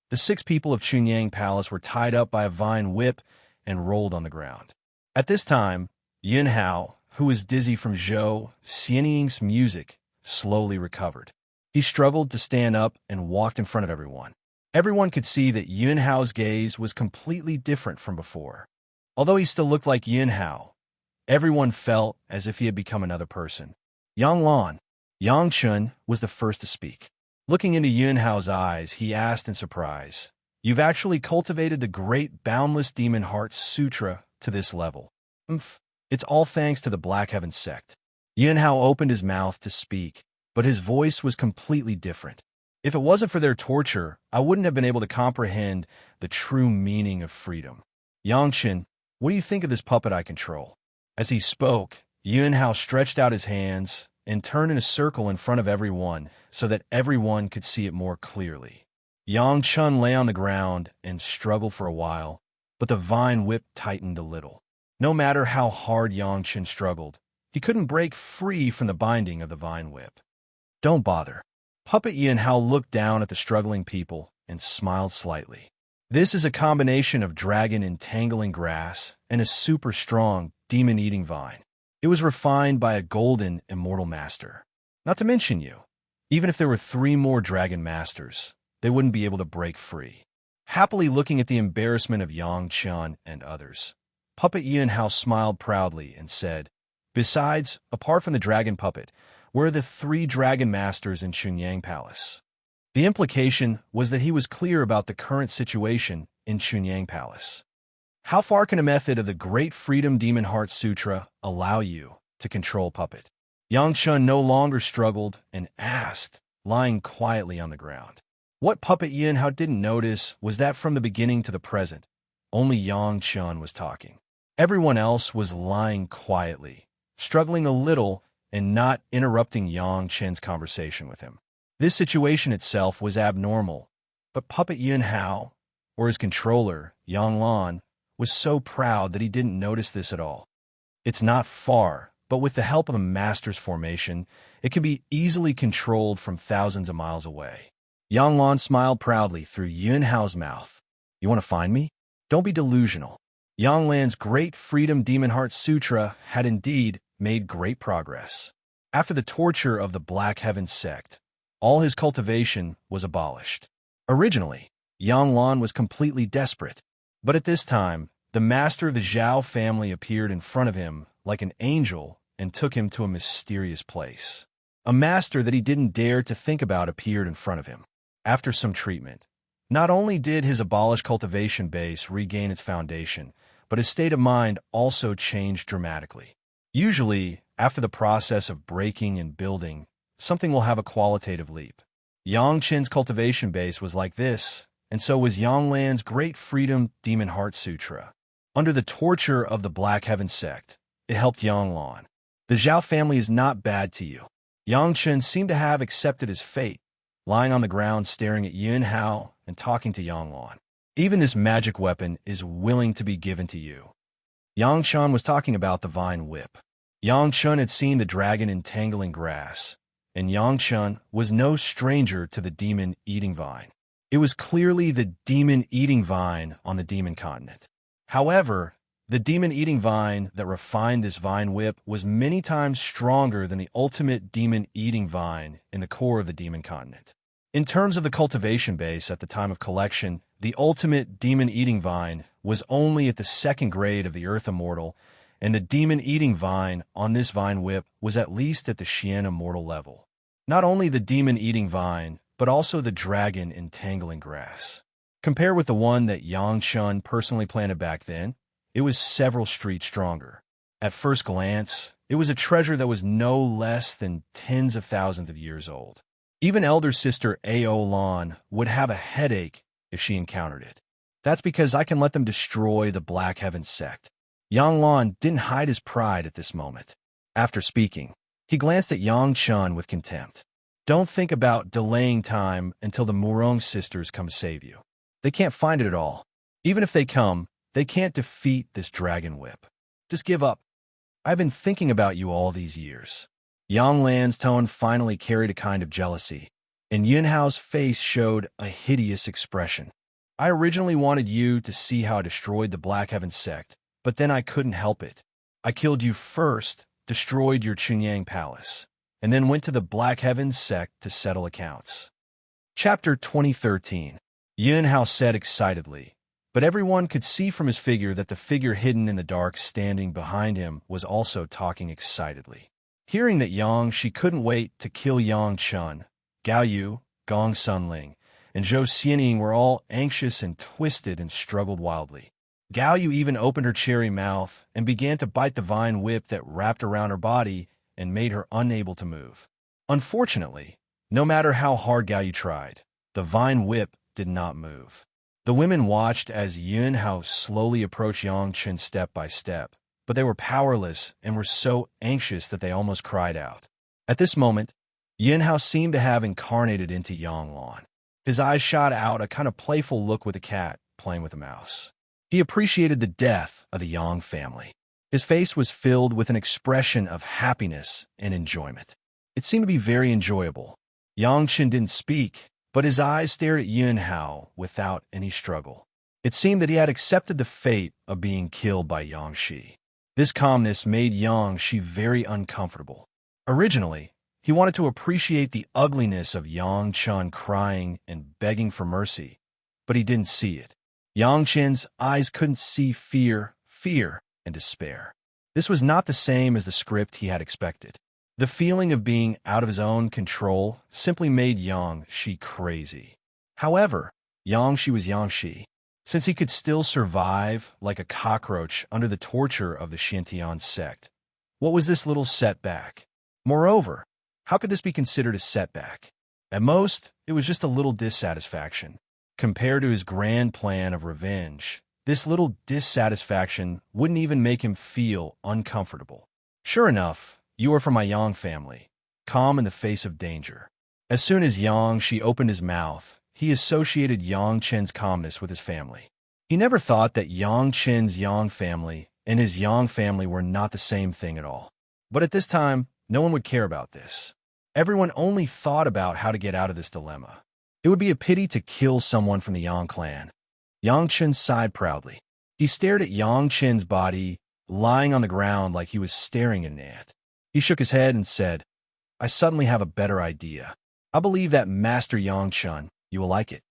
the 6 people of Chunyang Palace were tied up by a vine whip and rolled on the ground. At this time, Yun Hao, who was dizzy from Zhou Xianying's music, slowly recovered. He struggled to stand up and walked in front of everyone. Everyone could see that Yun Hao's gaze was completely different from before. Although he still looked like Yunhao, everyone felt as if he had become another person. Yanglan, Yangchun was the first to speak. Looking into Yunhao's eyes, he asked in surprise, "You've actually cultivated the great boundless demon heart sutra to this level." It's all thanks to the Black Heaven sect." Yunhao opened his mouth to speak, but his voice was completely different. "If it wasn't for their torture, I wouldn't have been able to comprehend the true meaning of freedom." "Yangchen, what do you think of this puppet I control?" As he spoke, Yunhao stretched out his hands and turned in a circle in front of everyone so that everyone could see it more clearly. Yangchun lay on the ground and struggled for a while, but the vine whip tightened a little. No matter how hard Yangchun struggled, he couldn't break free from the binding of the vine whip. "Don't bother." Puppet Yunhao looked down at the struggling people and smiled slightly. "This is a combination of dragon entangling grass and a super strong demon-eating vine. It was refined by a golden immortal master. Not to mention you. Even if there were 3 more dragon masters, they wouldn't be able to break free." Happily looking at the embarrassment of Yangchun and others, Puppet Yunhao smiled proudly and said, "Besides, apart from the dragon puppet, where are the 3 dragon masters in Chunyang Palace?" The implication was that he was clear about the current situation in Chunyang Palace. How far can a method of the Great Freedom Demon Heart Sutra allow you to control Puppet? Yangchun no longer struggled and asked, lying quietly on the ground. What Puppet Yunhao didn't notice was that from the beginning to the present, only Yangchun was talking. Everyone else was lying quietly, struggling a little and not interrupting Yangchun's conversation with him. This situation itself was abnormal, but Puppet Yunhao, or his controller, Yanglan, was so proud that he didn't notice this at all. It's not far, but with the help of the Master's formation, it can be easily controlled from thousands of miles away. Yanglan smiled proudly through Yunhao's mouth. "You want to find me? Don't be delusional." Yanglan's Great Freedom Demon Heart Sutra had indeed made great progress. After the torture of the Black Heaven sect, all his cultivation was abolished. Originally, Yanglan was completely desperate, but at this time, the master of the Zhao family appeared in front of him like an angel and took him to a mysterious place. A master that he didn't dare to think about appeared in front of him. After some treatment, not only did his abolished cultivation base regain its foundation, but his state of mind also changed dramatically. Usually, after the process of breaking and building, something will have a qualitative leap. Yangchen's cultivation base was like this, and so was Yanglan's Great Freedom Demon Heart Sutra. Under the torture of the Black Heaven sect, it helped Yanglan. The Zhao family is not bad to you. Yangchen seemed to have accepted his fate, lying on the ground staring at Yunhao and talking to Yanglan. Even this magic weapon is willing to be given to you. Yangchen was talking about the vine whip. Yangchen had seen the dragon entangling grass, and Yangchen was no stranger to the demon-eating vine. It was clearly the demon-eating vine on the demon continent. However, the demon-eating vine that refined this vine whip was many times stronger than the ultimate demon-eating vine in the core of the demon continent. In terms of the cultivation base at the time of collection, the ultimate demon-eating vine was only at the 2nd grade of the Earth Immortal, and the demon-eating vine on this vine whip was at least at the Xian Immortal level. Not only the demon-eating vine, but also the dragon entangling grass. Compared with the one that Yangchun personally planted back then, it was several streets stronger. At first glance, it was a treasure that was no less than tens of thousands of years old. Even elder sister Aolan would have a headache if she encountered it. That's because I can let them destroy the Black Heaven sect. Yanglan didn't hide his pride at this moment. After speaking, he glanced at Yangchun with contempt. "Don't think about delaying time until the Murong sisters come save you. They can't find it at all. Even if they come, they can't defeat this dragon whip. Just give up. I've been thinking about you all these years." Yanglan's tone finally carried a kind of jealousy, and Yunhao's face showed a hideous expression. "I originally wanted you to see how I destroyed the Black Heaven sect, but then I couldn't help it. I killed you first, destroyed your Chunyang Palace, and then went to the Black Heaven sect to settle accounts." Chapter 2013. Yunhao said excitedly, But everyone could see from his figure that the figure hidden in the dark standing behind him was also talking excitedly. Hearing that Yang, she couldn't wait to kill Yang Chun, Gao Yu, Gong Sunling, and Zhou Xianing were all anxious and twisted and struggled wildly. Gao Yu even opened her cherry mouth and began to bite the vine whip that wrapped around her body and made her unable to move. Unfortunately, no matter how hard Gao Yu tried, the vine whip did not move. The women watched as Yun Hao slowly approached Yang Chen step by step, but they were powerless and were so anxious that they almost cried out. At this moment, Yun Hao seemed to have incarnated into Yang Lan. His eyes shot out a kind of playful look with a cat playing with a mouse. He appreciated the death of the Yang family. His face was filled with an expression of happiness and enjoyment. It seemed to be very enjoyable. Yang Chen didn't speak, but his eyes stared at Yun Hao without any struggle. It seemed that he had accepted the fate of being killed by Yang Shi. This calmness made Yang Shi very uncomfortable. Originally, he wanted to appreciate the ugliness of Yang Chen crying and begging for mercy, but he didn't see it. Yang Chen's eyes couldn't see fear, and despair. This was not the same as the script he had expected. The feeling of being out of his own control simply made Yang Shi crazy. However, Yang Shi was Yang Shi. Since he could still survive like a cockroach under the torture of the Shintian sect, what was this little setback? Moreover, how could this be considered a setback? At most, it was just a little dissatisfaction. Compared to his grand plan of revenge, this little dissatisfaction wouldn't even make him feel uncomfortable. Sure enough, you are from my Yang family, calm in the face of danger. As soon as Yang Shi opened his mouth, he associated Yang Chen's calmness with his family. He never thought that Yang Chen's Yang family and his Yang family were not the same thing at all. But at this time, no one would care about this. Everyone only thought about how to get out of this dilemma. It would be a pity to kill someone from the Yang clan. Yang Chen sighed proudly. He stared at Yang Chen's body, lying on the ground like he was staring at an ant. He shook his head and said, I suddenly have a better idea. I believe that Master Yang Chen, you will like it.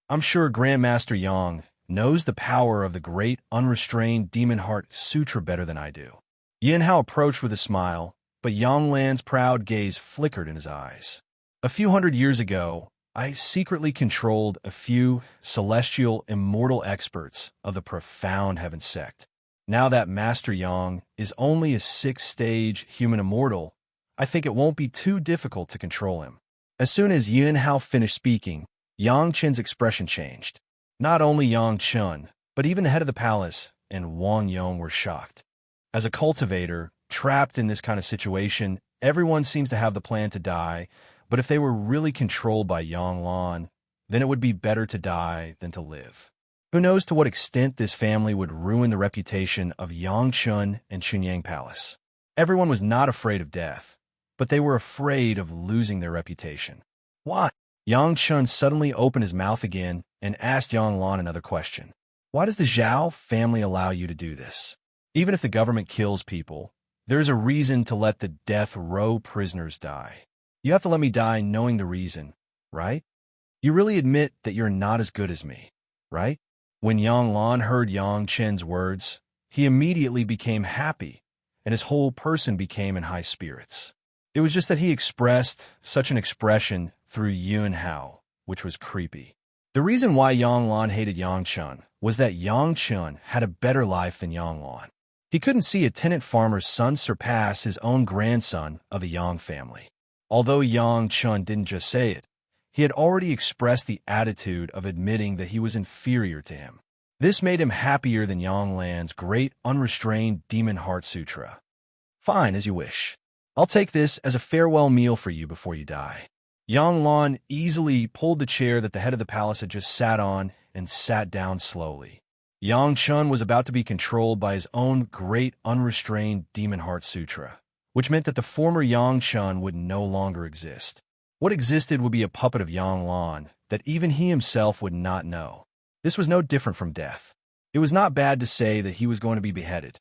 I'm sure Grandmaster Yang knows the power of the great unrestrained demon heart sutra better than I do. Yin Hao approached with a smile, but Yang Lan's proud gaze flickered in his eyes. A few hundred years ago, I secretly controlled a few celestial immortal experts of the profound heaven sect. Now that Master Yang is only a 6th-stage human immortal, I think it won't be too difficult to control him. As soon as Yun Hao finished speaking, Yang Chen's expression changed. Not only Yang Chen, but even the head of the palace and Wang Yong were shocked. As a cultivator, trapped in this kind of situation, everyone seems to have the plan to die, but if they were really controlled by Yang Lan, then it would be better to die than to live. Who knows to what extent this family would ruin the reputation of Yang Chun and Chunyang Palace. Everyone was not afraid of death, but they were afraid of losing their reputation. Why? Yang Chun suddenly opened his mouth again and asked Yang Lan another question. Why does the Zhao family allow you to do this? Even if the government kills people, there is a reason to let the death row prisoners die. You have to let me die knowing the reason, right? You really admit that you're not as good as me, right? When Yang Lan heard Yang Chen's words, he immediately became happy, and his whole person became in high spirits. It was just that he expressed such an expression through Yun Hao, which was creepy. The reason why Yang Lan hated Yang Chen was that Yang Chen had a better life than Yang Lan. He couldn't see a tenant farmer's son surpass his own grandson of the Yang family. Although Yang Chen didn't just say it, he had already expressed the attitude of admitting that he was inferior to him. This made him happier than Yang Lan's great unrestrained demon heart sutra. Fine, as you wish. I'll take this as a farewell meal for you before you die. Yang Lan easily pulled the chair that the head of the palace had just sat on and sat down slowly. Yang Chen was about to be controlled by his own great unrestrained demon heart sutra, which meant that the former Yang Chen would no longer exist. What existed would be a puppet of Yang Lan that even he himself would not know. This was no different from death. It was not bad to say that he was going to be beheaded.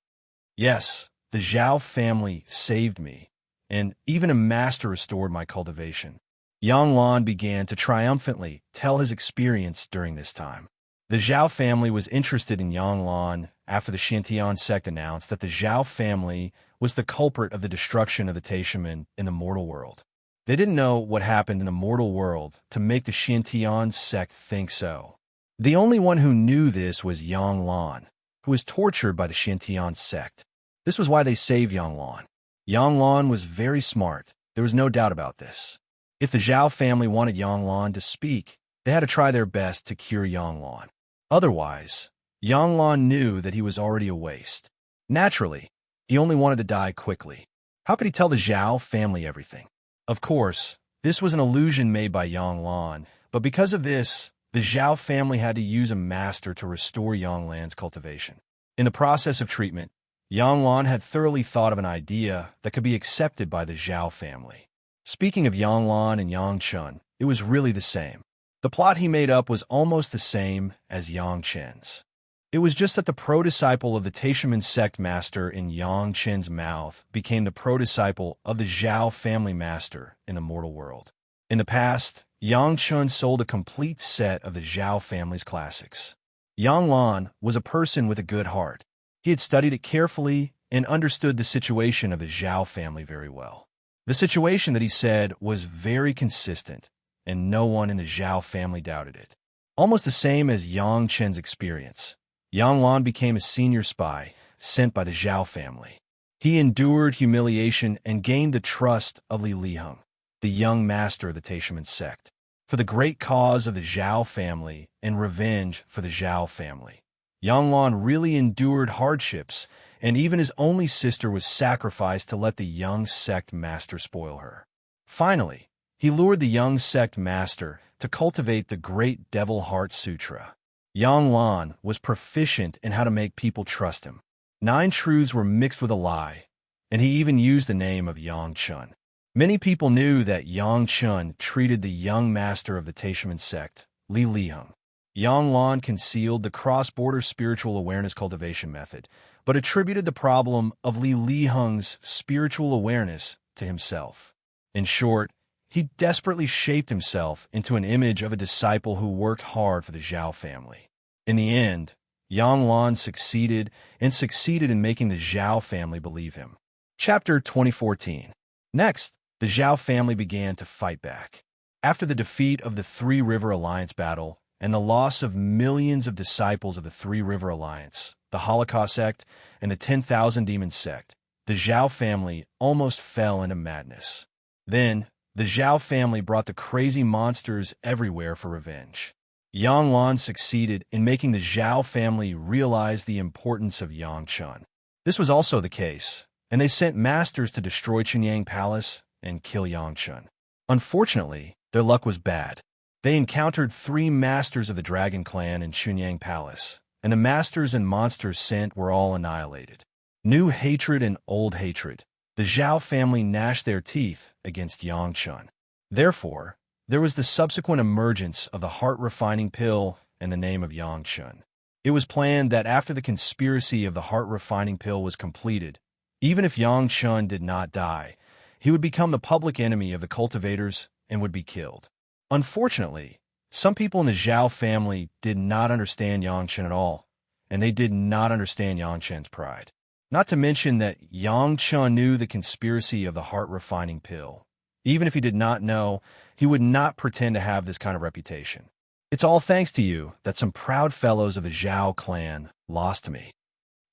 Yes, the Zhao family saved me, and even a master restored my cultivation. Yang Lan began to triumphantly tell his experience during this time. The Zhao family was interested in Yang Lan after the Xintian sect announced that the Zhao family was the culprit of the destruction of the Taishaman in the mortal world. They didn't know what happened in the mortal world to make the Xintian sect think so. The only one who knew this was Yang Lan, who was tortured by the Xintian sect. This was why they saved Yang Lan. Yang Lan was very smart. There was no doubt about this. If the Zhao family wanted Yang Lan to speak, they had to try their best to cure Yang Lan. Otherwise, Yang Lan knew that he was already a waste. Naturally, he only wanted to die quickly. How could he tell the Zhao family everything? Of course, this was an illusion made by Yang Lan, but because of this, the Zhao family had to use a master to restore Yang Lan's cultivation. In the process of treatment, Yang Lan had thoroughly thought of an idea that could be accepted by the Zhao family. Speaking of Yang Lan and Yang Chun, it was really the same. The plot he made up was almost the same as Yang Chen's. It was just that the pro-disciple of the Taishaman sect master in Yang Chen's mouth became the pro-disciple of the Zhao family master in the mortal world. In the past, Yang Chun sold a complete set of the Zhao family's classics. Yang Lan was a person with a good heart. He had studied it carefully and understood the situation of the Zhao family very well. The situation that he said was very consistent, and no one in the Zhao family doubted it. Almost the same as Yang Chen's experience, Yang Lan became a senior spy sent by the Zhao family. He endured humiliation and gained the trust of Li Liheng, the young master of the Taishaman sect, for the great cause of the Zhao family and revenge for the Zhao family. Yang Lan really endured hardships, and even his only sister was sacrificed to let the young sect master spoil her. Finally, he lured the young sect master to cultivate the great Devil Heart Sutra. Yang Lan was proficient in how to make people trust him. 9 truths were mixed with a lie, and he even used the name of Yang Chun. Many people knew that Yang Chun treated the young master of the Taishaman sect, Li Liheng. Yang Lan concealed the cross-border spiritual awareness cultivation method, but attributed the problem of Li Liheng's spiritual awareness to himself. In short, he desperately shaped himself into an image of a disciple who worked hard for the Zhao family. In the end, Yang Lan succeeded in making the Zhao family believe him. Chapter 2014. Next, the Zhao family began to fight back. After the defeat of the Three River Alliance battle and the loss of millions of disciples of the Three River Alliance, the Holocaust sect, and the 10,000 Demon sect, the Zhao family almost fell into madness. Then, the Zhao family brought the crazy monsters everywhere for revenge. Yang Lan succeeded in making the Zhao family realize the importance of Yang Chun. This was also the case, and they sent masters to destroy Chunyang Palace and kill Yang Chun. Unfortunately, their luck was bad. They encountered 3 masters of the Dragon Clan in Chunyang Palace, and the masters and monsters sent were all annihilated. New hatred and old hatred. The Zhao family gnashed their teeth against Yang Chun. Therefore, there was the subsequent emergence of the heart-refining pill in the name of Yang Chun. It was planned that after the conspiracy of the heart-refining pill was completed, even if Yang Chun did not die, he would become the public enemy of the cultivators and would be killed. Unfortunately, some people in the Zhao family did not understand Yang Chun at all, and they did not understand Yang Chun's pride. Not to mention that Yang Chun knew the conspiracy of the heart-refining pill. Even if he did not know, he would not pretend to have this kind of reputation. It's all thanks to you that some proud fellows of the Zhao clan lost to me.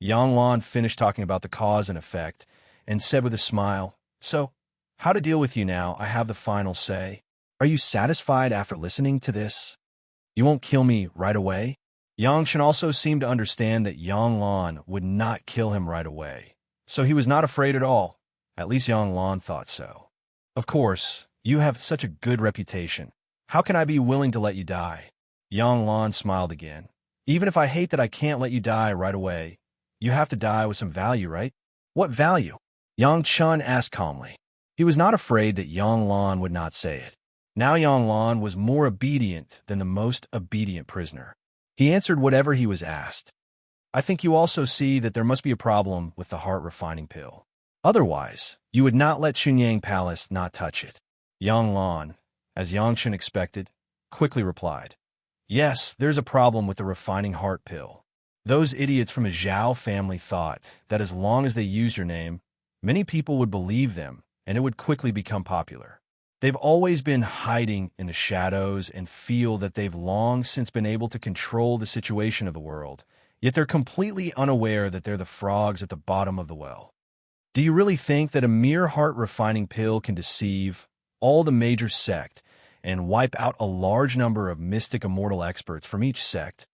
Yang Lan finished talking about the cause and effect, and said with a smile, "So, how to deal with you now, I have the final say. Are you satisfied after listening to this? You won't kill me right away?" Yang Chun also seemed to understand that Yang Lan would not kill him right away, so he was not afraid at all. At least Yang Lan thought so. "Of course, you have such a good reputation. How can I be willing to let you die?" Yang Lan smiled again. "Even if I hate that I can't let you die right away, you have to die with some value, right?" "What value?" Yang Chun asked calmly. He was not afraid that Yang Lan would not say it. Now Yang Lan was more obedient than the most obedient prisoner. He answered whatever he was asked. "I think you also see that there must be a problem with the heart-refining pill. Otherwise, you would not let Chunyang Palace not touch it." Yang Lan, as Yang Chun expected, quickly replied, Yes, there's a problem with the refining heart pill. Those idiots from the Zhao family thought that as long as they used your name, many people would believe them and it would quickly become popular. They've always been hiding in the shadows and feel that they've long since been able to control the situation of the world, yet they're completely unaware that they're the frogs at the bottom of the well. Do you really think that a mere heart-refining pill can deceive all the major sect and wipe out a large number of mystic immortal experts from each sect?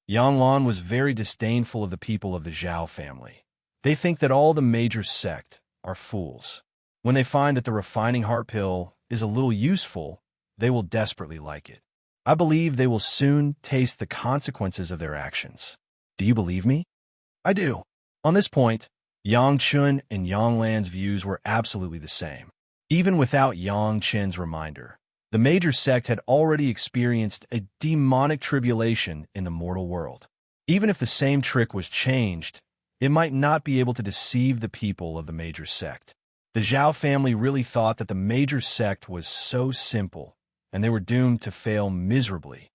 Yang Lan was very disdainful of the people of the Zhao family. They think that all the major sect are fools. When they find that the refining heart pill is a little useful, they will desperately like it. I believe they will soon taste the consequences of their actions. Do you believe me? I do. On this point, Yang Chun and Yang Lan's views were absolutely the same. Even without Yang Chen's reminder, the major sect had already experienced a demonic tribulation in the mortal world. Even if the same trick was changed, it might not be able to deceive the people of the major sect. The Zhao family really thought that the major sect was so simple, and they were doomed to fail miserably.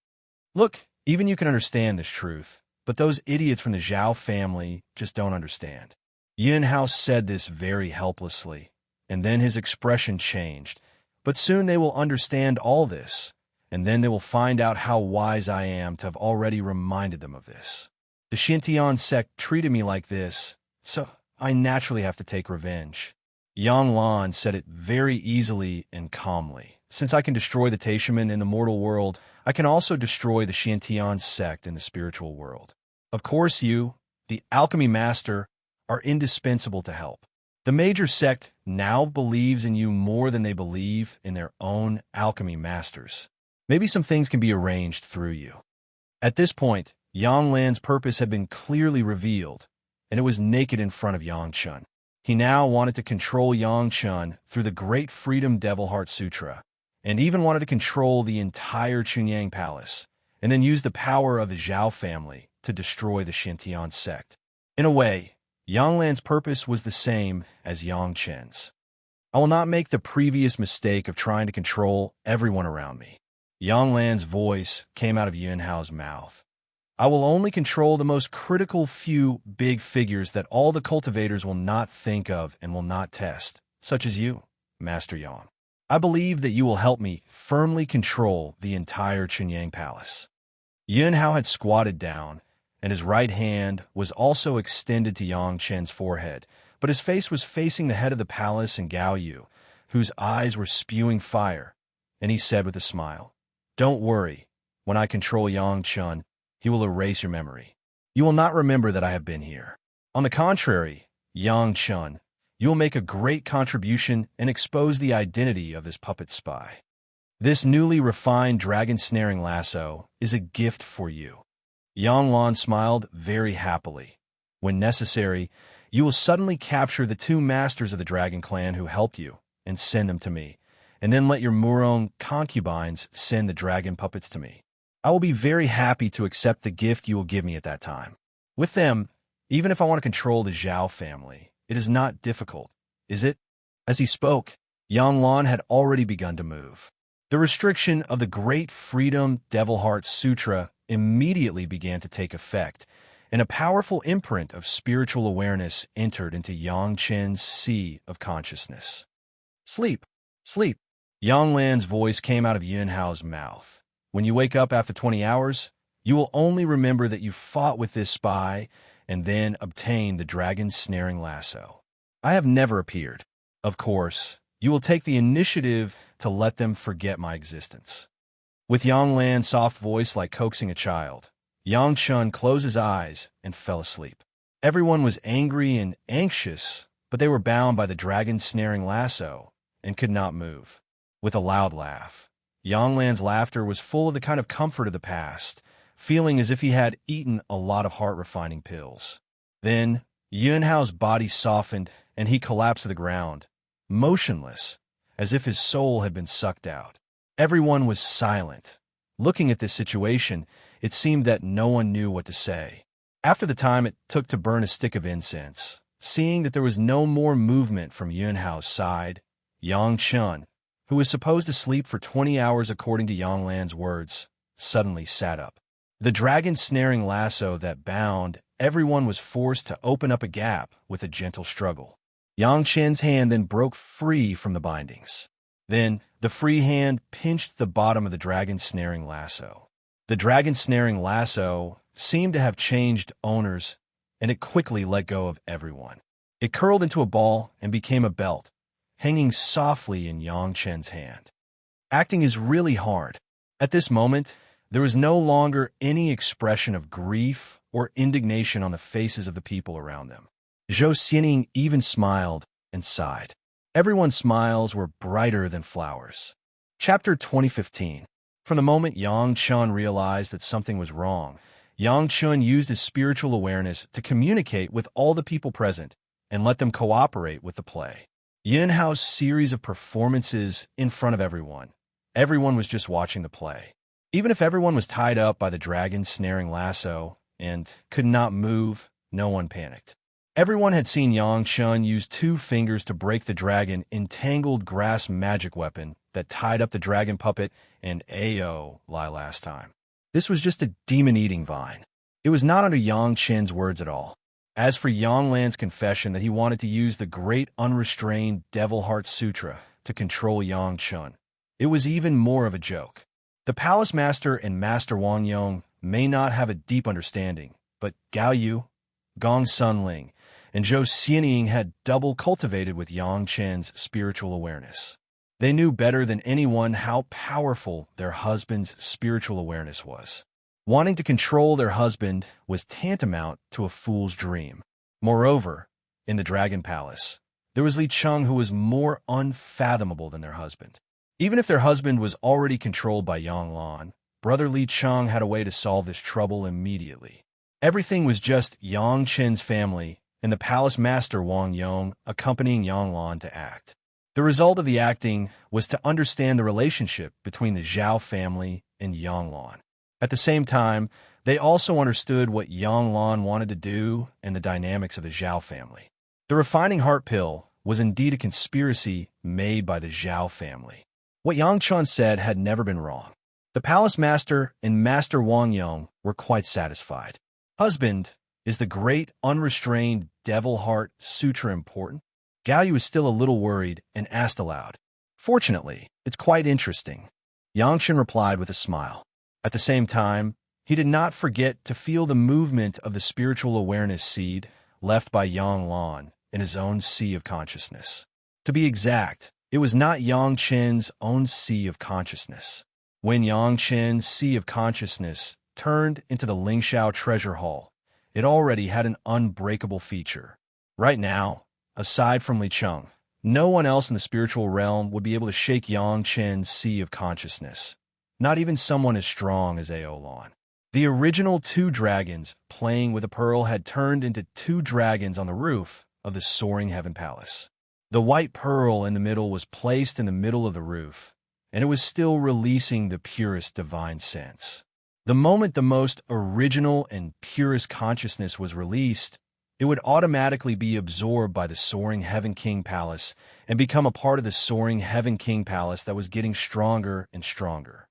Look, even you can understand this truth, but those idiots from the Zhao family just don't understand. Yin Hao said this very helplessly, and then his expression changed. But soon they will understand all this, and then they will find out how wise I am to have already reminded them of this. The Xintian sect treated me like this, so I naturally have to take revenge. Yang Lan said it very easily and calmly. Since I can destroy the Taishaman in the mortal world, I can also destroy the Xintian sect in the spiritual world. Of course you, the alchemy master, are indispensable to help. The major sect now believes in you more than they believe in their own alchemy masters. Maybe some things can be arranged through you. At this point, Yang Lan's purpose had been clearly revealed, and it was naked in front of Yang Chun. He now wanted to control Yang Chun through the Great Freedom Devil Heart Sutra, and even wanted to control the entire Chunyang Palace, and then use the power of the Zhao family to destroy the Xintian sect. In a way, Yang Lan's purpose was the same as Yang Chen's. I will not make the previous mistake of trying to control everyone around me. Yang Lan's voice came out of Yun Hao's mouth. I will only control the most critical few big figures that all the cultivators will not think of and will not test, such as you, Master Yang. I believe that you will help me firmly control the entire Chunyang Palace. Yun Hao had squatted down, and his right hand was also extended to Yang Chen's forehead, but his face was facing the head of the palace and Gao Yu, whose eyes were spewing fire, and he said with a smile, "Don't worry, when I control Yang Chun, he will erase your memory. You will not remember that I have been here. On the contrary, Yang Chun, you will make a great contribution and expose the identity of this puppet spy. This newly refined dragon-snaring lasso is a gift for you." Yang Lan smiled very happily. When necessary, you will suddenly capture the two masters of the dragon clan who helped you and send them to me, and then let your Murong concubines send the dragon puppets to me. I will be very happy to accept the gift you will give me at that time. With them, even if I want to control the Zhao family, it is not difficult, is it? As he spoke, Yang Lan had already begun to move. The restriction of the Great Freedom Devil Heart Sutra immediately began to take effect, and a powerful imprint of spiritual awareness entered into Yang Chen's sea of consciousness. Sleep, sleep. Yang Lan's voice came out of Yun Hao's mouth. When you wake up after 20 hours, you will only remember that you fought with this spy and then obtained the dragon's snaring lasso. I have never appeared. Of course, you will take the initiative to let them forget my existence. With Yang Lan's soft voice like coaxing a child, Yang Chun closed his eyes and fell asleep. Everyone was angry and anxious, but they were bound by the dragon's snaring lasso and could not move. With a loud laugh, Yang Lan's laughter was full of the kind of comfort of the past, feeling as if he had eaten a lot of heart-refining pills. Then, Yun Hao's body softened and he collapsed to the ground, motionless, as if his soul had been sucked out. Everyone was silent. Looking at this situation, it seemed that no one knew what to say. After the time it took to burn a stick of incense, seeing that there was no more movement from Yun Hao's side, Yang Chun, who was supposed to sleep for 20 hours according to Yang Lan's words, suddenly sat up. The dragon snaring lasso that bound everyone was forced to open up a gap with a gentle struggle. Yang Chen's hand then broke free from the bindings. Then, the free hand pinched the bottom of the dragon snaring lasso. The dragon snaring lasso seemed to have changed owners, and it quickly let go of everyone. It curled into a ball and became a belt, hanging softly in Yang Chen's hand. Acting is really hard. At this moment, there was no longer any expression of grief or indignation on the faces of the people around them. Zhou Xining even smiled and sighed. Everyone's smiles were brighter than flowers. Chapter 2015. From the moment Yang Chun realized that something was wrong, Yang Chun used his spiritual awareness to communicate with all the people present and let them cooperate with the play. Yin Hao's series of performances in front of everyone. Everyone was just watching the play. Even if everyone was tied up by the dragon snaring lasso and could not move, no one panicked. Everyone had seen Yang Chun use 2 fingers to break the dragon entangled grass magic weapon that tied up the dragon puppet and Ao Lai last time. This was just a demon-eating vine. It was not under Yang Chen's words at all. As for Yang Lan's confession that he wanted to use the great unrestrained Devil Heart Sutra to control Yang Chun, it was even more of a joke. The Palace Master and Master Wang Yong may not have a deep understanding, but Gao Yu, Gong Sunling, and Zhou Xining had double cultivated with Yang Chen's spiritual awareness. They knew better than anyone how powerful their husband's spiritual awareness was. Wanting to control their husband was tantamount to a fool's dream. Moreover, in the Dragon Palace, there was Li Cheng who was more unfathomable than their husband. Even if their husband was already controlled by Yang Lan, Brother Li Cheng had a way to solve this trouble immediately. Everything was just Yang Chen's family and the Palace Master Wang Yong accompanying Yang Lan to act. The result of the acting was to understand the relationship between the Zhao family and Yang Lan. At the same time, they also understood what Yang Lan wanted to do and the dynamics of the Zhao family. The refining heart pill was indeed a conspiracy made by the Zhao family. What Yang Chun said had never been wrong. The Palace Master and Master Wang Yong were quite satisfied. Husband, is the great unrestrained Devil Heart Sutra important? Gao Yu was still a little worried and asked aloud. Fortunately, it's quite interesting. Yang Chun replied with a smile. At the same time, he did not forget to feel the movement of the spiritual awareness seed left by Yang Lan in his own sea of consciousness. To be exact, it was not Yang Chen's own sea of consciousness. When Yang Chen's sea of consciousness turned into the Lingxiao treasure hall, it already had an unbreakable feature. Right now, aside from Li Cheng, no one else in the spiritual realm would be able to shake Yang Chen's sea of consciousness, not even someone as strong as Ao Lan. The original 2 dragons playing with a pearl had turned into 2 dragons on the roof of the soaring heaven palace. The white pearl in the middle was placed in the middle of the roof, and it was still releasing the purest divine sense. The moment the most original and purest consciousness was released, it would automatically be absorbed by the Soaring Heaven King Palace and become a part of the Soaring Heaven King Palace that was getting stronger and stronger.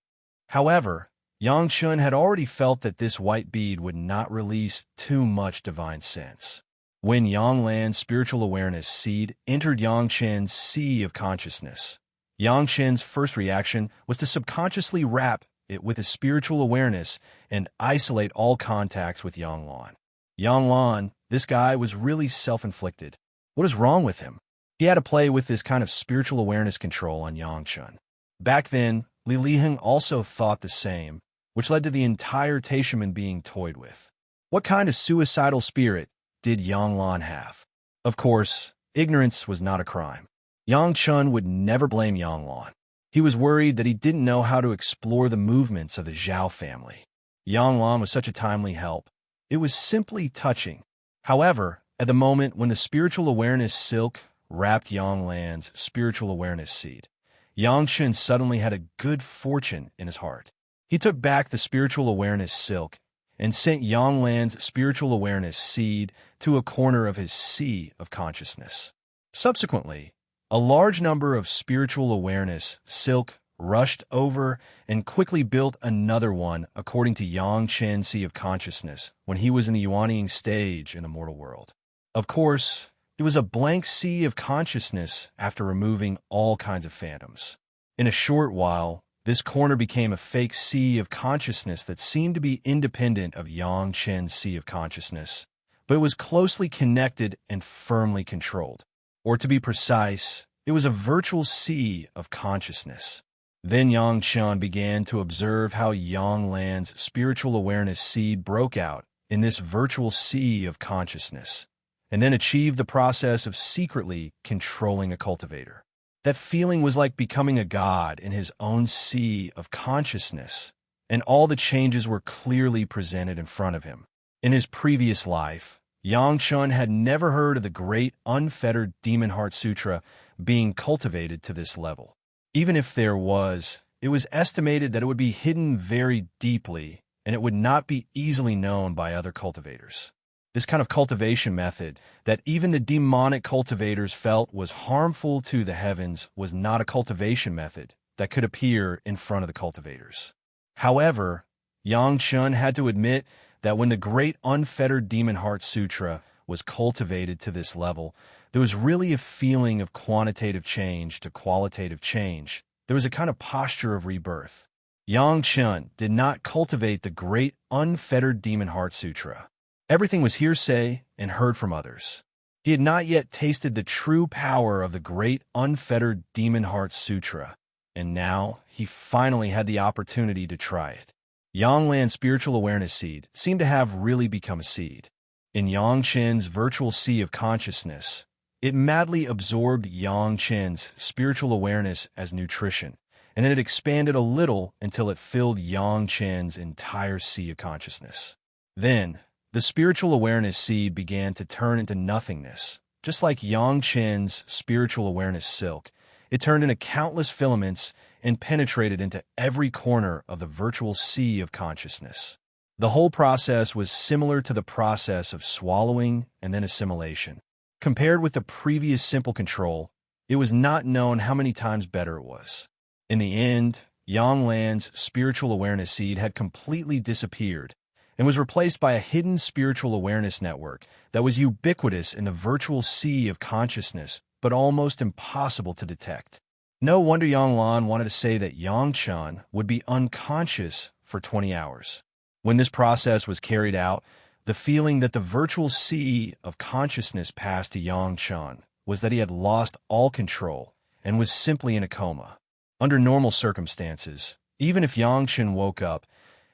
However, Yang Chun had already felt that this white bead would not release too much divine sense. When Yang Lan's spiritual awareness seed entered Yang Chen's sea of consciousness, Yang Chen's first reaction was to subconsciously wrap it with his spiritual awareness and isolate all contacts with Yang Lan. Yang Lan, this guy was really self-inflicted. What is wrong with him? He had to play with this kind of spiritual awareness control on Yang Chun. Back then, Li Liheng also thought the same, which led to the entire Taishaman being toyed with. What kind of suicidal spirit did Yang Lan have? Of course, ignorance was not a crime. Yang Chun would never blame Yang Lan. He was worried that he didn't know how to explore the movements of the Zhao family. Yang Lan was such a timely help. It was simply touching. However, at the moment when the spiritual awareness silk wrapped Yang Lan's spiritual awareness seed, Yang Chun suddenly had a good fortune in his heart. He took back the spiritual awareness silk and sent Yang Lan's spiritual awareness seed to a corner of his sea of consciousness. Subsequently, a large number of spiritual awareness silk rushed over and quickly built another one according to Yang Chen's Sea of Consciousness when he was in the Yuanying stage in the mortal world. Of course, it was a blank sea of consciousness after removing all kinds of phantoms. In a short while, this corner became a fake sea of consciousness that seemed to be independent of Yang Chen's Sea of Consciousness, but it was closely connected and firmly controlled. Or to be precise, it was a virtual sea of consciousness. Then Yang Chen began to observe how Yang Lan's spiritual awareness seed broke out in this virtual sea of consciousness, and then achieved the process of secretly controlling a cultivator. That feeling was like becoming a god in his own sea of consciousness, and all the changes were clearly presented in front of him. In his previous life, Yang Chen had never heard of the great unfettered Demon Heart Sutra being cultivated to this level. Even if there was, it was estimated that it would be hidden very deeply, and it would not be easily known by other cultivators. This kind of cultivation method that even the demonic cultivators felt was harmful to the heavens was not a cultivation method that could appear in front of the cultivators. However, Yang Chen had to admit that when the great unfettered Demon Heart Sutra was cultivated to this level, there was really a feeling of quantitative change to qualitative change. There was a kind of posture of rebirth. Yang Chen did not cultivate the great unfettered Demon Heart Sutra. Everything was hearsay and heard from others. He had not yet tasted the true power of the great unfettered Demon Heart Sutra, and now he finally had the opportunity to try it. Yang Lan's spiritual awareness seed seemed to have really become a seed. In Yang Chen's virtual sea of consciousness, it madly absorbed Yang Chen's spiritual awareness as nutrition, and then it expanded a little until it filled Yang Chen's entire sea of consciousness. Then, the spiritual awareness seed began to turn into nothingness. Just like Yang Chen's spiritual awareness silk, it turned into countless filaments and penetrated into every corner of the virtual sea of consciousness. The whole process was similar to the process of swallowing and then assimilation. Compared with the previous simple control, it was not known how many times better it was. In the end, Yang Lan's spiritual awareness seed had completely disappeared and was replaced by a hidden spiritual awareness network that was ubiquitous in the virtual sea of consciousness, but almost impossible to detect. No wonder Yang Lan wanted to say that Yang Chen would be unconscious for 20 hours. When this process was carried out, the feeling that the virtual sea of consciousness passed to Yang Chen was that he had lost all control and was simply in a coma. Under normal circumstances, even if Yang Chen woke up,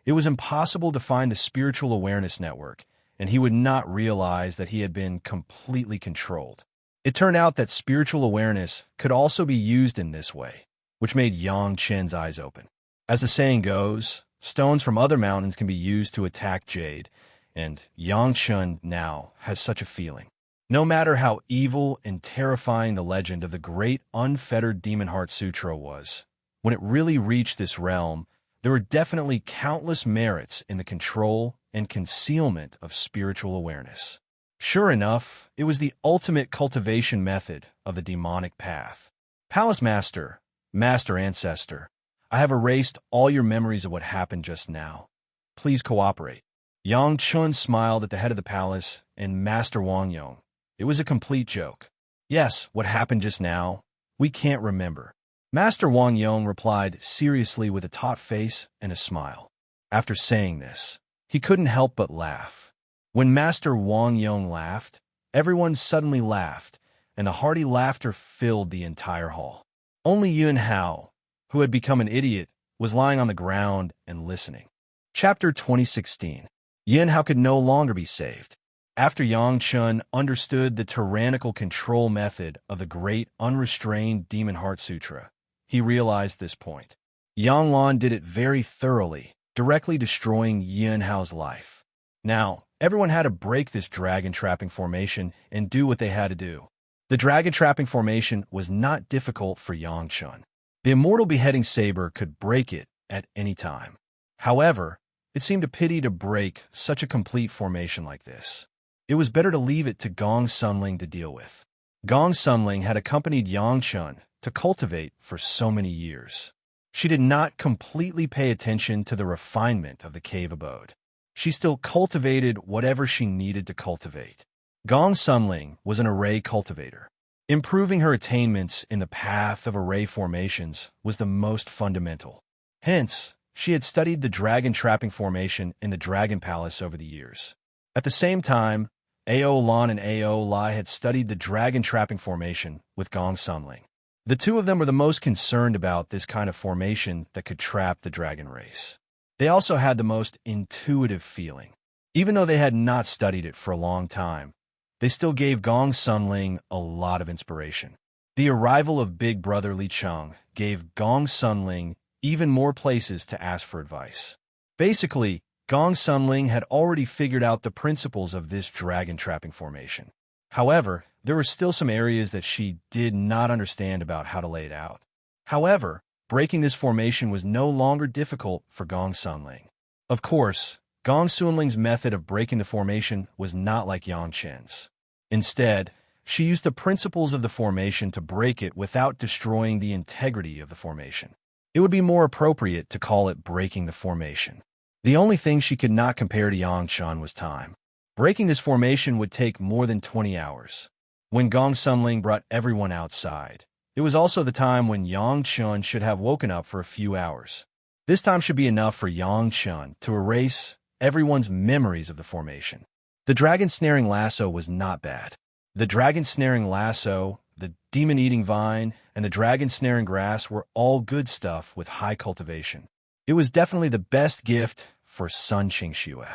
it was impossible to find the spiritual awareness network, and he would not realize that he had been completely controlled. It turned out that spiritual awareness could also be used in this way, which made Yang Chen's eyes open. As the saying goes, stones from other mountains can be used to attack jade, and Yang Chen now has such a feeling. No matter how evil and terrifying the legend of the great unfettered Demon Heart Sutra was, when it really reached this realm, there were definitely countless merits in the control and concealment of spiritual awareness. Sure enough, it was the ultimate cultivation method of the demonic path. Palace Master, Master Ancestor, I have erased all your memories of what happened just now. Please cooperate. Yang Chen smiled at the head of the palace and Master Wang Yong. It was a complete joke. Yes, what happened just now? We can't remember. Master Wang Yong replied seriously with a taut face and a smile. After saying this, he couldn't help but laugh. When Master Wang Yong laughed, everyone suddenly laughed, and a hearty laughter filled the entire hall. Only Yun Hao, who had become an idiot, was lying on the ground and listening. Chapter 2016. Yun Hao could no longer be saved. After Yang Chen understood the tyrannical control method of the great unrestrained Demon Heart Sutra, he realized this point. Yang Lan did it very thoroughly, directly destroying Yun Hao's life. Now, everyone had to break this dragon-trapping formation and do what they had to do. The dragon-trapping formation was not difficult for Yang Chen. The immortal beheading saber could break it at any time. However, it seemed a pity to break such a complete formation like this. It was better to leave it to Gong Sunling to deal with. Gong Sunling had accompanied Yang Chen to cultivate for so many years. she did not completely pay attention to the refinement of the cave abode. She still cultivated whatever she needed to cultivate. Gong Sunling was an array cultivator. Improving her attainments in the path of array formations was the most fundamental. Hence, she had studied the dragon trapping formation in the Dragon Palace over the years. At the same time, Ao Lan and Ao Lai had studied the dragon trapping formation with Gong Sunling. The two of them were the most concerned about this kind of formation that could trap the dragon race. They also had the most intuitive feeling. Even though they had not studied it for a long time, they still gave Gong Sunling a lot of inspiration. The arrival of Big Brother Li Cheng gave Gong Sunling even more places to ask for advice. Basically, Gong Sunling had already figured out the principles of this dragon trapping formation. However, there were still some areas that she did not understand about how to lay it out. However, breaking this formation was no longer difficult for Gong Sunling. Of course, Gong Sunling's method of breaking the formation was not like Yang Chen's. Instead, she used the principles of the formation to break it without destroying the integrity of the formation. It would be more appropriate to call it breaking the formation. The only thing she could not compare to Yang Chen was time. Breaking this formation would take more than 20 hours. When Gong Sunling brought everyone outside, it was also the time when Yang Chen should have woken up for a few hours. This time should be enough for Yang Chen to erase everyone's memories of the formation. The dragon snaring lasso was not bad. The dragon snaring lasso, the demon-eating vine, and the dragon snaring grass were all good stuff with high cultivation. It was definitely the best gift for Sun Qingxue.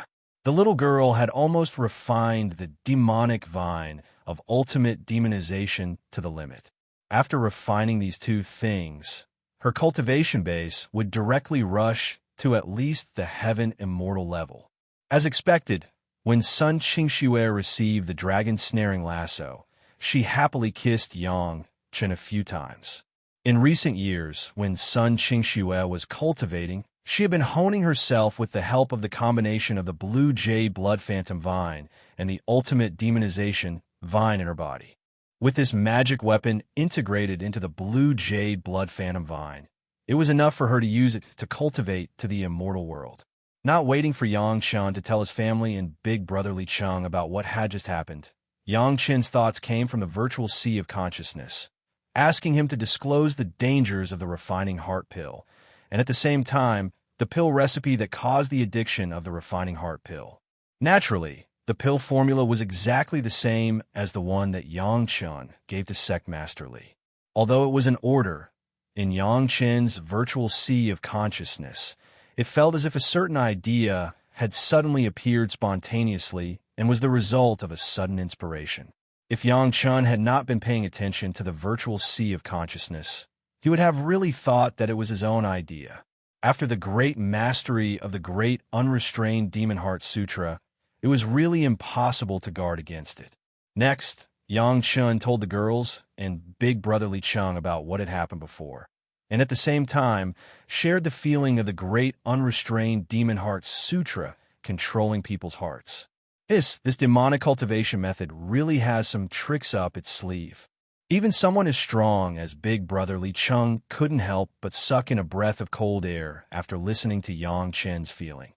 The little girl had almost refined the demonic vine of ultimate demonization to the limit. After refining these two things, her cultivation base would directly rush to at least the heaven immortal level. As expected, when Sun Qingxue received the dragon snaring lasso, she happily kissed Yang Chen a few times. In recent years, when Sun Qingxue was cultivating, she had been honing herself with the help of the combination of the blue jade blood phantom vine and the ultimate demonization vine in her body. With this magic weapon integrated into the blue jade blood phantom vine, it was enough for her to use it to cultivate to the immortal world. Not waiting for Yang Chen to tell his family and Big Brother Li Cheng about what had just happened, Yang Chen's thoughts came from the virtual sea of consciousness, asking him to disclose the dangers of the refining heart pill, and at the same time, the pill recipe that caused the addiction of the refining heart pill. Naturally, the pill formula was exactly the same as the one that Yang Chen gave to Sect Master Li. Although it was an order, in Yang Chen's virtual sea of consciousness, it felt as if a certain idea had suddenly appeared spontaneously and was the result of a sudden inspiration. If Yang Chen had not been paying attention to the virtual sea of consciousness, he would have really thought that it was his own idea. After the great mastery of the great unrestrained Demon Heart Sutra, it was really impossible to guard against it. Next, Yang Chen told the girls and Big Brother Li Cheng about what had happened before, and at the same time shared the feeling of the great unrestrained Demon Heart Sutra controlling people's hearts. This demonic cultivation method really has some tricks up its sleeve. Even someone as strong as Big Brother Li Cheng couldn't help but suck in a breath of cold air after listening to Yang Chen's feeling.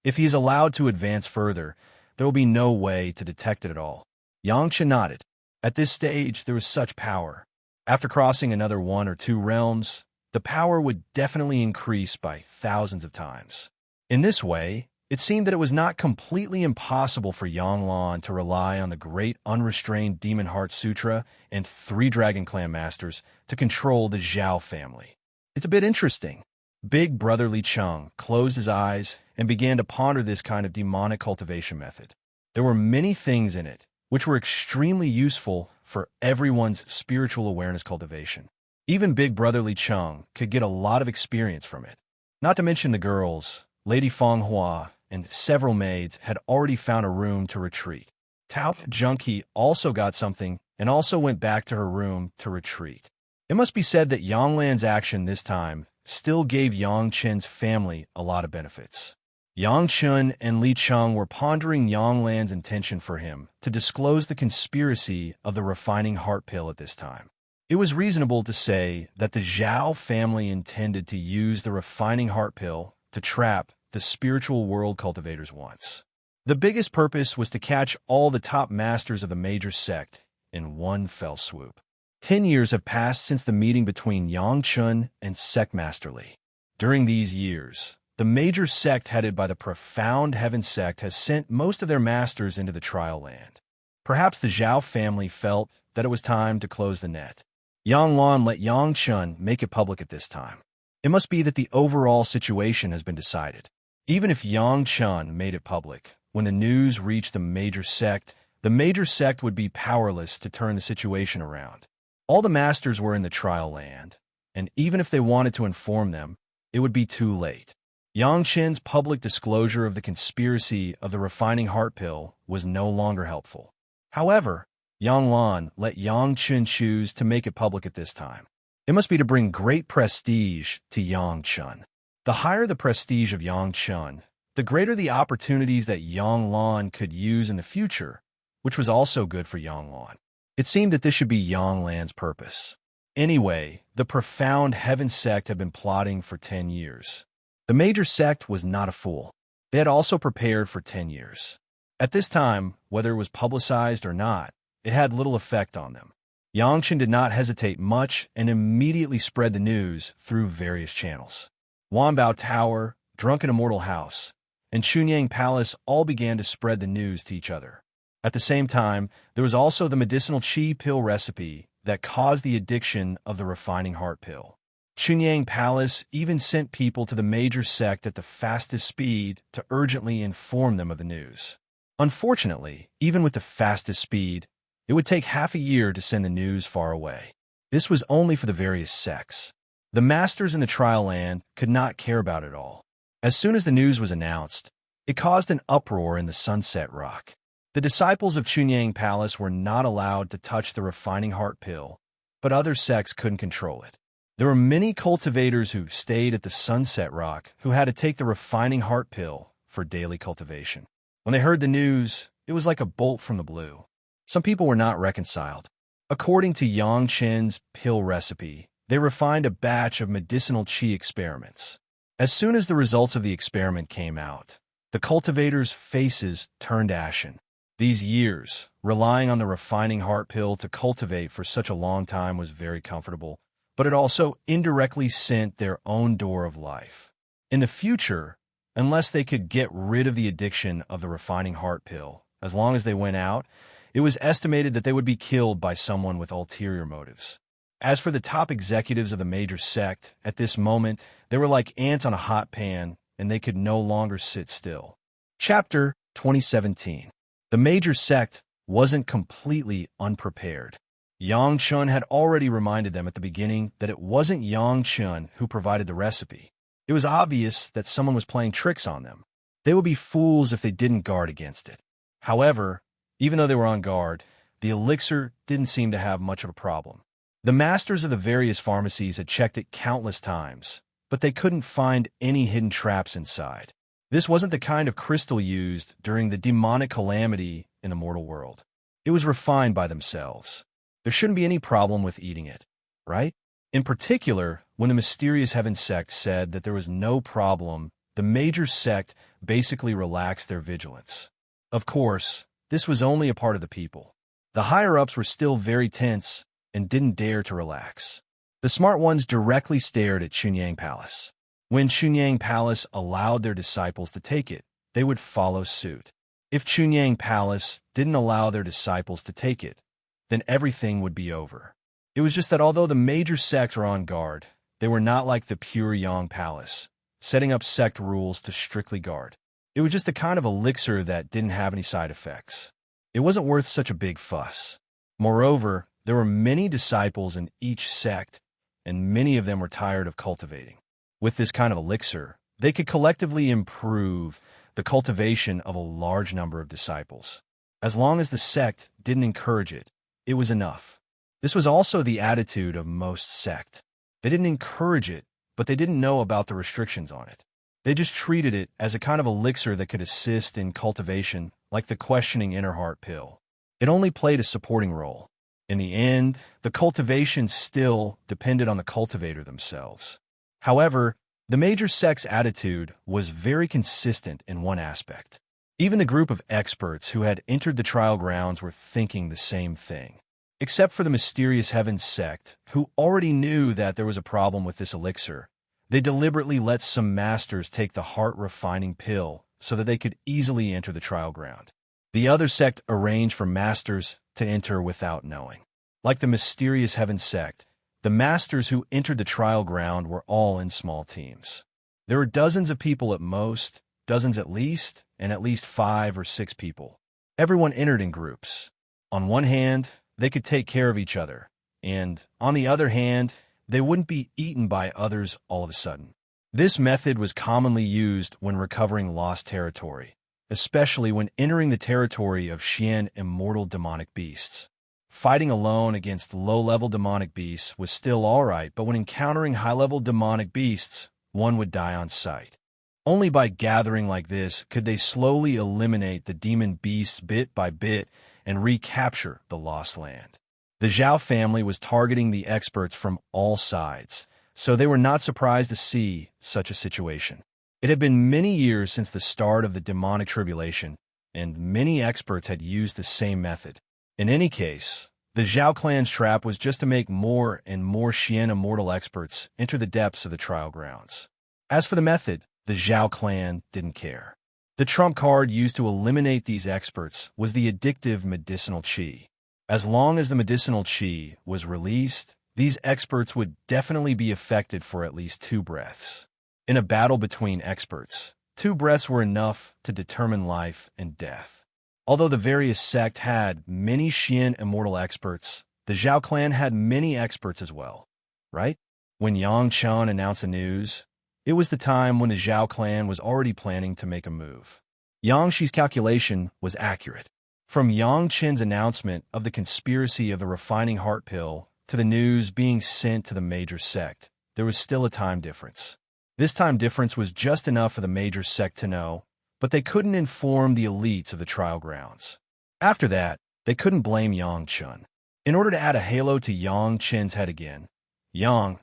If he is allowed to advance further, there will be no way to detect it at all. Yang Chen nodded. At this stage, there was such power. After crossing another 1 or 2 realms, the power would definitely increase by thousands of times. In this way, it seemed that it was not completely impossible for Yang Lan to rely on the great unrestrained Demon Heart Sutra and 3 Dragon Clan Masters to control the Zhao family. It's a bit interesting. Big Brother Li Cheng closed his eyes and began to ponder this kind of demonic cultivation method. There were many things in it which were extremely useful for everyone's spiritual awareness cultivation. Even Big Brother Li Cheng could get a lot of experience from it. Not to mention the girls, Lady Feng Hua, and several maids had already found a room to retreat. Tao Junkie also got something and also went back to her room to retreat. It must be said that Yang Lan's action this time still gave Yang Chen's family a lot of benefits. Yang Chen and Li Cheng were pondering Yang Lan's intention for him to disclose the conspiracy of the refining heart pill at this time. It was reasonable to say that the Zhao family intended to use the refining heart pill to trap the spiritual world cultivators once. The biggest purpose was to catch all the top masters of the major sect in one fell swoop. 10 years have passed since the meeting between Yangchun and Sect Master Li. During these years, the major sect headed by the profound Heaven sect has sent most of their masters into the trial land. Perhaps the Zhao family felt that it was time to close the net. Yang Lan let Yangchun make it public at this time. It must be that the overall situation has been decided. Even if Yangchun made it public, when the news reached the major sect would be powerless to turn the situation around. All the masters were in the trial land, and even if they wanted to inform them, it would be too late. Yangchun's public disclosure of the conspiracy of the refining heart pill was no longer helpful. However, Yang Lan let Yangchun choose to make it public at this time. It must be to bring great prestige to Yangchun. The higher the prestige of Yangchun, the greater the opportunities that Yang Lan could use in the future, which was also good for Yang Lan. It seemed that this should be Yang Lan's purpose. Anyway, the profound Heaven sect had been plotting for 10 years. The major sect was not a fool. They had also prepared for 10 years. At this time, whether it was publicized or not, it had little effect on them. Yangchun did not hesitate much and immediately spread the news through various channels. Wanbao Tower, Drunken Immortal House, and Chunyang Palace all began to spread the news to each other. At the same time, there was also the medicinal qi pill recipe that caused the addiction of the refining heart pill. Chunyang Palace even sent people to the major sect at the fastest speed to urgently inform them of the news. Unfortunately, even with the fastest speed, it would take half a year to send the news far away. This was only for the various sects. The masters in the trial land could not care about it all. As soon as the news was announced, it caused an uproar in the Sunset Rock. The disciples of Chunyang Palace were not allowed to touch the refining heart pill, but other sects couldn't control it. There were many cultivators who stayed at the Sunset Rock who had to take the refining heart pill for daily cultivation. When they heard the news, it was like a bolt from the blue. Some people were not reconciled. According to Yangchun's pill recipe, they refined a batch of medicinal qi experiments. As soon as the results of the experiment came out, the cultivators' faces turned ashen. These years, relying on the refining heart pill to cultivate for such a long time was very comfortable, but it also indirectly sent their own door of life. In the future, unless they could get rid of the addiction of the refining heart pill, as long as they went out, it was estimated that they would be killed by someone with ulterior motives. As for the top executives of the major sect, at this moment, they were like ants on a hot pan, and they could no longer sit still. Chapter 2017. The major sect wasn't completely unprepared. Yangchun had already reminded them at the beginning that it wasn't Yangchun who provided the recipe. It was obvious that someone was playing tricks on them. They would be fools if they didn't guard against it. However, even though they were on guard, the elixir didn't seem to have much of a problem. The masters of the various pharmacies had checked it countless times, but they couldn't find any hidden traps inside. This wasn't the kind of crystal used during the demonic calamity in the mortal world. It was refined by themselves. There shouldn't be any problem with eating it, right? In particular, when the mysterious Heaven sect said that there was no problem, the major sect basically relaxed their vigilance. Of course, this was only a part of the people. The higher-ups were still very tense and didn't dare to relax. The smart ones directly stared at Chunyang Palace. When Chunyang Palace allowed their disciples to take it, they would follow suit. If Chunyang Palace didn't allow their disciples to take it, then everything would be over. It was just that although the major sects were on guard, they were not like the pure Yang Palace, setting up sect rules to strictly guard. It was just a kind of elixir that didn't have any side effects. It wasn't worth such a big fuss. Moreover, there were many disciples in each sect, and many of them were tired of cultivating. With this kind of elixir, they could collectively improve the cultivation of a large number of disciples. As long as the sect didn't encourage it, it was enough. This was also the attitude of most sect. They didn't encourage it, but they didn't know about the restrictions on it. They just treated it as a kind of elixir that could assist in cultivation, like the questioning inner heart pill. It only played a supporting role. In the end, the cultivation still depended on the cultivator themselves. However, the major sect's attitude was very consistent in one aspect. Even the group of experts who had entered the trial grounds were thinking the same thing. Except for the mysterious Heavens sect, who already knew that there was a problem with this elixir, they deliberately let some masters take the heart-refining pill so that they could easily enter the trial ground. The other sect arranged for masters to enter without knowing. Like the mysterious Heavens sect, the masters who entered the trial ground were all in small teams. There were dozens of people at most, dozens at least, and at least 5 or 6 people. Everyone entered in groups. On one hand, they could take care of each other, and on the other hand, they wouldn't be eaten by others all of a sudden. This method was commonly used when recovering lost territory, especially when entering the territory of Xian immortal demonic beasts. Fighting alone against low-level demonic beasts was still alright, but when encountering high-level demonic beasts, one would die on sight. Only by gathering like this could they slowly eliminate the demon beasts bit by bit and recapture the lost land. The Zhao family was targeting the experts from all sides, so they were not surprised to see such a situation. It had been many years since the start of the demonic tribulation, and many experts had used the same method. In any case, the Zhao clan's trap was just to make more and more Xian immortal experts enter the depths of the trial grounds. As for the method, the Zhao clan didn't care. The trump card used to eliminate these experts was the addictive medicinal qi. As long as the medicinal qi was released, these experts would definitely be affected for at least 2 breaths. In a battle between experts, 2 breaths were enough to determine life and death. Although the various sect had many Xian immortal experts, the Zhao clan had many experts as well, right? When Yang Chen announced the news, it was the time when the Zhao clan was already planning to make a move. Yang Shi's calculation was accurate. From Yang Chen's announcement of the conspiracy of the refining heart pill to the news being sent to the major sect, there was still a time difference. This time difference was just enough for the major sect to know, but they couldn't inform the elites of the trial grounds. After that, they couldn't blame Yang Chen. In order to add a halo to Yang Chen's head again,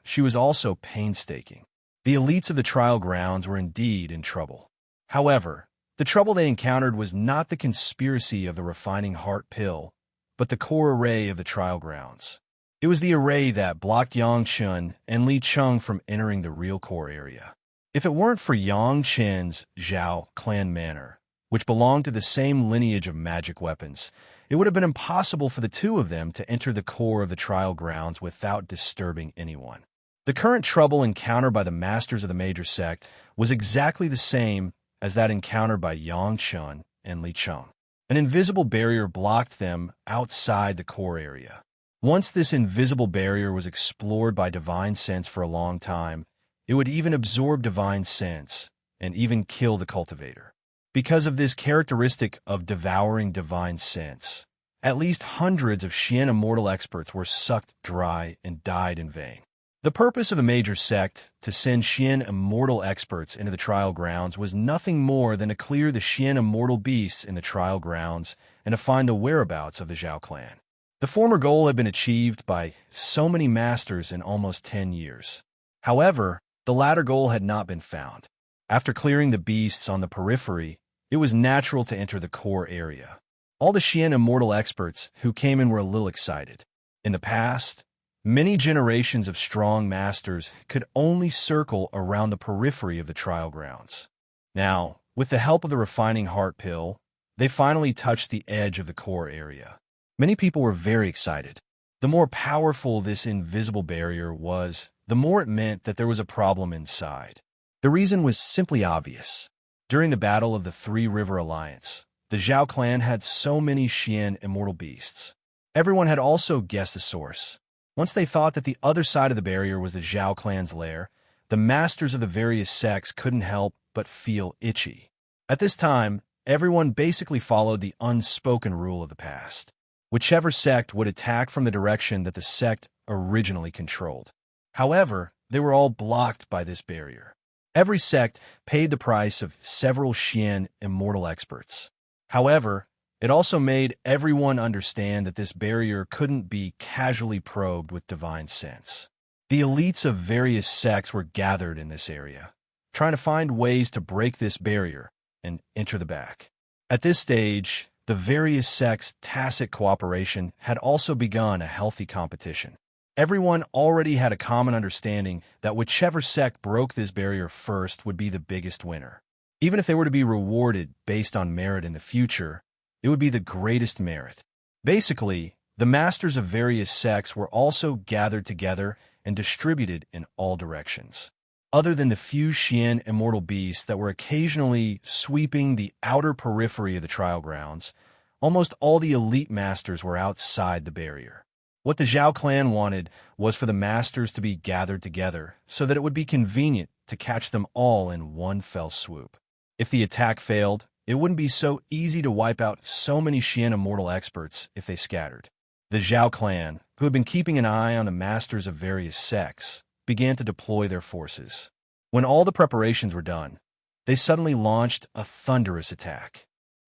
she was also painstaking. The elites of the trial grounds were indeed in trouble. However, the trouble they encountered was not the conspiracy of the refining heart pill, but the core array of the trial grounds. It was the array that blocked Yang Chen and Li Cheng from entering the real core area. If it weren't for Yang Chen's Zhao clan manor, which belonged to the same lineage of magic weapons, it would have been impossible for the 2 of them to enter the core of the trial grounds without disturbing anyone. The current trouble encountered by the masters of the major sect was exactly the same as that encountered by Yang Chen and Li Cheng. An invisible barrier blocked them outside the core area. Once this invisible barrier was explored by divine sense for a long time, it would even absorb divine sense and even kill the cultivator. Because of this characteristic of devouring divine sense, at least hundreds of Xian immortal experts were sucked dry and died in vain. The purpose of the major sect to send Xian immortal experts into the trial grounds was nothing more than to clear the Xian immortal beasts in the trial grounds and to find the whereabouts of the Zhao clan. The former goal had been achieved by so many masters in almost 10 years. However, the latter goal had not been found. After clearing the beasts on the periphery, it was natural to enter the core area. All the Xian immortal experts who came in were a little excited. In the past, many generations of strong masters could only circle around the periphery of the trial grounds. Now, with the help of the refining heart pill, they finally touched the edge of the core area. Many people were very excited. The more powerful this invisible barrier was, the more it meant that there was a problem inside. The reason was simply obvious. During the Battle of the Three River Alliance, the Zhao clan had so many Xian immortal beasts. Everyone had also guessed the source. Once they thought that the other side of the barrier was the Zhao clan's lair, the masters of the various sects couldn't help but feel itchy. At this time, everyone basically followed the unspoken rule of the past. Whichever sect would attack from the direction that the sect originally controlled. However, they were all blocked by this barrier. Every sect paid the price of several Xian immortal experts. However, It also made everyone understand that this barrier couldn't be casually probed with divine sense. The elites of various sects were gathered in this area, trying to find ways to break this barrier and enter the back. At this stage, the various sects' tacit cooperation had also begun a healthy competition. Everyone already had a common understanding that whichever sect broke this barrier first would be the biggest winner. Even if they were to be rewarded based on merit in the future, it would be the greatest merit. Basically, the masters of various sects were also gathered together and distributed in all directions. Other than the few Xian immortal beasts that were occasionally sweeping the outer periphery of the trial grounds, almost all the elite masters were outside the barrier. What the Zhao clan wanted was for the masters to be gathered together so that it would be convenient to catch them all in one fell swoop. If the attack failed, it wouldn't be so easy to wipe out so many Xian immortal experts if they scattered. The Zhao clan, who had been keeping an eye on the masters of various sects, began to deploy their forces. When all the preparations were done, they suddenly launched a thunderous attack.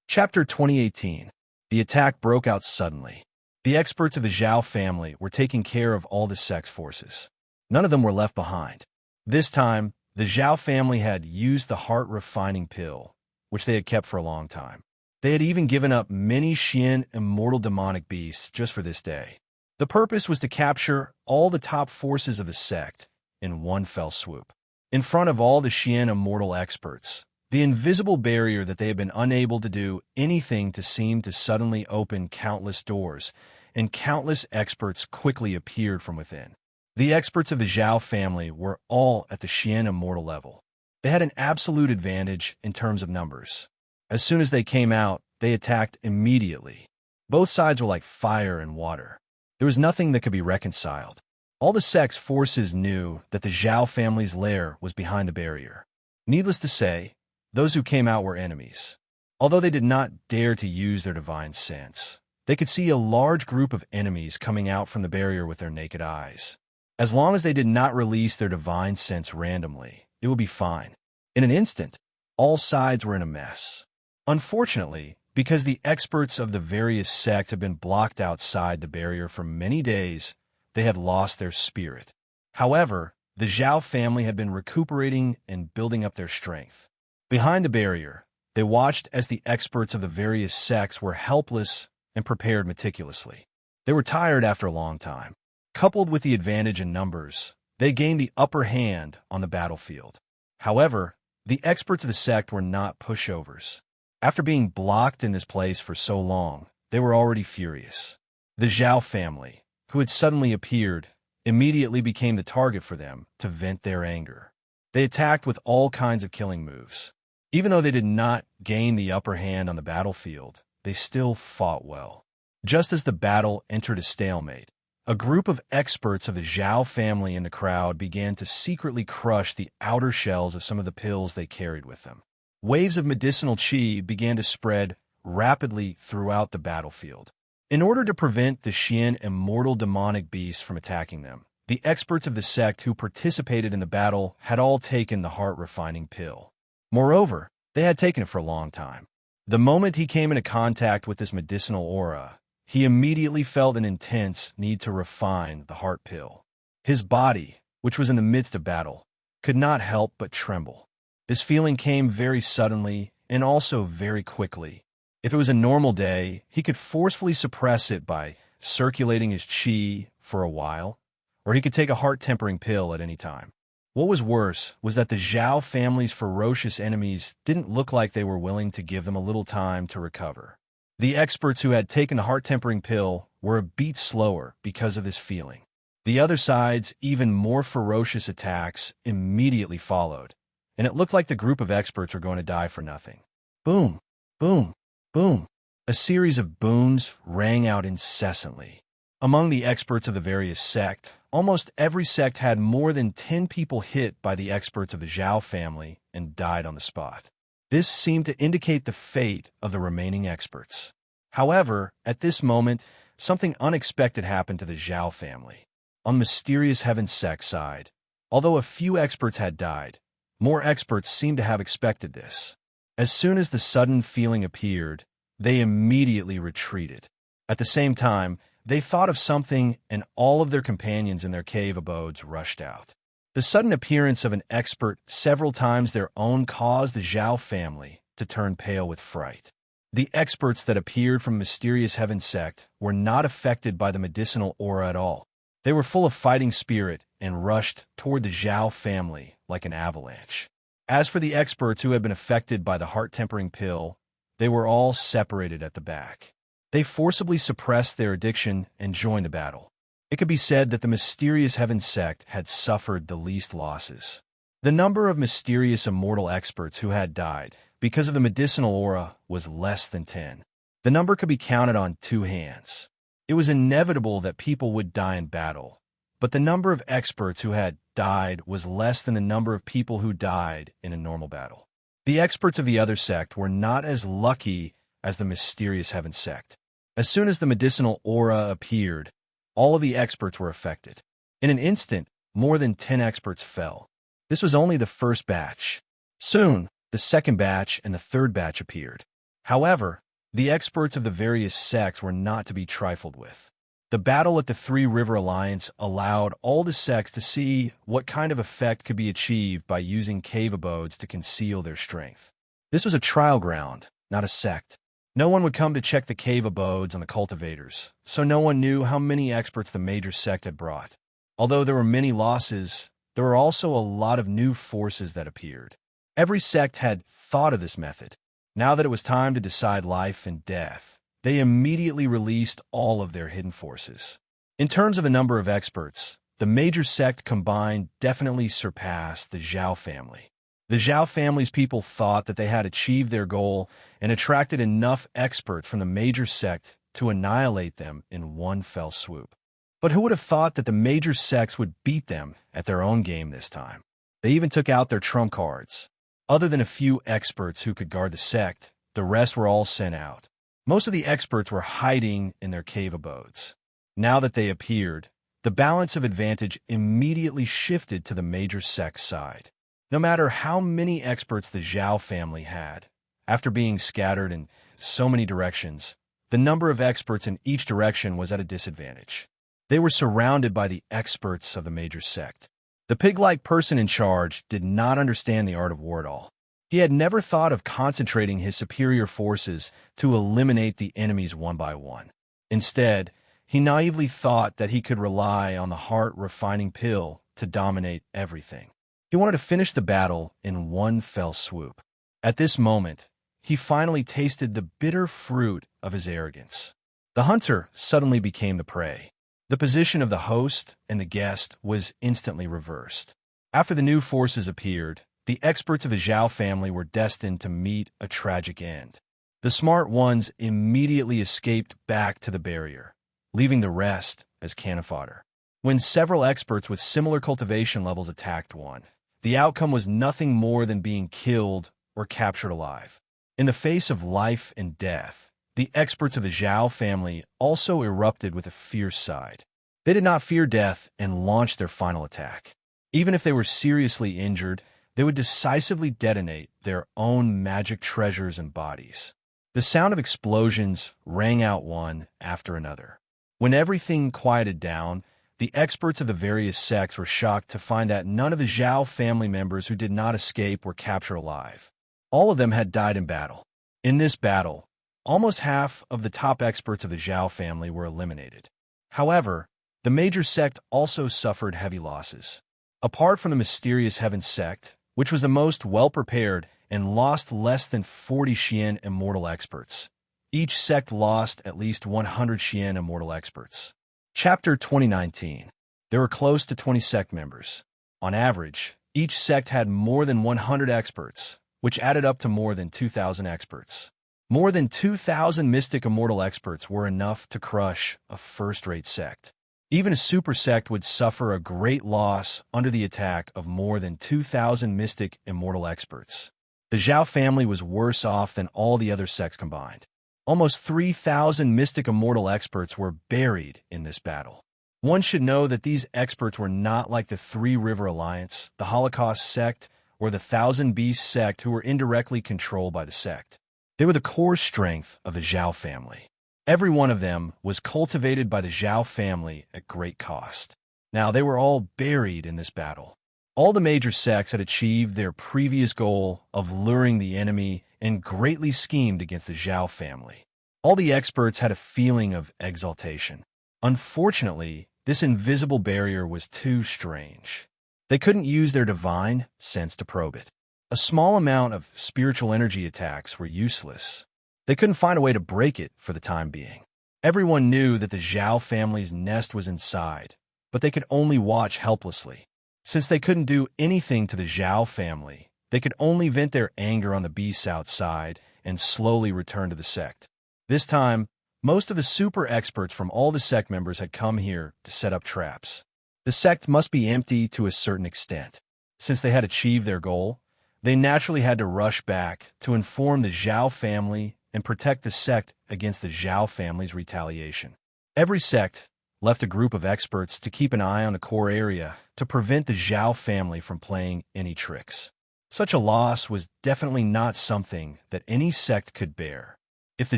Chapter 2018. The attack broke out suddenly. The experts of the Zhao family were taking care of all the sect's forces. None of them were left behind. This time, the Zhao family had used the heart-refining pill, which they had kept for a long time. They had even given up many Xian immortal demonic beasts just for this day. The purpose was to capture all the top forces of the sect in one fell swoop. In front of all the Xian immortal experts, the invisible barrier that they had been unable to do anything to seemed to suddenly open countless doors, and countless experts quickly appeared from within. The experts of the Zhao family were all at the Xian immortal level. They had an absolute advantage in terms of numbers. As soon as they came out, they attacked immediately. Both sides were like fire and water. There was nothing that could be reconciled. All the sect's forces knew that the Zhao family's lair was behind the barrier. Needless to say, those who came out were enemies. Although they did not dare to use their divine sense, they could see a large group of enemies coming out from the barrier with their naked eyes. As long as they did not release their divine sense randomly, it would be fine. In an instant, all sides were in a mess. Unfortunately, because the experts of the various sects had been blocked outside the barrier for many days, they had lost their spirit. However, the Zhao family had been recuperating and building up their strength. Behind the barrier, they watched as the experts of the various sects were helpless and prepared meticulously. They were tired after a long time. Coupled with the advantage in numbers, they gained the upper hand on the battlefield. However, the experts of the sect were not pushovers. After being blocked in this place for so long, they were already furious. The Zhao family, who had suddenly appeared, immediately became the target for them to vent their anger. They attacked with all kinds of killing moves. Even though they did not gain the upper hand on the battlefield, they still fought well. Just as the battle entered a stalemate, a group of experts of the Zhao family in the crowd began to secretly crush the outer shells of some of the pills they carried with them. Waves of medicinal qi began to spread rapidly throughout the battlefield. In order to prevent the Xian immortal demonic beasts from attacking them, the experts of the sect who participated in the battle had all taken the heart-refining pill. Moreover, they had taken it for a long time. The moment he came into contact with this medicinal aura, he immediately felt an intense need to refine the heart pill. His body, which was in the midst of battle, could not help but tremble. This feeling came very suddenly and also very quickly. If it was a normal day, he could forcefully suppress it by circulating his qi for a while, or he could take a heart-tempering pill at any time. What was worse was that the Zhao family's ferocious enemies didn't look like they were willing to give them a little time to recover. The experts who had taken the heart-tempering pill were a beat slower because of this feeling. The other side's even more ferocious attacks immediately followed, and it looked like the group of experts were going to die for nothing. Boom, boom, boom. A series of booms rang out incessantly. Among the experts of the various sects, almost every sect had more than 10 people hit by the experts of the Zhao family and died on the spot. This seemed to indicate the fate of the remaining experts. However, at this moment, something unexpected happened to the Zhao family. On the mysterious Heaven sect side, although a few experts had died, more experts seemed to have expected this. As soon as the sudden feeling appeared, they immediately retreated. At the same time, they thought of something, and all of their companions in their cave abodes rushed out. The sudden appearance of an expert several times their own caused the Zhao family to turn pale with fright. The experts that appeared from mysterious heaven sect were not affected by the medicinal aura at all. They were full of fighting spirit and rushed toward the Zhao family like an avalanche. As for the experts who had been affected by the heart-tempering pill, they were all separated at the back. They forcibly suppressed their addiction and joined the battle. It could be said that the mysterious heaven sect had suffered the least losses. The number of mysterious immortal experts who had died because of the medicinal aura was less than 10. The number could be counted on 2 hands. It was inevitable that people would die in battle, but the number of experts who had died was less than the number of people who died in a normal battle. The experts of the other sect were not as lucky as the mysterious heaven sect. As soon as the medicinal aura appeared, all of the experts were affected. In an instant, more than 10 experts fell. This was only the first batch. Soon, the second batch and the third batch appeared. However, the experts of the various sects were not to be trifled with. The battle at the Three River Alliance allowed all the sects to see what kind of effect could be achieved by using cave abodes to conceal their strength. This was a trial ground, not a sect. No one would come to check the cave abodes on the cultivators, so no one knew how many experts the major sect had brought. Although there were many losses, there were also a lot of new forces that appeared. Every sect had thought of this method. Now that it was time to decide life and death, they immediately released all of their hidden forces. In terms of the number of experts, the major sect combined definitely surpassed the Zhao family. The Zhao family's people thought that they had achieved their goal and attracted enough expert from the major sect to annihilate them in one fell swoop. But who would have thought that the major sects would beat them at their own game this time? They even took out their trump cards. Other than a few experts who could guard the sect, the rest were all sent out. Most of the experts were hiding in their cave abodes. Now that they appeared, the balance of advantage immediately shifted to the major sect's side. No matter how many experts the Zhao family had, after being scattered in so many directions, the number of experts in each direction was at a disadvantage. They were surrounded by the experts of the major sect. The pig-like person in charge did not understand the art of war at all. He had never thought of concentrating his superior forces to eliminate the enemies one by one. Instead, he naively thought that he could rely on the heart-refining pill to dominate everything. He wanted to finish the battle in one fell swoop. At this moment, he finally tasted the bitter fruit of his arrogance. The hunter suddenly became the prey. The position of the host and the guest was instantly reversed. After the new forces appeared, the experts of the Zhao family were destined to meet a tragic end. The smart ones immediately escaped back to the barrier, leaving the rest as cannon fodder. When several experts with similar cultivation levels attacked one, the outcome was nothing more than being killed or captured alive. In the face of life and death, the experts of the Zhao family also erupted with a fierce side. They did not fear death and launched their final attack. Even if they were seriously injured, they would decisively detonate their own magic treasures and bodies. The sound of explosions rang out one after another. When everything quieted down, the experts of the various sects were shocked to find that none of the Zhao family members who did not escape were captured alive. All of them had died in battle. In this battle, almost half of the top experts of the Zhao family were eliminated. However, the major sect also suffered heavy losses. Apart from the mysterious heaven sect, which was the most well-prepared and lost less than 40 Xian immortal experts, each sect lost at least 100 Xian immortal experts. Chapter 2019. There were close to 20 sect members. On average, each sect had more than 100 experts, which added up to more than 2,000 experts. More than 2,000 mystic immortal experts were enough to crush a first-rate sect. Even a super sect would suffer a great loss under the attack of more than 2,000 mystic immortal experts. The Zhao family was worse off than all the other sects combined. Almost 3,000 mystic immortal experts were buried in this battle. One should know that these experts were not like the Three River Alliance, the Holocaust sect, or the Thousand Beasts sect who were indirectly controlled by the sect. They were the core strength of the Zhao family. Every one of them was cultivated by the Zhao family at great cost. Now, they were all buried in this battle. All the major sects had achieved their previous goal of luring the enemy and greatly schemed against the Zhao family. All the experts had a feeling of exaltation. Unfortunately, this invisible barrier was too strange. They couldn't use their divine sense to probe it. A small amount of spiritual energy attacks were useless. They couldn't find a way to break it for the time being. Everyone knew that the Zhao family's nest was inside, but they could only watch helplessly. Since they couldn't do anything to the Zhao family, they could only vent their anger on the beasts outside and slowly return to the sect. This time, most of the super experts from all the sect members had come here to set up traps. The sect must be empty to a certain extent. Since they had achieved their goal, they naturally had to rush back to inform the Zhao family and protect the sect against the Zhao family's retaliation. Every sect left a group of experts to keep an eye on the core area to prevent the Zhao family from playing any tricks. Such a loss was definitely not something that any sect could bear. If the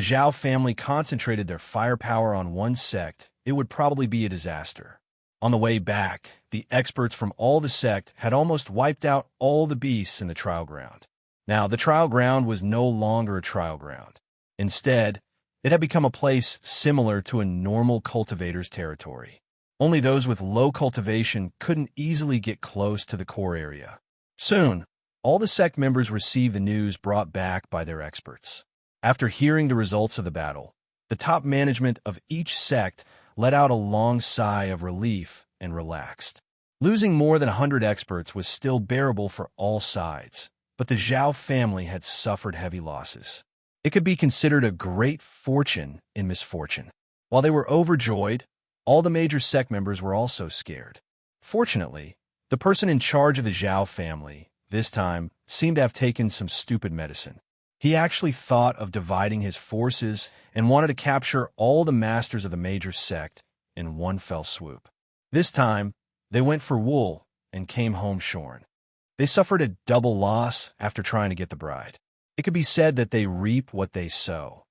Zhao family concentrated their firepower on one sect, it would probably be a disaster. On the way back, the experts from all the sect had almost wiped out all the beasts in the trial ground. Now, the trial ground was no longer a trial ground. Instead, it had become a place similar to a normal cultivator's territory. Only those with low cultivation couldn't easily get close to the core area. Soon, all the sect members received the news brought back by their experts. After hearing the results of the battle, the top management of each sect let out a long sigh of relief and relaxed. Losing more than 100 experts was still bearable for all sides, but the Zhao family had suffered heavy losses. It could be considered a great fortune in misfortune. While they were overjoyed, all the major sect members were also scared. Fortunately, the person in charge of the Zhao family, this time, seemed to have taken some stupid medicine. He actually thought of dividing his forces and wanted to capture all the masters of the major sect in one fell swoop. This time, they went for wool and came home shorn. They suffered a double loss after trying to get the bride. It could be said that they reap what they sow.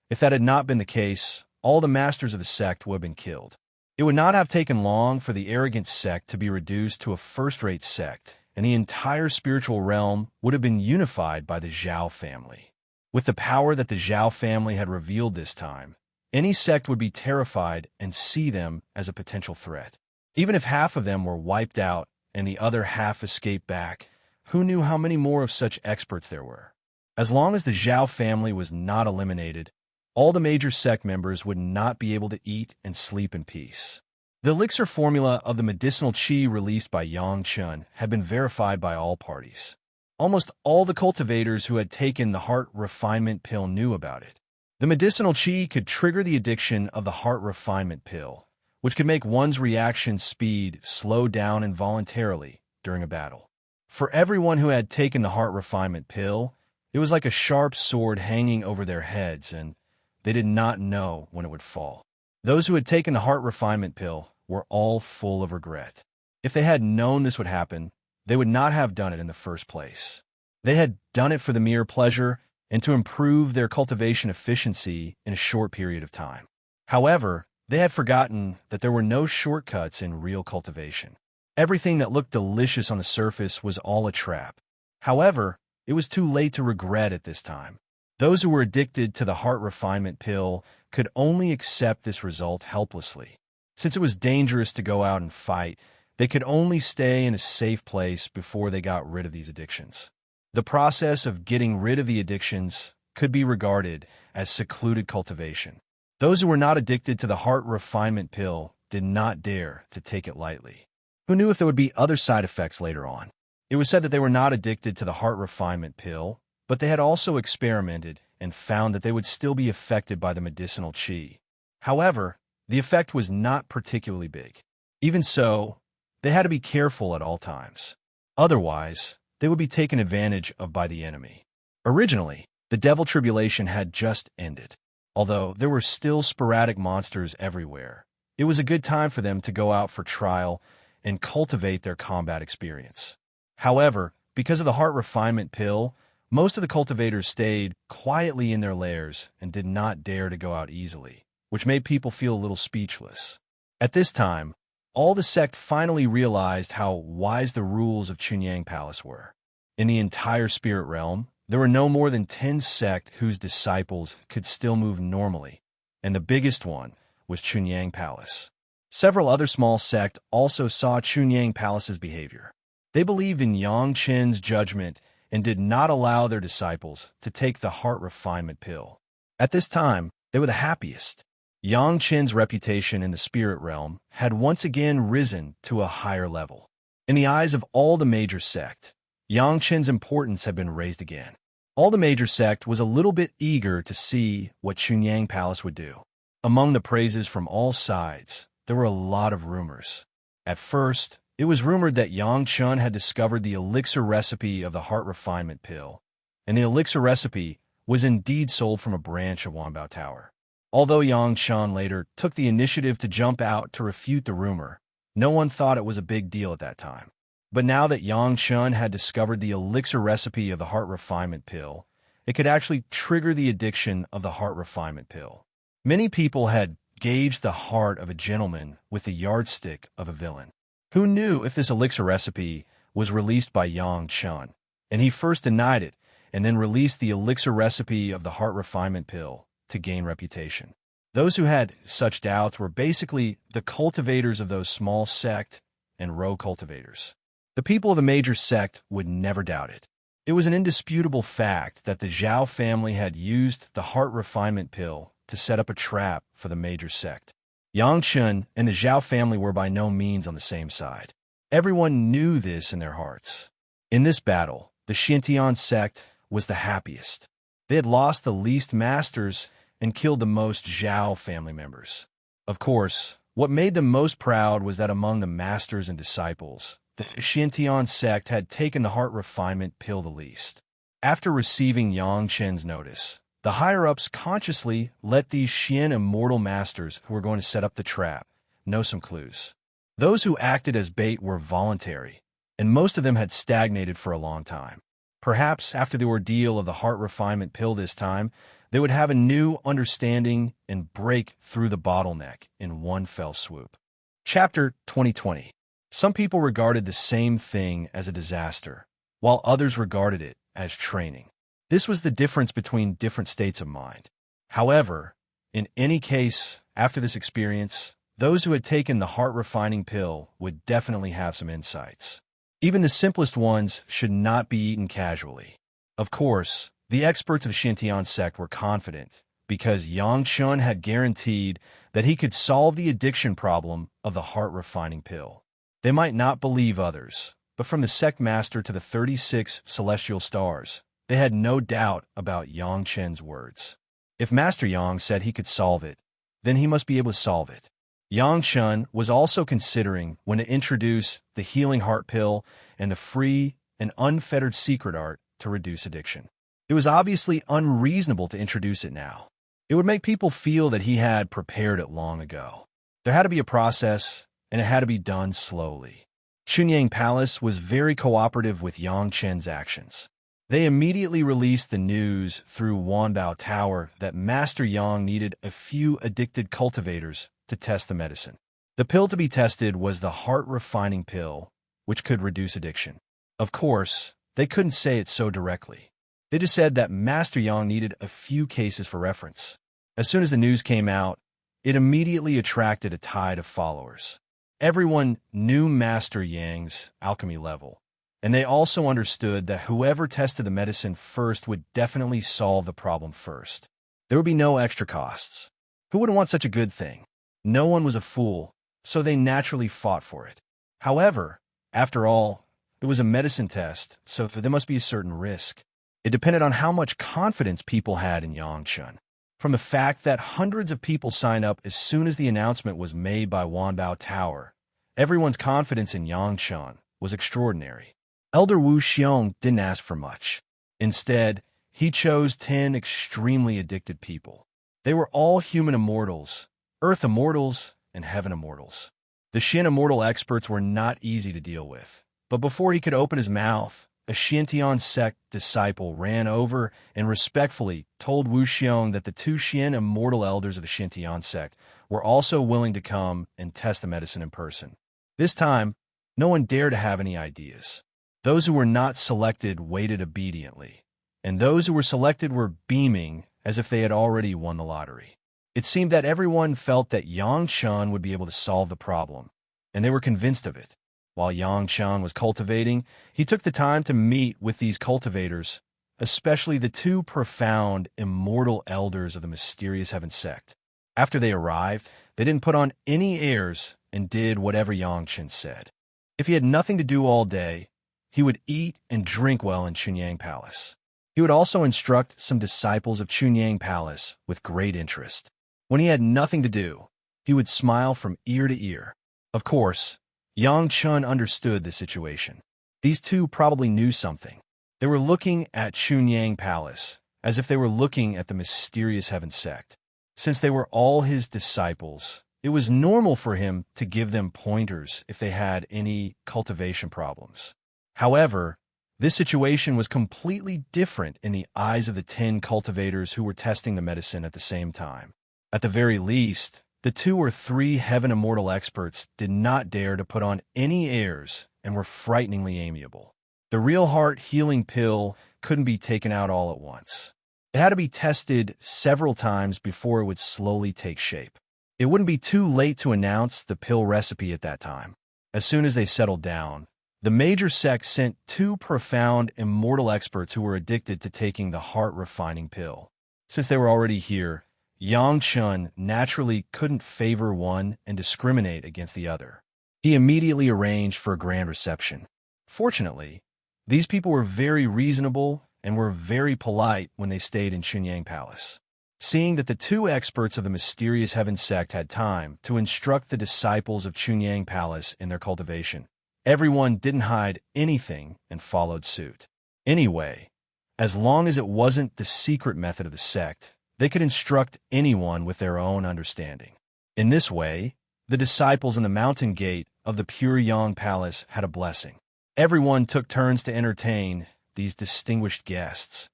If that had not been the case, all the masters of the sect would have been killed. It would not have taken long for the arrogant sect to be reduced to a first-rate sect, and the entire spiritual realm would have been unified by the Zhao family. With the power that the Zhao family had revealed this time, any sect would be terrified and see them as a potential threat. Even if half of them were wiped out and the other half escaped back, who knew how many more of such experts there were? As long as the Zhao family was not eliminated, all the major sect members would not be able to eat and sleep in peace. The elixir formula of the medicinal qi released by Yang Chun had been verified by all parties. Almost all the cultivators who had taken the heart refinement pill knew about it. The medicinal qi could trigger the addiction of the heart refinement pill, which could make one's reaction speed slow down involuntarily during a battle. For everyone who had taken the heart refinement pill, it was like a sharp sword hanging over their heads, and they did not know when it would fall. Those who had taken the heart refinement pill were all full of regret. If they had known this would happen, they would not have done it in the first place. They had done it for the mere pleasure and to improve their cultivation efficiency in a short period of time. However, they had forgotten that there were no shortcuts in real cultivation. Everything that looked delicious on the surface was all a trap. However, it was too late to regret at this time. Those who were addicted to the heart refinement pill could only accept this result helplessly. Since it was dangerous to go out and fight, they could only stay in a safe place before they got rid of these addictions. The process of getting rid of the addictions could be regarded as secluded cultivation. Those who were not addicted to the heart refinement pill did not dare to take it lightly. Who knew if there would be other side effects later on? It was said that they were not addicted to the heart refinement pill, but they had also experimented and found that they would still be affected by the medicinal qi. However, the effect was not particularly big. Even so, they had to be careful at all times. Otherwise, they would be taken advantage of by the enemy. Originally, the devil tribulation had just ended. Although there were still sporadic monsters everywhere, it was a good time for them to go out for trial and cultivate their combat experience. However, because of the heart refinement pill, Most of the cultivators stayed quietly in their lairs and did not dare to go out easily, which made people feel a little speechless. At this time, all the sect finally realized how wise the rules of Chunyang Palace were. In the entire spirit realm, there were no more than 10 sects whose disciples could still move normally, and the biggest one was Chunyang Palace. Several other small sects also saw Chunyang Palace's behavior. They believed in Yang Chen's judgment and did not allow their disciples to take the heart refinement pill. At this time, they were the happiest. Yang Chen's reputation in the spirit realm had once again risen to a higher level. In the eyes of all the major sects, Yang Chen's importance had been raised again. All the major sect was a little bit eager to see what Chunyang Palace would do. Among the praises from all sides, there were a lot of rumors. At first, it was rumored that Yang Chen had discovered the elixir recipe of the heart refinement pill, and the elixir recipe was indeed sold from a branch of Wanbao Tower. Although Yang Chen later took the initiative to jump out to refute the rumor, no one thought it was a big deal at that time. But now that Yang Chen had discovered the elixir recipe of the heart refinement pill, it could actually trigger the addiction of the heart refinement pill. Many people had gauged the heart of a gentleman with the yardstick of a villain. Who knew if this elixir recipe was released by Yang Chen? And he first denied it, and then released the elixir recipe of the heart refinement pill to gain reputation. Those who had such doubts were basically the cultivators of those small sect and row cultivators. The people of the major sect would never doubt it. It was an indisputable fact that the Zhao family had used the heart refinement pill to set up a trap for the major sect. Yang Chen and the Zhao family were by no means on the same side. Everyone knew this in their hearts. In this battle, the Xintian sect was the happiest. They had lost the least masters and killed the most Zhao family members. Of course, what made them most proud was that among the masters and disciples, the Xintian sect had taken the heart refinement pill the least. After receiving Yang Chen's notice, the higher-ups consciously let these Xian immortal masters who were going to set up the trap know some clues. Those who acted as bait were voluntary, and most of them had stagnated for a long time. Perhaps after the ordeal of the heart refinement pill this time, they would have a new understanding and break through the bottleneck in one fell swoop. Chapter 2020. Some people regarded the same thing as a disaster, while others regarded it as training. This was the difference between different states of mind. However, in any case, after this experience, those who had taken the heart-refining pill would definitely have some insights. Even the simplest ones should not be eaten casually. Of course, the experts of Xintian sect were confident because Yang Chen had guaranteed that he could solve the addiction problem of the heart-refining pill. They might not believe others, but from the sect master to the 36 celestial stars, they had no doubt about Yang Chen's words. If Master Yang said he could solve it, then he must be able to solve it. Yang Chen was also considering when to introduce the healing heart pill and the free and unfettered secret art to reduce addiction. It was obviously unreasonable to introduce it now. It would make people feel that he had prepared it long ago. There had to be a process, and it had to be done slowly. Chunyang Palace was very cooperative with Yang Chen's actions. They immediately released the news through Wanbao Tower that Master Yang needed a few addicted cultivators to test the medicine. The pill to be tested was the heart-refining pill, which could reduce addiction. Of course, they couldn't say it so directly. They just said that Master Yang needed a few cases for reference. As soon as the news came out, it immediately attracted a tide of followers. Everyone knew Master Yang's alchemy level, and they also understood that whoever tested the medicine first would definitely solve the problem first. There would be no extra costs. Who wouldn't want such a good thing? No one was a fool, so they naturally fought for it. However, after all, it was a medicine test, so there must be a certain risk. It depended on how much confidence people had in Yang Chen. From the fact that hundreds of people signed up as soon as the announcement was made by Wanbao Tower, everyone's confidence in Yang Chen was extraordinary. Elder Wu Xiong didn't ask for much. Instead, he chose 10 extremely addicted people. They were all human immortals, earth immortals, and heaven immortals. The Xin immortal experts were not easy to deal with, but before he could open his mouth, a Xiantian sect disciple ran over and respectfully told Wu Xiong that the two Xian immortal elders of the Xiantian sect were also willing to come and test the medicine in person. This time, no one dared to have any ideas. Those who were not selected waited obediently, and those who were selected were beaming as if they had already won the lottery. It seemed that everyone felt that Yang Chun would be able to solve the problem, and they were convinced of it. While Yang Chun was cultivating, he took the time to meet with these cultivators, especially the two profound, immortal elders of the mysterious heaven sect. After they arrived, they didn't put on any airs and did whatever Yang Chun said. If he had nothing to do all day, he would eat and drink well in Chunyang Palace. He would also instruct some disciples of Chunyang Palace with great interest. When he had nothing to do, he would smile from ear to ear. Of course, Yang Chun understood the situation. These two probably knew something. They were looking at Chunyang Palace as if they were looking at the mysterious heaven sect. Since they were all his disciples, it was normal for him to give them pointers if they had any cultivation problems. However, this situation was completely different in the eyes of the 10 cultivators who were testing the medicine at the same time. At the very least, the 2 or 3 heaven immortal experts did not dare to put on any airs and were frighteningly amiable. The real heart healing pill couldn't be taken out all at once. It had to be tested several times before it would slowly take shape. It wouldn't be too late to announce the pill recipe at that time. As soon as they settled down, the major sect sent 2 profound immortal experts who were addicted to taking the heart-refining pill. Since they were already here, Yang Chun naturally couldn't favor one and discriminate against the other. He immediately arranged for a grand reception. Fortunately, these people were very reasonable and were very polite when they stayed in Chunyang Palace. Seeing that the 2 experts of the mysterious heaven sect had time to instruct the disciples of Chunyang Palace in their cultivation, everyone didn't hide anything and followed suit. Anyway, as long as it wasn't the secret method of the sect, they could instruct anyone with their own understanding. In this way, the disciples in the mountain gate of the Pure Yang Palace had a blessing. Everyone took turns to entertain these distinguished guests,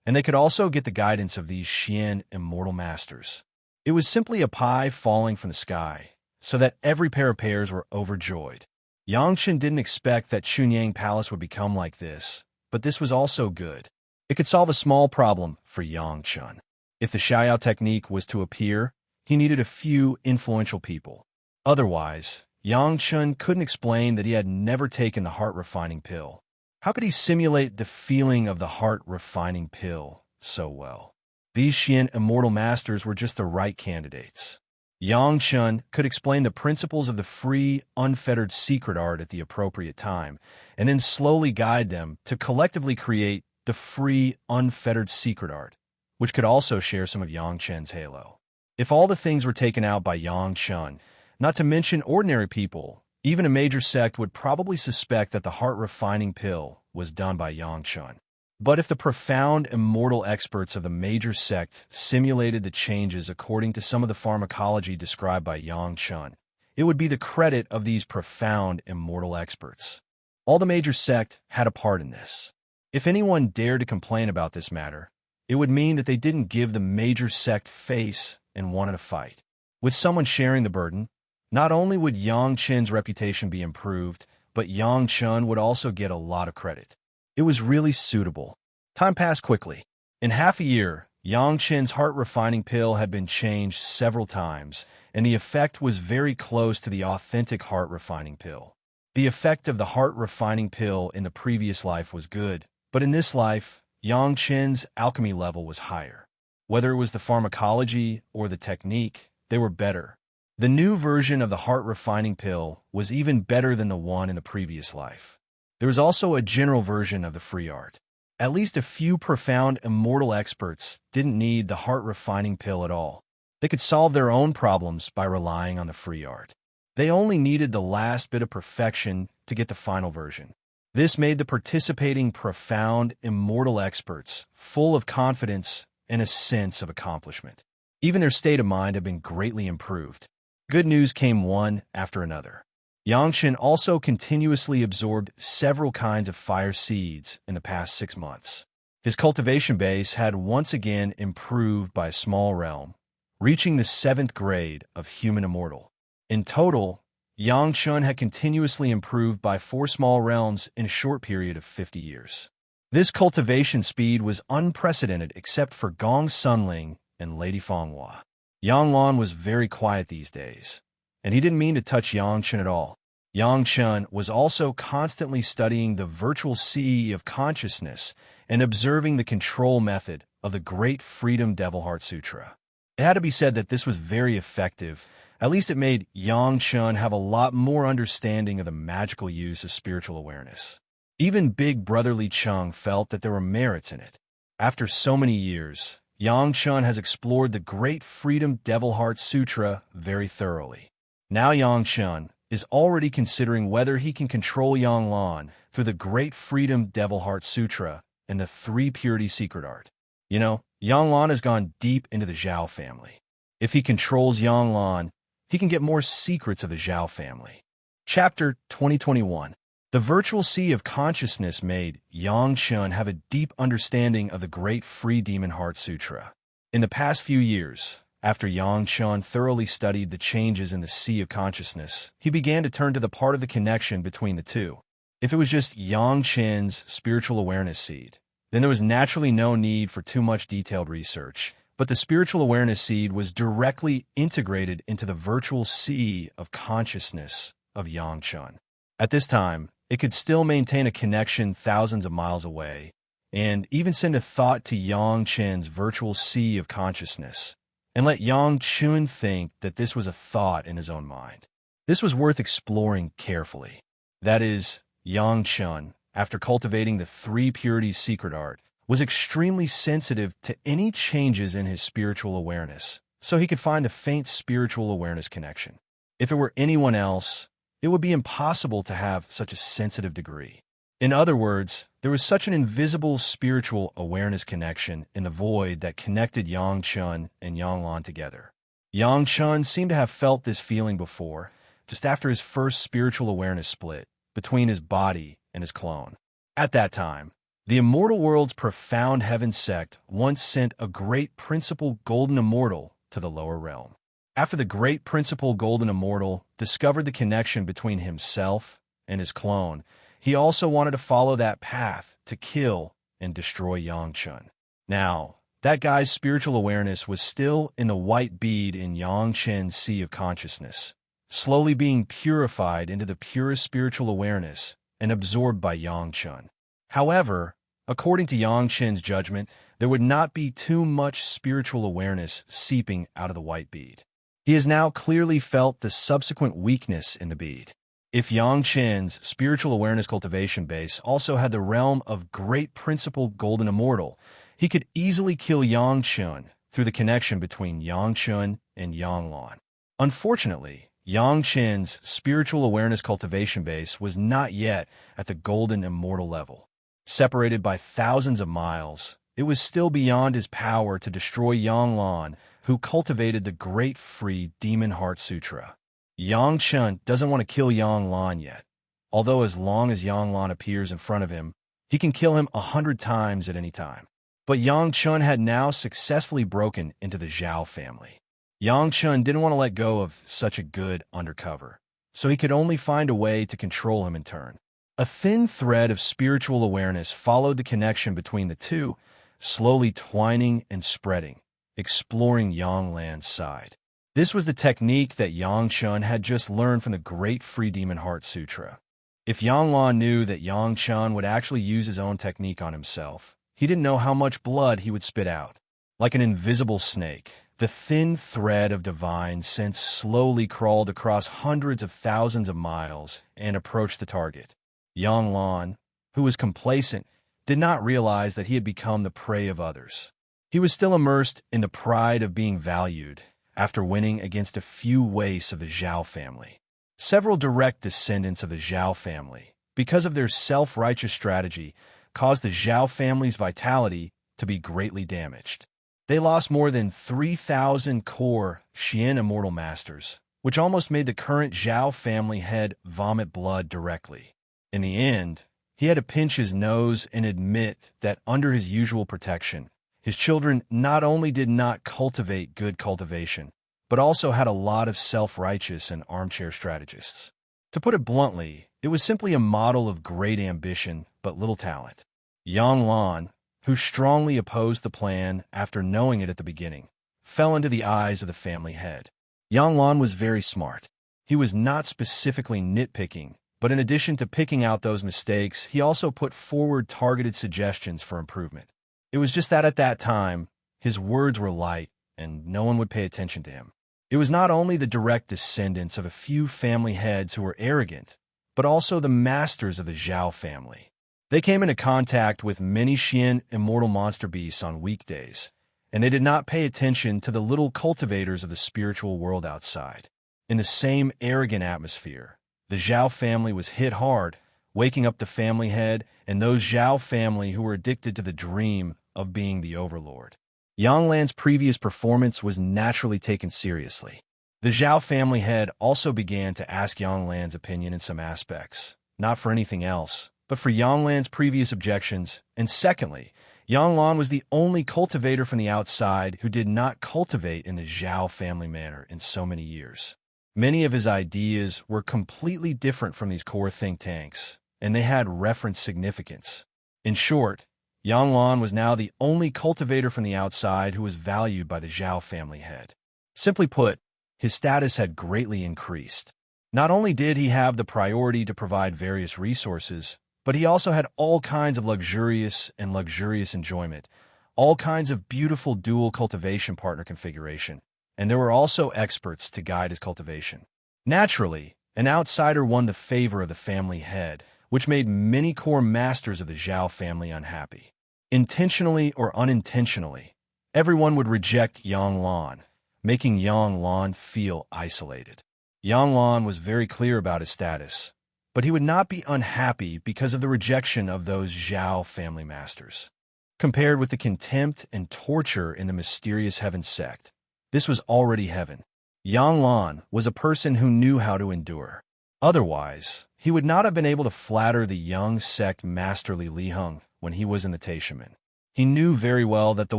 and they could also get the guidance of these Xian immortal masters. It was simply a pie falling from the sky, so that every pair of pears were overjoyed. Yang Chen didn't expect that Chunyang Palace would become like this, but this was also good. It could solve a small problem for Yang Chen. If the Xiao technique was to appear, he needed a few influential people. Otherwise, Yang Chen couldn't explain that he had never taken the heart-refining pill. How could he simulate the feeling of the heart-refining pill so well? These Xian immortal masters were just the right candidates. Yang Chen could explain the principles of the free, unfettered secret art at the appropriate time, and then slowly guide them to collectively create the free, unfettered secret art, which could also share some of Yang Chen's halo. If all the things were taken out by Yang Chen, not to mention ordinary people, even a major sect would probably suspect that the heart-refining pill was done by Yang Chen. But if the profound immortal experts of the major sect simulated the changes according to some of the pharmacology described by Yang Chen, it would be the credit of these profound immortal experts. All the major sect had a part in this. If anyone dared to complain about this matter, it would mean that they didn't give the major sect face and wanted to fight. With someone sharing the burden, not only would Yang Chen's reputation be improved, but Yang Chen would also get a lot of credit. It was really suitable. Time passed quickly. In half a year, Yang Chen's heart-refining pill had been changed several times, and the effect was very close to the authentic heart-refining pill. The effect of the heart-refining pill in the previous life was good, but in this life, Yang Chen's alchemy level was higher. Whether it was the pharmacology or the technique, they were better. The new version of the heart-refining pill was even better than the one in the previous life. There was also a general version of the free art. At least a few profound immortal experts didn't need the heart-refining pill at all. They could solve their own problems by relying on the free art. They only needed the last bit of perfection to get the final version. This made the participating profound immortal experts full of confidence and a sense of accomplishment. Even their state of mind had been greatly improved. Good news came one after another. Yangshan also continuously absorbed several kinds of fire seeds in the past 6 months. His cultivation base had once again improved by a small realm, reaching the 7th grade of human immortal. In total, Yangshan had continuously improved by 4 small realms in a short period of 50 years. This cultivation speed was unprecedented except for Gong Sunling and Lady Fenghua. Yanglan was very quiet these days, and he didn't mean to touch Yangshan at all. Yangshan was also constantly studying the virtual sea of consciousness and observing the control method of the Great Freedom Devil Heart Sutra. It had to be said that this was very effective. At least it made Yangshan have a lot more understanding of the magical use of spiritual awareness. Even Big Brother Li Cheng felt that there were merits in it. After so many years, Yangshan has explored the Great Freedom Devil Heart Sutra very thoroughly. Now Yangshan is already considering whether he can control Yanglan through the Great Freedom Devil Heart Sutra and the 3 Purity Secret Art. You know, Yanglan has gone deep into the Zhao family. If he controls Yanglan, he can get more secrets of the Zhao family. Chapter 2021. The virtual sea of consciousness made Yangshan have a deep understanding of the Great Free Demon Heart Sutra. In the past few years, after Yangshan thoroughly studied the changes in the sea of consciousness, he began to turn to the part of the connection between the two. If it was just Yangshan's spiritual awareness seed, then there was naturally no need for too much detailed research. But the spiritual awareness seed was directly integrated into the virtual sea of consciousness of Yangshan. At this time, it could still maintain a connection thousands of miles away, and even send a thought to Yangshan's virtual sea of consciousness, and let Yangshan think that this was a thought in his own mind. This was worth exploring carefully. That is, Yangshan, after cultivating the 3 Purities Secret Art, was extremely sensitive to any changes in his spiritual awareness, so he could find a faint spiritual awareness connection. If it were anyone else, it would be impossible to have such a sensitive degree. In other words, there was such an invisible spiritual awareness connection in the void that connected Yangshan and Yanglan together. Yangshan seemed to have felt this feeling before, just after his first spiritual awareness split between his body and his clone. At that time, the Immortal World's profound heaven sect once sent a great principal golden immortal to the lower realm. After the great principal golden immortal discovered the connection between himself and his clone, he also wanted to follow that path to kill and destroy Yangshan. Now, that guy's spiritual awareness was still in the white bead in Yangshan's sea of consciousness, slowly being purified into the purest spiritual awareness and absorbed by Yangshan. However, according to Yangshan's judgment, there would not be too much spiritual awareness seeping out of the white bead. He has now clearly felt the subsequent weakness in the bead. If Yangshan's spiritual awareness cultivation base also had the realm of Great Principal Golden Immortal, he could easily kill Yangshan through the connection between Yangshan and Yanglan. Unfortunately, Yangshan's spiritual awareness cultivation base was not yet at the Golden Immortal level. Separated by thousands of miles, it was still beyond his power to destroy Yanglan, who cultivated the Great Free Demon Heart Sutra. Yangshan doesn't want to kill Yanglan yet, although as long as Yanglan appears in front of him, he can kill him 100 times at any time. But Yangshan had now successfully broken into the Zhao family. Yangshan didn't want to let go of such a good undercover, so he could only find a way to control him in turn. A thin thread of spiritual awareness followed the connection between the two, slowly twining and spreading, exploring Yanglan's side. This was the technique that Yangshan had just learned from the Great Free Demon Heart Sutra. If Yanglan knew that Yangshan would actually use his own technique on himself, he didn't know how much blood he would spit out. Like an invisible snake, the thin thread of divine sense slowly crawled across hundreds of thousands of miles and approached the target. Yanglan, who was complacent, did not realize that he had become the prey of others. He was still immersed in the pride of being valued after winning against a few wastes of the Zhao family. Several direct descendants of the Zhao family, because of their self-righteous strategy, caused the Zhao family's vitality to be greatly damaged. They lost more than 3,000 core Xian immortal masters, which almost made the current Zhao family head vomit blood directly. In the end, he had to pinch his nose and admit that under his usual protection, his children not only did not cultivate good cultivation, but also had a lot of self-righteous and armchair strategists. To put it bluntly, it was simply a model of great ambition but little talent. Yang Lan, who strongly opposed the plan after knowing it at the beginning, fell into the eyes of the family head. Yang Lan was very smart. He was not specifically nitpicking, but in addition to picking out those mistakes, he also put forward targeted suggestions for improvement. It was just that at that time, his words were light and no one would pay attention to him. It was not only the direct descendants of a few family heads who were arrogant, but also the masters of the Zhao family. They came into contact with many Xian immortal monster beasts on weekdays, and they did not pay attention to the little cultivators of the spiritual world outside. In the same arrogant atmosphere, the Zhao family was hit hard, waking up the family head and those Zhao family who were addicted to the dream of being the overlord. Yang Lan's previous performance was naturally taken seriously. The Zhao family head also began to ask Yang Lan's opinion in some aspects, not for anything else, but for Yang Lan's previous objections, and secondly, Yang Lan was the only cultivator from the outside who did not cultivate in the Zhao family manner in so many years. Many of his ideas were completely different from these core think tanks, and they had reference significance. In short, Yang Lan was now the only cultivator from the outside who was valued by the Zhao family head. Simply put, his status had greatly increased. Not only did he have the priority to provide various resources, but he also had all kinds of luxurious enjoyment, all kinds of beautiful dual cultivation partner configuration, and there were also experts to guide his cultivation. Naturally, an outsider won the favor of the family head, which made many core masters of the Zhao family unhappy. Intentionally or unintentionally, everyone would reject Yang Lan, making Yang Lan feel isolated. Yang Lan was very clear about his status, but he would not be unhappy because of the rejection of those Zhao family masters. Compared with the contempt and torture in the mysterious heaven sect, this was already heaven. Yang Lan was a person who knew how to endure. Otherwise, he would not have been able to flatter the young sect masterly Li Heng when he was in the Taishaman. He knew very well that the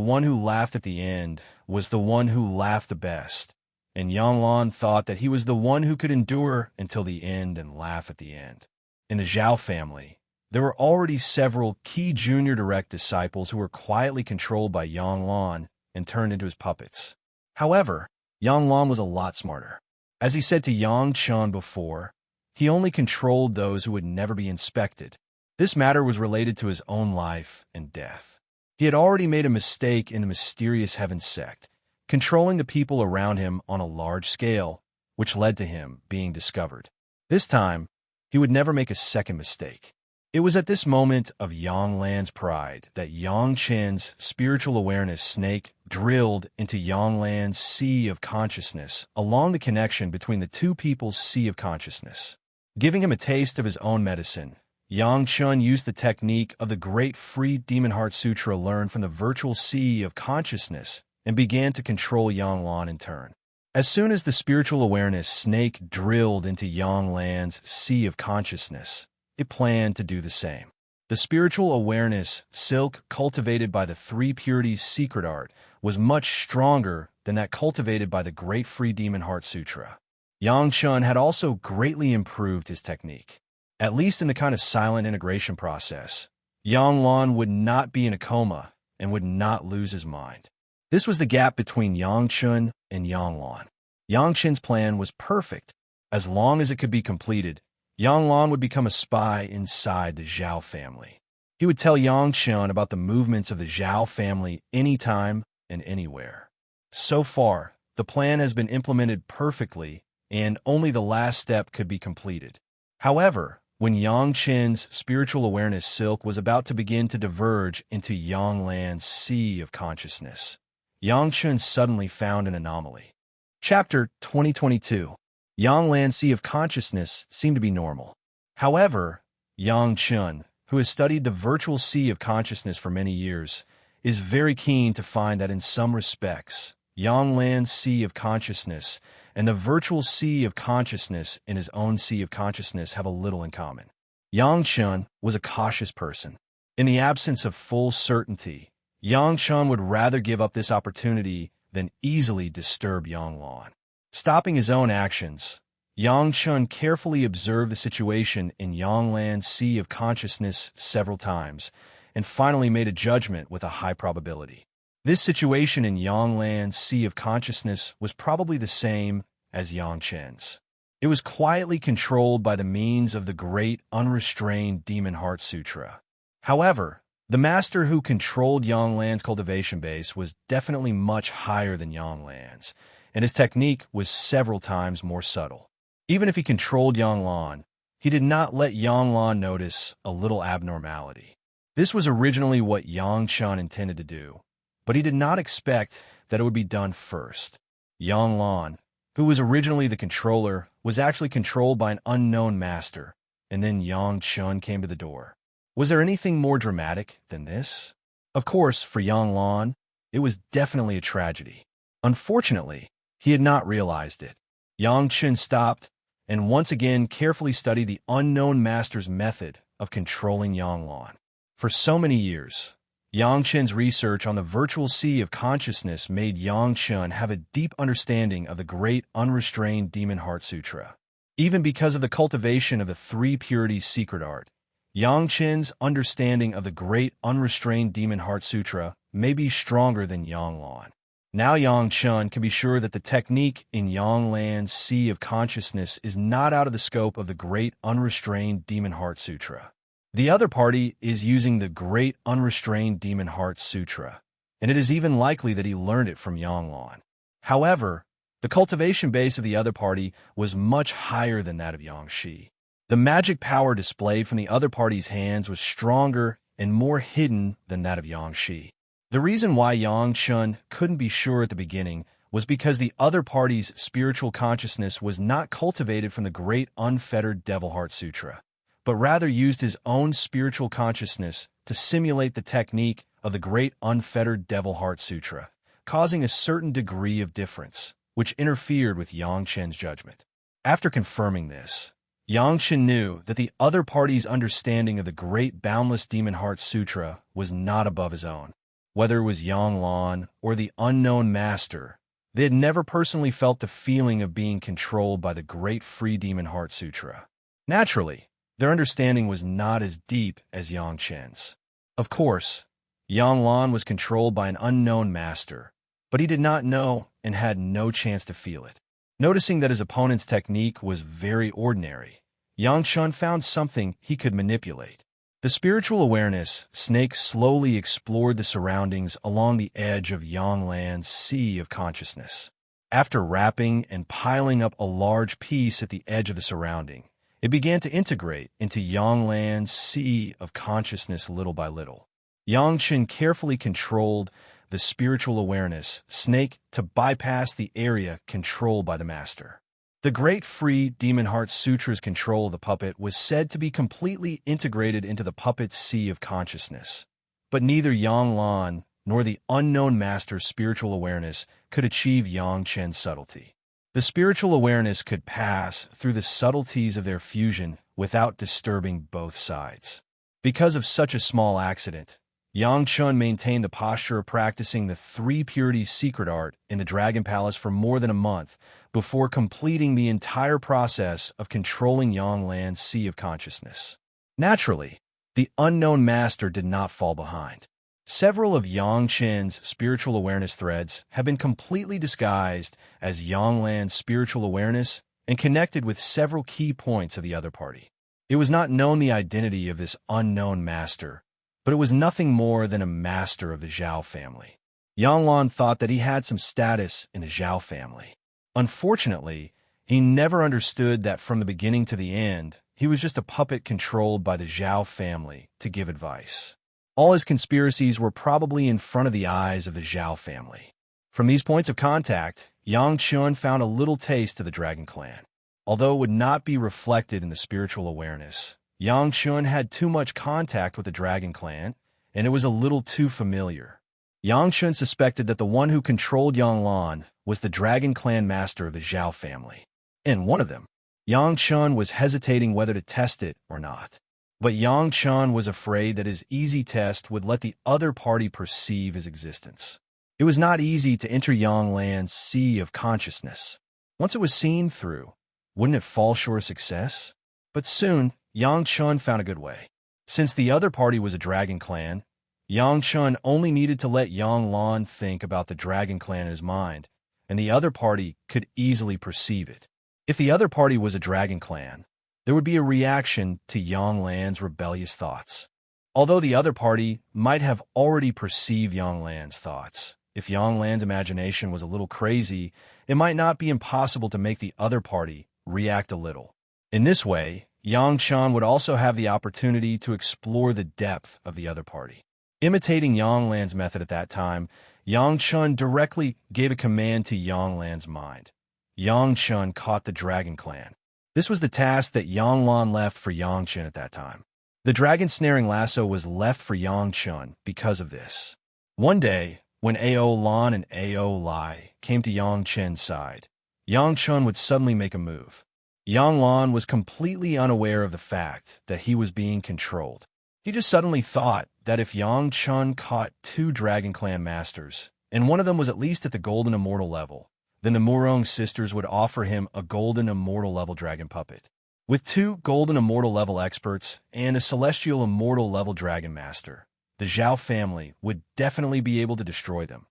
one who laughed at the end was the one who laughed the best, and Yang Lan thought that he was the one who could endure until the end and laugh at the end. In the Zhao family, there were already several key junior direct disciples who were quietly controlled by Yang Lan and turned into his puppets. However, Yang Lan was a lot smarter. As he said to Yang Chun before, he only controlled those who would never be inspected. This matter was related to his own life and death. He had already made a mistake in the mysterious heaven sect, controlling the people around him on a large scale, which led to him being discovered. This time, he would never make a second mistake. It was at this moment of Yang Lan's pride that Yang Chen's spiritual awareness snake drilled into Yang Lan's sea of consciousness along the connection between the two people's sea of consciousness. Giving him a taste of his own medicine, Yang Chun used the technique of the great free Demon Heart Sutra learned from the virtual sea of consciousness and began to control Yang Lan in turn. As soon as the spiritual awareness snake drilled into Yang Lan's sea of consciousness, it planned to do the same. The spiritual awareness silk cultivated by the three purities secret art was much stronger than that cultivated by the great free Demon Heart Sutra. Yang Chun had also greatly improved his technique. At least in the kind of silent integration process, Yang Lan would not be in a coma and would not lose his mind. This was the gap between Yang Chun and Yang Lan. Yang Chun's plan was perfect. As long as it could be completed, Yang Lan would become a spy inside the Zhao family. He would tell Yang Chun about the movements of the Zhao family anytime and anywhere. So far, the plan has been implemented perfectly, and only the last step could be completed. However, when Yang Chen's spiritual awareness silk was about to begin to diverge into Yang Lan's sea of consciousness, Yang Chun suddenly found an anomaly. Chapter 2022. Yang Lan's sea of consciousness seemed to be normal. However, Yang Chun, who has studied the virtual sea of consciousness for many years, is very keen to find that in some respects, Yang Lan's sea of consciousness and the virtual sea of consciousness in his own sea of consciousness have a little in common. Yang Chun was a cautious person. In the absence of full certainty, Yang Chun would rather give up this opportunity than easily disturb Yang Lan. Stopping his own actions, Yang Chun carefully observed the situation in Yang Lan's sea of consciousness several times, and finally made a judgment with a high probability. This situation in Yang Lan's sea of consciousness was probably the same as Yang Chen's. It was quietly controlled by the means of the great unrestrained Demon Heart Sutra. However, the master who controlled Yang Lan's cultivation base was definitely much higher than Yang Lan's, and his technique was several times more subtle. Even if he controlled Yang Lan, he did not let Yang Lan notice a little abnormality. This was originally what Yang Chun intended to do, but he did not expect that it would be done first. Yang Lan, who was originally the controller, was actually controlled by an unknown master, and then Yang Chun came to the door. Was there anything more dramatic than this? Of course, for Yang Lan, it was definitely a tragedy. Unfortunately, he had not realized it. Yang Chun stopped and once again carefully studied the unknown master's method of controlling Yang Lan. For so many years, Yang Chun's research on the virtual sea of consciousness made Yang Chun have a deep understanding of the great unrestrained Demon Heart Sutra. Even because of the cultivation of the three purities secret art, Yang Chun's understanding of the great unrestrained Demon Heart Sutra may be stronger than Yang Lan. Now Yang Chun can be sure that the technique in Yang Lan's sea of consciousness is not out of the scope of the great unrestrained Demon Heart Sutra. The other party is using the great unrestrained Demon Heart Sutra, and it is even likely that he learned it from Yang Lan. However, the cultivation base of the other party was much higher than that of Yang Shi. The magic power displayed from the other party's hands was stronger and more hidden than that of Yang Shi. The reason why Yang Chun couldn't be sure at the beginning was because the other party's spiritual consciousness was not cultivated from the great unfettered Devil Heart Sutra, but rather used his own spiritual consciousness to simulate the technique of the great unfettered Devil Heart Sutra, causing a certain degree of difference, which interfered with Yang Chen's judgment. After confirming this, Yang Chen knew that the other party's understanding of the great boundless Demon Heart Sutra was not above his own. Whether it was Yang Lan or the unknown master, they had never personally felt the feeling of being controlled by the great free Demon Heart Sutra. Naturally, their understanding was not as deep as Yang Chen's. Of course, Yang Lan was controlled by an unknown master, but he did not know and had no chance to feel it. Noticing that his opponent's technique was very ordinary, Yang Chun found something he could manipulate. The spiritual awareness, Snake slowly explored the surroundings along the edge of Yang Lan's sea of consciousness. After wrapping and piling up a large piece at the edge of the surrounding, it began to integrate into Yang Lan's sea of consciousness little by little. Yang Chun carefully controlled the spiritual awareness, Snake, to bypass the area controlled by the master. The great free Demon Heart Sutra's control of the puppet was said to be completely integrated into the puppet's sea of consciousness. But neither Yang Lan nor the unknown master's spiritual awareness could achieve Yang Chen's subtlety. The spiritual awareness could pass through the subtleties of their fusion without disturbing both sides. Because of such a small accident, Yang Chun maintained the posture of practicing the three purities secret art in the Dragon Palace for more than a month before completing the entire process of controlling Yang Lan's sea of consciousness. Naturally, the unknown master did not fall behind. Several of Yang Chen's spiritual awareness threads have been completely disguised as Yang Lan's spiritual awareness and connected with several key points of the other party. It was not known the identity of this unknown master, but it was nothing more than a master of the Zhao family. Yang Lan thought that he had some status in the Zhao family. Unfortunately, he never understood that from the beginning to the end, he was just a puppet controlled by the Zhao family to give advice. All his conspiracies were probably in front of the eyes of the Zhao family. From these points of contact, Yang Chun found a little taste of the Dragon Clan. Although it would not be reflected in the spiritual awareness, Yang Chun had too much contact with the Dragon Clan, and it was a little too familiar. Yang Chun suspected that the one who controlled Yang Lan was the Dragon Clan master of the Zhao family. And one of them, Yang Chun, was hesitating whether to test it or not. But Yang Chun was afraid that his easy test would let the other party perceive his existence. It was not easy to enter Yang Lan's sea of consciousness. Once it was seen through, wouldn't it fall short of success? But soon, Yang Chun found a good way. Since the other party was a Dragon Clan, Yang Chun only needed to let Yang Lan think about the Dragon Clan in his mind, and the other party could easily perceive it. If the other party was a Dragon Clan, there would be a reaction to Yang Lan's rebellious thoughts. Although the other party might have already perceived Yang Lan's thoughts, if Yang Lan's imagination was a little crazy, it might not be impossible to make the other party react a little. In this way, Yang Chun would also have the opportunity to explore the depth of the other party. Imitating Yang Lan's method at that time, Yang Chun directly gave a command to Yang Lan's mind. Yang Chun caught the Dragon Clan. This was the task that Yang Lan left for Yang Chun at that time. The dragon snaring lasso was left for Yang Chun because of this. One day, when Ao Lan and Ao Lai came to Yang Chun's side, Yang Chun would suddenly make a move. Yang Lan was completely unaware of the fact that he was being controlled. He just suddenly thought that if Yang Chun caught two Dragon Clan masters, and one of them was at least at the Golden Immortal level, then the Murong sisters would offer him a Golden Immortal level dragon puppet. With two Golden Immortal level experts and a Celestial Immortal level dragon master, the Zhao family would definitely be able to destroy them,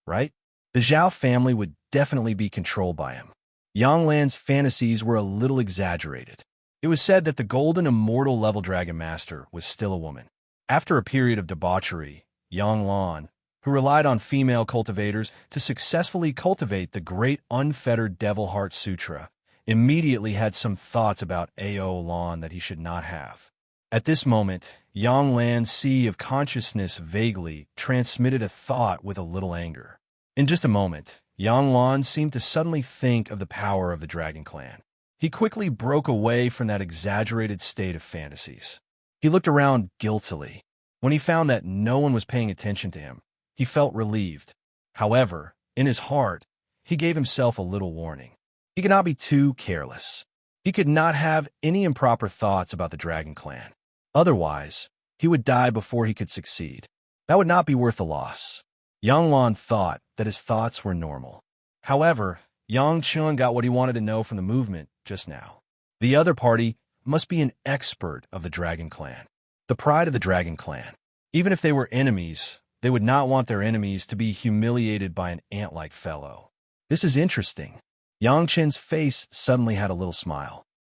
right? The Zhao family would definitely be controlled by him. Yang Lan's fantasies were a little exaggerated. It was said that the Golden Immortal level dragon master was still a woman. After a period of debauchery, Yang Lan, who relied on female cultivators to successfully cultivate the Great Unfettered Devil Heart Sutra, immediately had some thoughts about Ao Lan that he should not have. At this moment, Yang Lan's sea of consciousness vaguely transmitted a thought with a little anger. In just a moment, Yang Lan seemed to suddenly think of the power of the Dragon Clan. He quickly broke away from that exaggerated state of fantasies. He looked around guiltily. When he found that no one was paying attention to him, he felt relieved. However, in his heart, he gave himself a little warning. He could not be too careless. He could not have any improper thoughts about the Dragon Clan. Otherwise, he would die before he could succeed. That would not be worth the loss. Yang Lan thought that his thoughts were normal. However, Yang Chun got what he wanted to know from the movement just now. The other party must be an expert of the Dragon Clan, the pride of the Dragon Clan. Even if they were enemies, they would not want their enemies to be humiliated by an ant-like fellow. This is interesting. Yang Chen's face suddenly had a little smile.